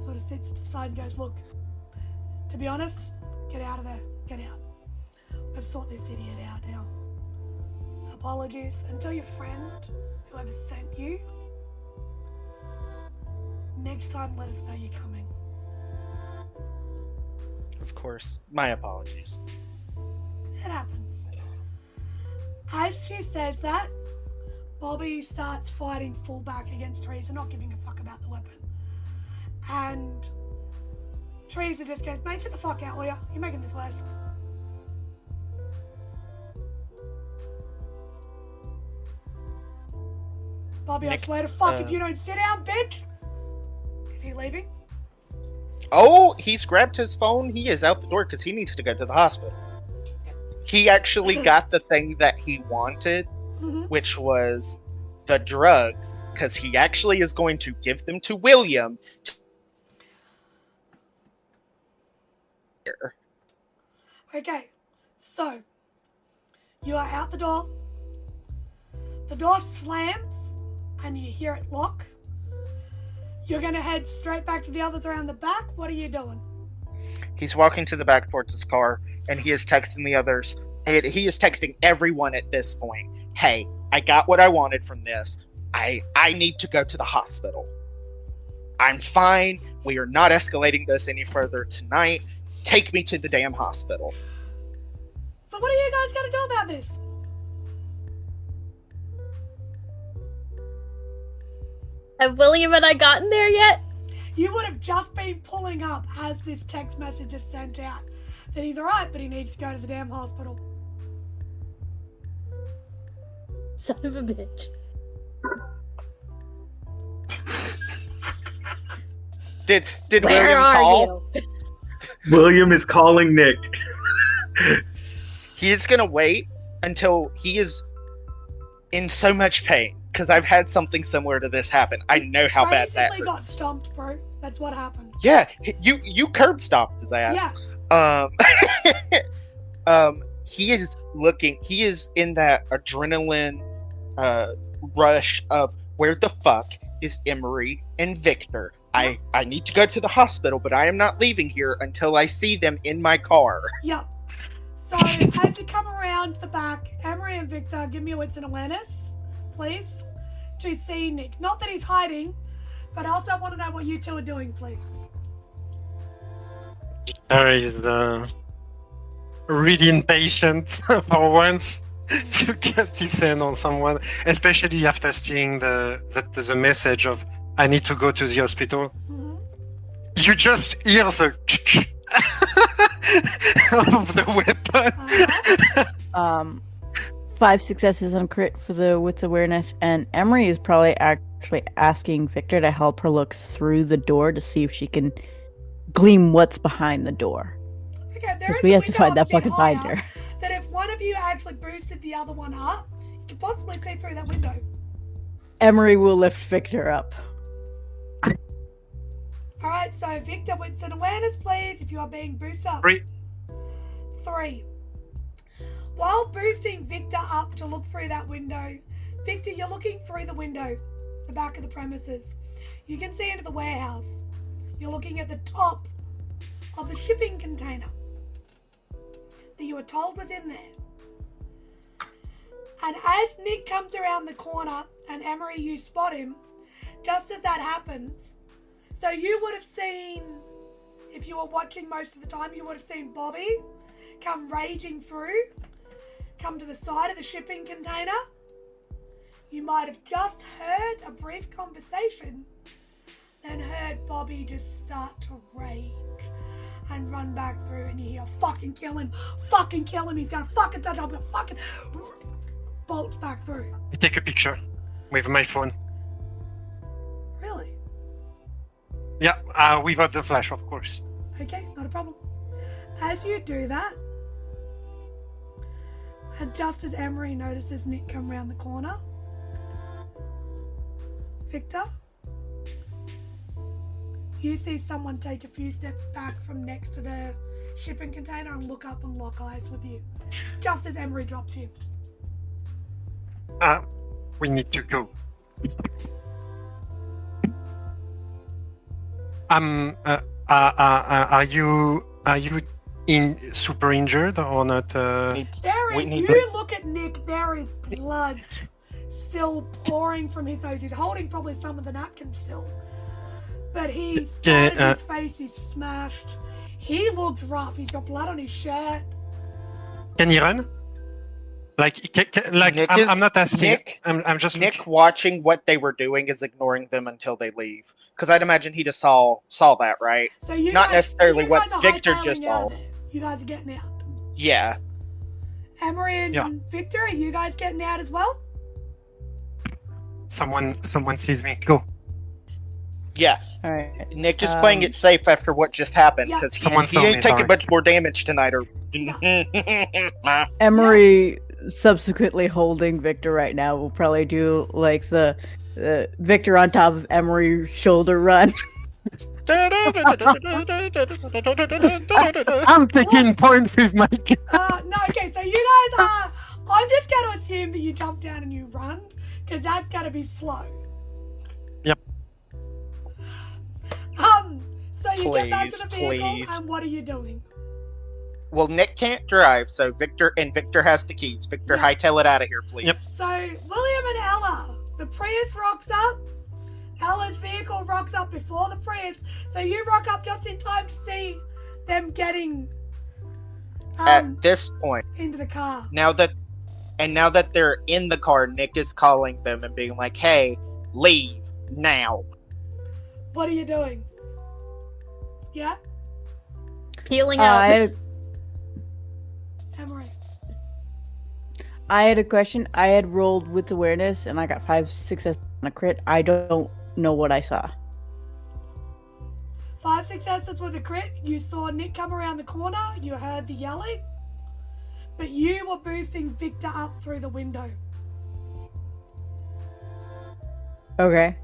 Sort of sits to the side and goes, look, to be honest, get out of there. Get out. Let's sort this idiot out now. Apologies. And tell your friend, whoever sent you, next time let us know you're coming.
Of course. My apologies.
It happens. As she says that, Bobby starts fighting fullback against Teresa, not giving a fuck about the weapon. And Teresa just goes, mate, get the fuck out, will ya? You're making this worse. Bobby, I
Nick,
swear to fuck if you don't sit down, bitch! Is he leaving?
Oh, he's grabbed his phone. He is out the door because he needs to go to the hospital. He actually got the thing that he wanted, which was the drugs, because he actually is going to give them to William.
Okay, so you are out the door. The door slams and you hear it lock. You're gonna head straight back to the others around the back. What are you doing?
He's walking to the back towards his car, and he is texting the others. And he is texting everyone at this point. Hey, I got what I wanted from this. I need to go to the hospital. I'm fine. We are not escalating this any further tonight. Take me to the damn hospital.
So what are you guys gonna do about this?
Have William and I gotten there yet?
You would have just been pulling up as this text message is sent out. That he's alright, but he needs to go to the damn hospital.
Son of a bitch.
Did
Where
William
are
call?
you?
William is calling Nick.
He is gonna wait until he is in so much pain, because I've had something similar to this happen. I know how bad that
Basically got
hurts.
stomped, bro. That's what happened.
Yeah, you curb stomped his ass.
Yeah.
He is looking. He is in that adrenaline rush of where the fuck is Emory and Victor? I need to go to the hospital, but I am not leaving here until I see them in my car.
Yep. So as you come around the back, Emory and Victor, give me a wits and awareness, please, to see Nick. Not that he's hiding, but I also want to know what you two are doing, please.
There is really impatient for once to get this in on someone, especially after seeing the message of I need to go to the hospital.
Mm-hmm.
You just hear the of the weapon.
5 successes on crit for the wits awareness, and Emory is probably actually asking Victor to help her look through the door to see if she can glean what's behind the door.
Okay, there
Because
is
we
a
have to
window
find that
a bit
fucking
higher
binder.
That if one of you actually boosted the other one up, you could possibly see through that window.
Emory will lift Victor up.
Alright, so Victor, with an awareness, please, if you are being boosted up. 3. While boosting Victor up to look through that window, Victor, you're looking through the window, the back of the premises. You can see into the warehouse. You're looking at the top of the shipping container that you were told was in there. And as Nick comes around the corner, and Emory, you spot him, just as that happens, so you would have seen, if you were watching most of the time, you would have seen Bobby come raging through, come to the side of the shipping container. You might have just heard a brief conversation, then heard Bobby just start to rage and run back through, and you hear, fucking kill him, he's gonna fucking touch, I'm gonna fucking bolts back through.
I take a picture with my phone.
Really?
Yeah, without the flash, of course.
Okay, not a problem. As you do that, and just as Emory notices Nick come around the corner, Victor, you see someone take a few steps back from next to the shipping container and look up and lock eyes with you, just as Emory drops you.
We need to go. Are you super injured or not?
You look at Nick, there is blood still pouring from his nose. He's holding probably some of the napkins still. But his face is smashed. He looks rough. He's got blood on his shirt.
Can he run? I'm not asking. I'm just
Nick
looking.
watching what they were doing is ignoring them until they leave. Because I'd imagine he just saw that, right?
So you
not
guys,
necessarily
you
what
guys are
Victor
hightailing
just
out
saw.
of there. You guys are getting out.
Yeah.
Emory and Victor, are you guys getting out as well?
Someone sees me. Go.
Yeah.
All right.
Nick is playing it safe after what just happened because he ain't taking much more damage tonight. Or
Emory, subsequently holding Victor right now, will probably do like the Victor on top of Emory's shoulder run.
I'm taking points with my.
No, okay, so you guys are. I'm just going to assume that you jump down and you run, because that's going to be slow.
Yep.
So you get back to the vehicle, and what are you doing?
Well, Nick can't drive, so Victor has the keys. Victor, hightail it out of here, please.
Yep.
So William and Ella, the Prius rocks up. Ella's vehicle rocks up before the Prius, so you rock up just in time to see them getting
at this point
into the car.
Now that they're in the car, Nick is calling them and being like, "Hey, leave now."
What are you doing? Yeah?
Peeling out.
Emory.
I had a question. I had rolled with awareness and I got 5 successes on a crit. I don't know what I saw.
5 successes with a crit. You saw Nick come around the corner. You heard the yelling. But you were boosting Victor up through the window.
Okay.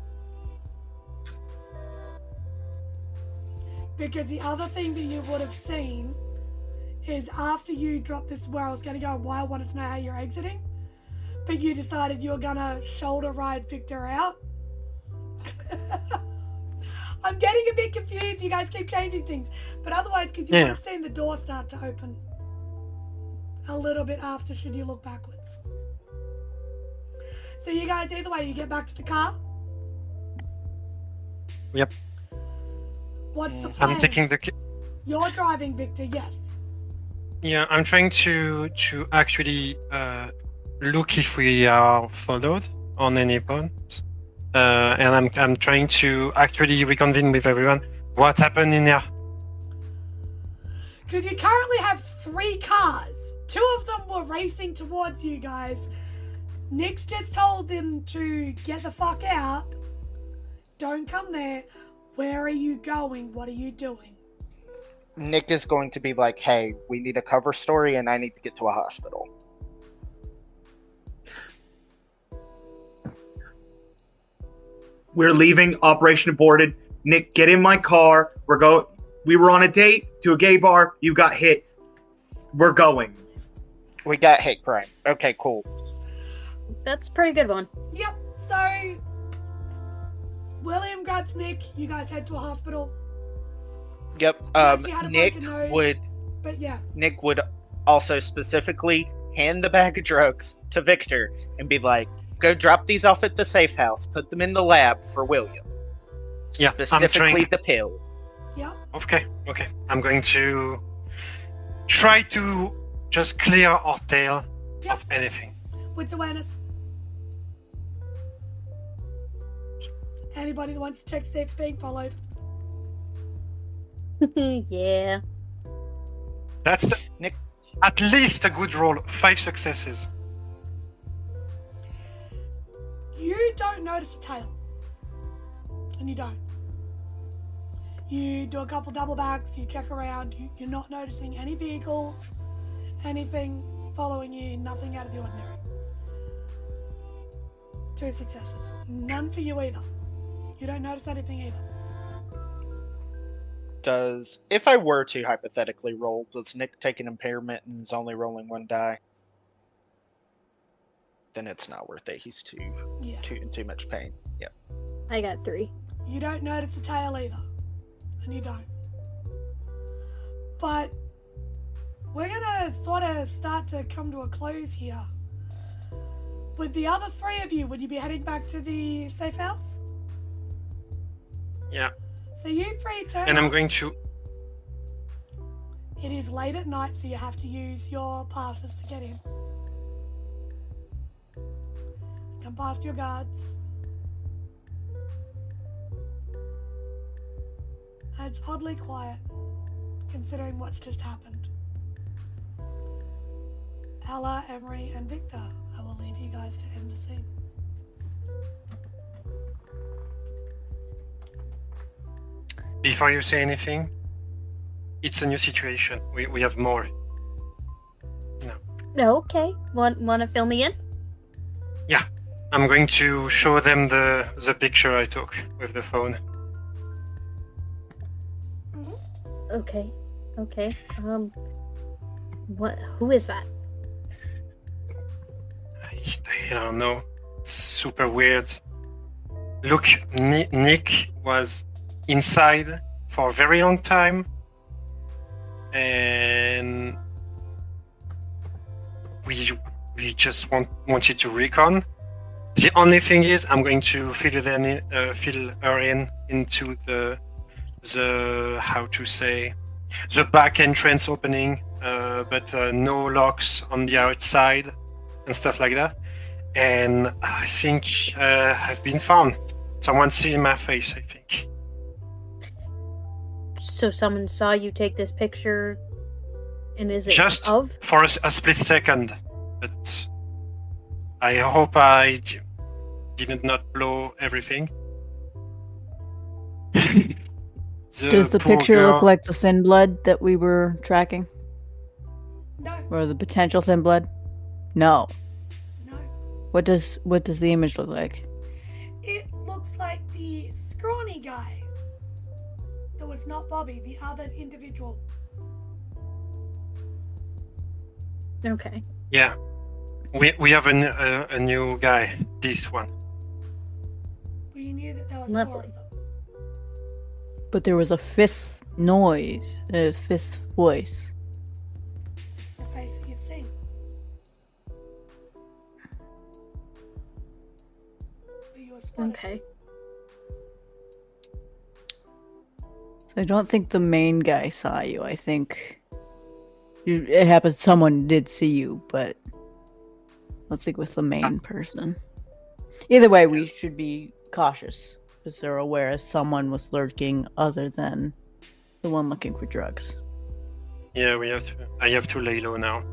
Because the other thing that you would have seen is after you dropped this, where I was going to go and why I wanted to know how you're exiting, but you decided you were going to shoulder ride Victor out. I'm getting a bit confused. You guys keep changing things. But otherwise, because you would have seen the door start to open a little bit after, should you look backwards. So you guys, either way, you get back to the car?
Yep.
What's the plan?
I'm taking the.
You're driving, Victor, yes.
Yeah, I'm trying to actually look if we are followed on any point, and I'm trying to actually reconvene with everyone. What happened in there?
Because you currently have 3 cars. 2 of them were racing towards you guys. Nick's just told them to get the fuck out. Don't come there. Where are you going? What are you doing?
Nick is going to be like, "Hey, we need a cover story and I need to get to a hospital."
We're leaving. Operation aborted. Nick, get in my car. We were on a date to a gay bar. You got hit. We're going.
We got hate crime. Okay, cool.
That's a pretty good one.
Yep, so William grabs Nick, you guys head to a hospital.
Yep.
Yes, he had a
Nick
broken nose,
would
But yeah,
Nick would also specifically hand the bag of drugs to Victor and be like, "Go drop these off at the safe house. Put them in the lab for William.
Yeah, I'm
Specifically
trying-
the pills."
yep.
Okay. I'm going to try to just clear our tail
Yep.
of anything.
Wits awareness. Anybody that wants to check to see if being followed.
Yeah.
That's
Nick-
at least a good roll. 5 successes.
You don't notice a tail. And you don't. You do a couple double backs, you check around, you're not noticing any vehicles, anything following you, nothing out of the ordinary. 2 successes. None for you either. You don't notice anything either.
If I were to hypothetically roll, does Nick take an impairment and is only rolling 1 die? Then it's not worth it. He's too much pain. Yep.
I got 3.
You don't notice a tail either. And you don't. But we're gonna sort of start to come to a close here. With the other 3 of you, would you be heading back to the safe house?
Yeah.
So you 3 turn
And I'm
up.
going to...
It is late at night, so you have to use your passes to get in. Come past your guards. And it's oddly quiet, considering what's just happened. Ella, Emory, and Victor, I will leave you guys to end the scene.
Before you say anything, it's a new situation. We have more.
No, okay. Want to fill me in?
Yeah. I'm going to show them the picture I took with the phone.
Okay. Who is that?
I don't know. It's super weird. Look, Nick was inside for a very long time, and we just wanted to recon. The only thing is, I'm going to fill her in into the how to say, the back entrance opening, but no locks on the outside and stuff like that. And I think I've been found. Someone see my face, I think.
So someone saw you take this picture, and is it
Just
of?
for a split second, but I hope I did not blow everything.
Does the
poor
picture
girl-
look like the thin blood that we were tracking?
No,
Or the potential thin blood? No.
no.
What does the image look like?
It looks like the scrawny guy. That was not Bobby, the other individual.
Okay.
Yeah, we have a new guy. This one.
We knew that there was
Lovely.
4 of them.
But there was a fifth noise, a fifth voice.
It's the face that you've seen. But you were spotted.
Okay.
So I don't think the main guy saw you. I think it happens someone did see you, but I don't think it was the main person. Either way, we should be cautious because they're aware someone was lurking other than the one looking for drugs.
Yeah, we have to. I have to lay low now.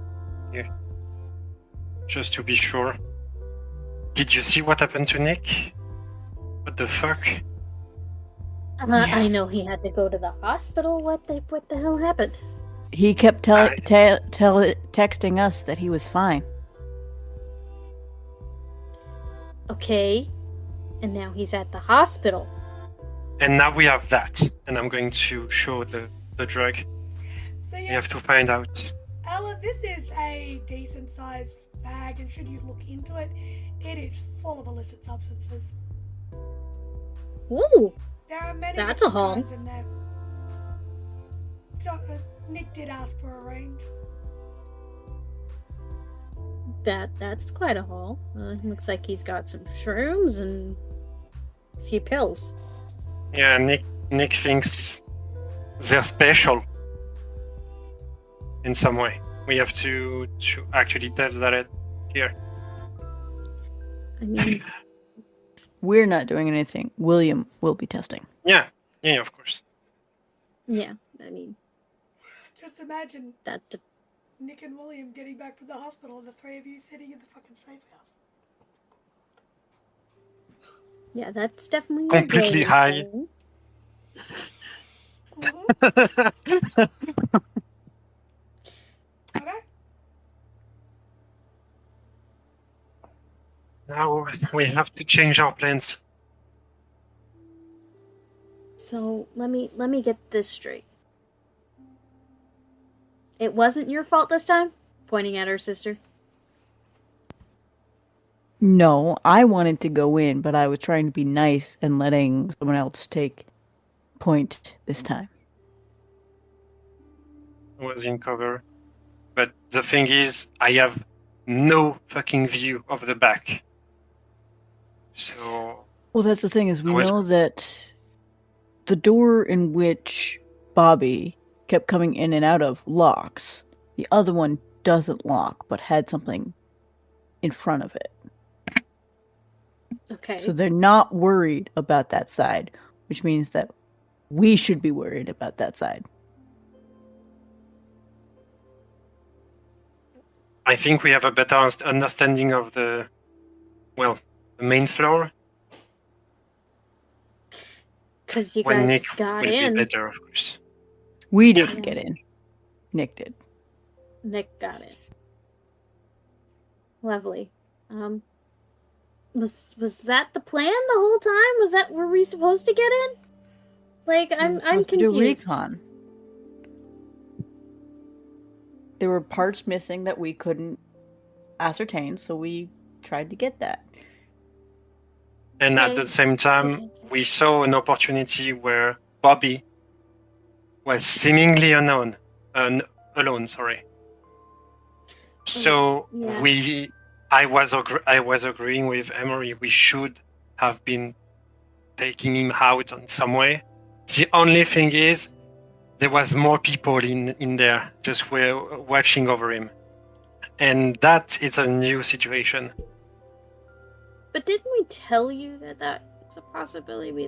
Here, just to be sure. Did you see what happened to Nick? What the fuck?
I know he had to go to the hospital. What the hell happened?
He kept texting us that he was fine.
Okay. And now he's at the hospital.
And now we have that. And I'm going to show the drug.
So
We
yeah,
have to find out.
Ella, this is a decent sized bag, and should you look into it, it is full of illicit substances.
Ooh,
There are many
That's a
different
haul.
kinds in there. Nick did ask for a range.
that's quite a haul. Looks like he's got some shrooms and a few pills.
Yeah, Nick thinks they're special in some way. We have to actually test that here.
I mean,
We're not doing anything. William will be testing.
Yeah, of course.
yeah. I mean
Just imagine
that.
Nick and William getting back from the hospital and the three of you sitting in the fucking safe house.
Yeah, that's definitely
Completely
a
high.
thing.
Okay.
Now we have to change our plans.
So let me get this straight. It wasn't your fault this time? Pointing at her sister.
No, I wanted to go in, but I was trying to be nice and letting someone else take point this time.
Was in cover. But the thing is, I have no fucking view of the back. So
Well, that's the thing is we
I was-
know that the door in which Bobby kept coming in and out of locks. The other one doesn't lock, but had something in front of it.
Okay.
So they're not worried about that side, which means that we should be worried about that side.
I think we have a better understanding of the main floor.
Because you
When
guys
Nick
got
will
in.
be better, of course.
We didn't
Yeah.
get in. Nick did.
Nick got it. Lovely. Was that the plan the whole time? Were we supposed to get in? Like, I'm
Supposed to do
confused.
recon. There were parts missing that we couldn't ascertain, so we tried to get that.
And at
Okay.
the same time,
Okay.
we saw an opportunity where Bobby was seemingly alone. Sorry. So
yeah.
I was agreeing with Emory. We should have been taking him out in some way. The only thing is, there was more people in there just were watching over him, and that is a new situation.
But didn't we tell you that was a possibility? We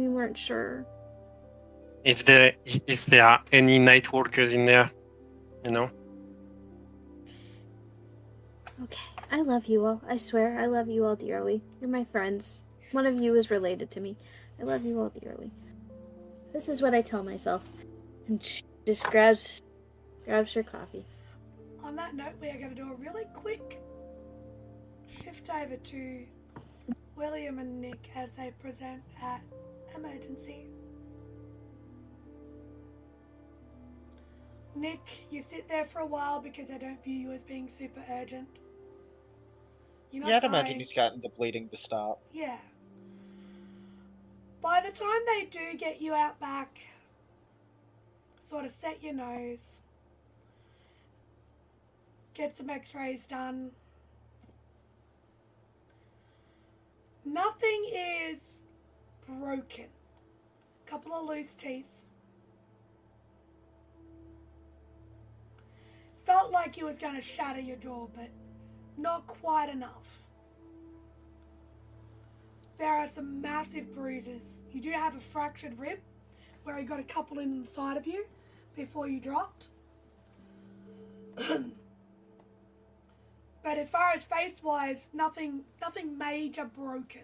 weren't sure.
If there are any night walkers in there, you know.
Okay, I love you all. I swear, I love you all dearly. You're my friends. One of you is related to me. I love you all dearly. This is what I tell myself. And she just grabs her coffee.
On that note, we are going to do a really quick shift over to William and Nick as they present at emergency. Nick, you sit there for a while because I don't view you as being super urgent. You're not
Yeah, I'd imagine
dying.
he's gotten the bleeding to stop.
Yeah. By the time they do get you out back, sort of set your nose, get some x-rays done, nothing is broken. Couple of loose teeth. Felt like he was going to shatter your jaw, but not quite enough. There are some massive bruises. You do have a fractured rib where you got a couple in the side of you before you dropped. But as far as face-wise, nothing major broken.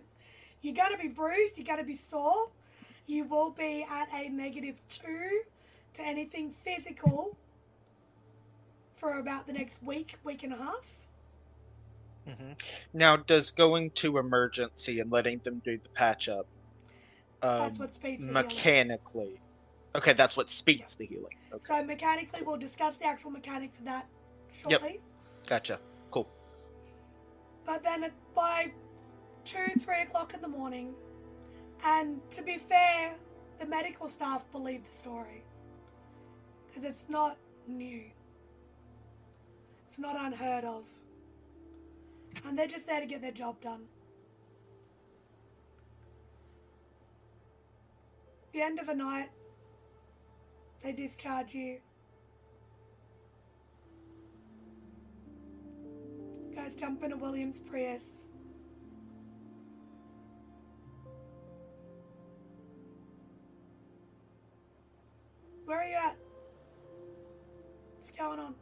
You're going to be bruised, you're going to be sore. You will be at a -2 to anything physical for about the next week and a half.
Now, does going to emergency and letting them do the patch up
That's what speeds the healing.
mechanically. Okay, that's what speeds the healing. Okay.
So mechanically, we'll discuss the actual mechanics of that shortly.
Gotcha. Cool.
But then by 2, 3 o'clock in the morning, and to be fair, the medical staff believe the story. Because it's not new. It's not unheard of. And they're just there to get their job done. The end of the night, they discharge you. Guys, jump into William's Prius. Where are you at? What's going on?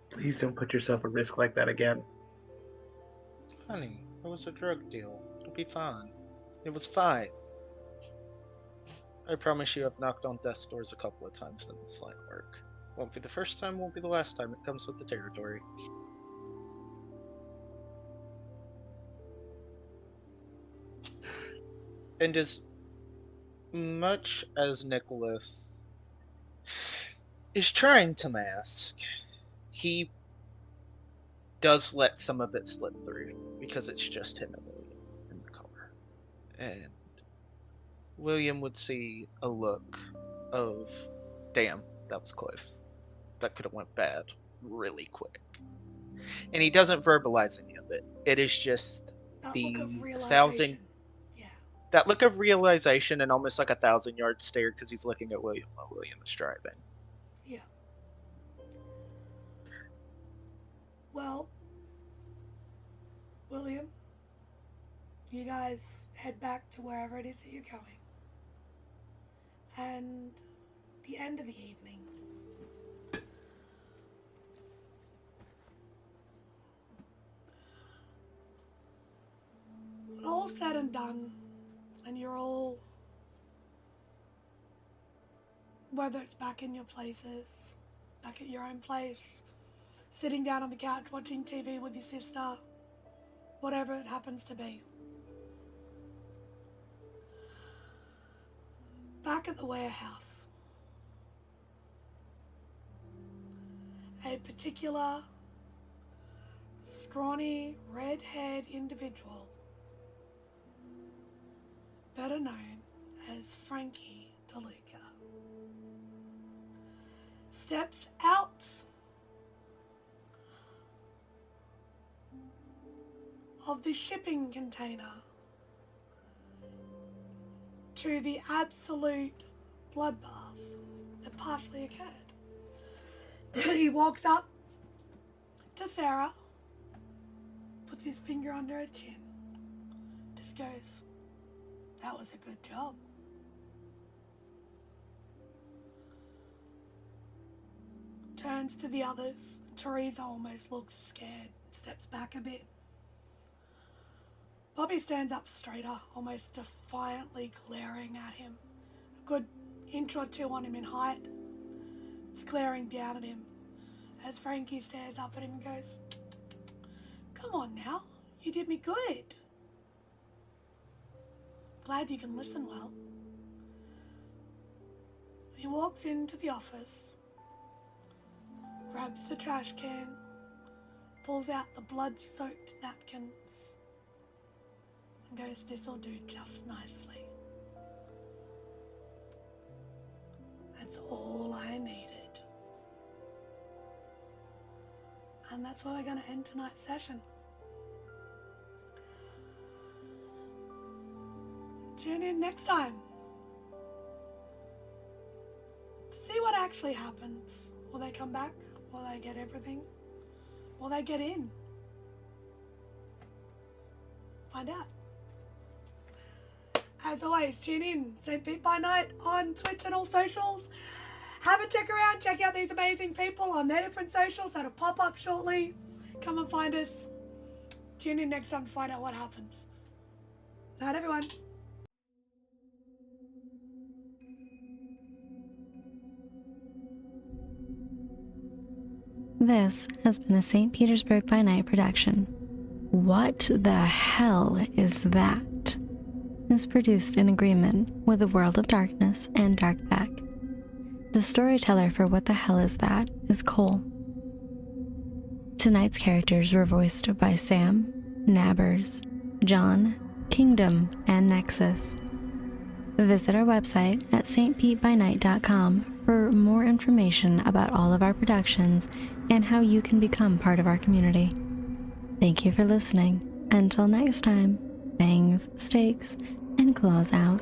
Please don't put yourself at risk like that again.
Honey, it was a drug deal. It'll be fine. It was fine. I promise you I've knocked on death's doors a couple of times in this line of work. Won't be the first time, won't be the last time. It comes with the territory. And as much as Nicholas is trying to mask, he does let some of it slip through because it's just him and William in the color. And William would see a look of, damn, that was close. That could have went bad really quick. And he doesn't verbalize any of it. It is just
That
the
look of realization.
that look of realization and almost like a 1,000-yard stare because he's looking at William while William is driving.
Yeah. Well, William, you guys head back to wherever it is that you're going. And the end of the evening. When all said and done, and you're all, whether it's back in your places, back at your own place, sitting down on the couch watching TV with your sister, whatever it happens to be. Back at the warehouse, a particular scrawny, red-haired individual, better known as Frankie DeLuca, steps out of the shipping container to the absolute bloodbath that partially occurred. He walks up to Sarah, puts his finger under her chin, just goes, "That was a good job." Turns to the others. Teresa almost looks scared, steps back a bit. Bobby stands up straighter, almost defiantly glaring at him. A good inch or two on him in height. It's glaring down at him as Frankie stares up at him and goes, "Come on now, you did me good. Glad you can listen well." He walks into the office, grabs the trash can, pulls out the blood-soaked napkins, and goes, "This'll do just nicely. That's all I needed." And that's where we're going to end tonight's session. Tune in next time to see what actually happens. Will they come back? Will they get everything? Will they get in? Find out. As always, tune in. SPbN By Night on Twitch and all socials. Have a check around. Check out these amazing people on their different socials. That'll pop up shortly. Come and find us. Tune in next time to find out what happens. Night, everyone.
This has been a St. Petersburg by Night production. What the Hell Is That? Is produced in agreement with the World of Darkness and Darkback. The storyteller for What the Hell Is That is Cole. Tonight's characters were voiced by Sam, Nabbers, John, Kingdom, and Nexus. Visit our website at stpbynight.com for more information about all of our productions and how you can become part of our community. Thank you for listening. Until next time, bangs, stakes, and claws out.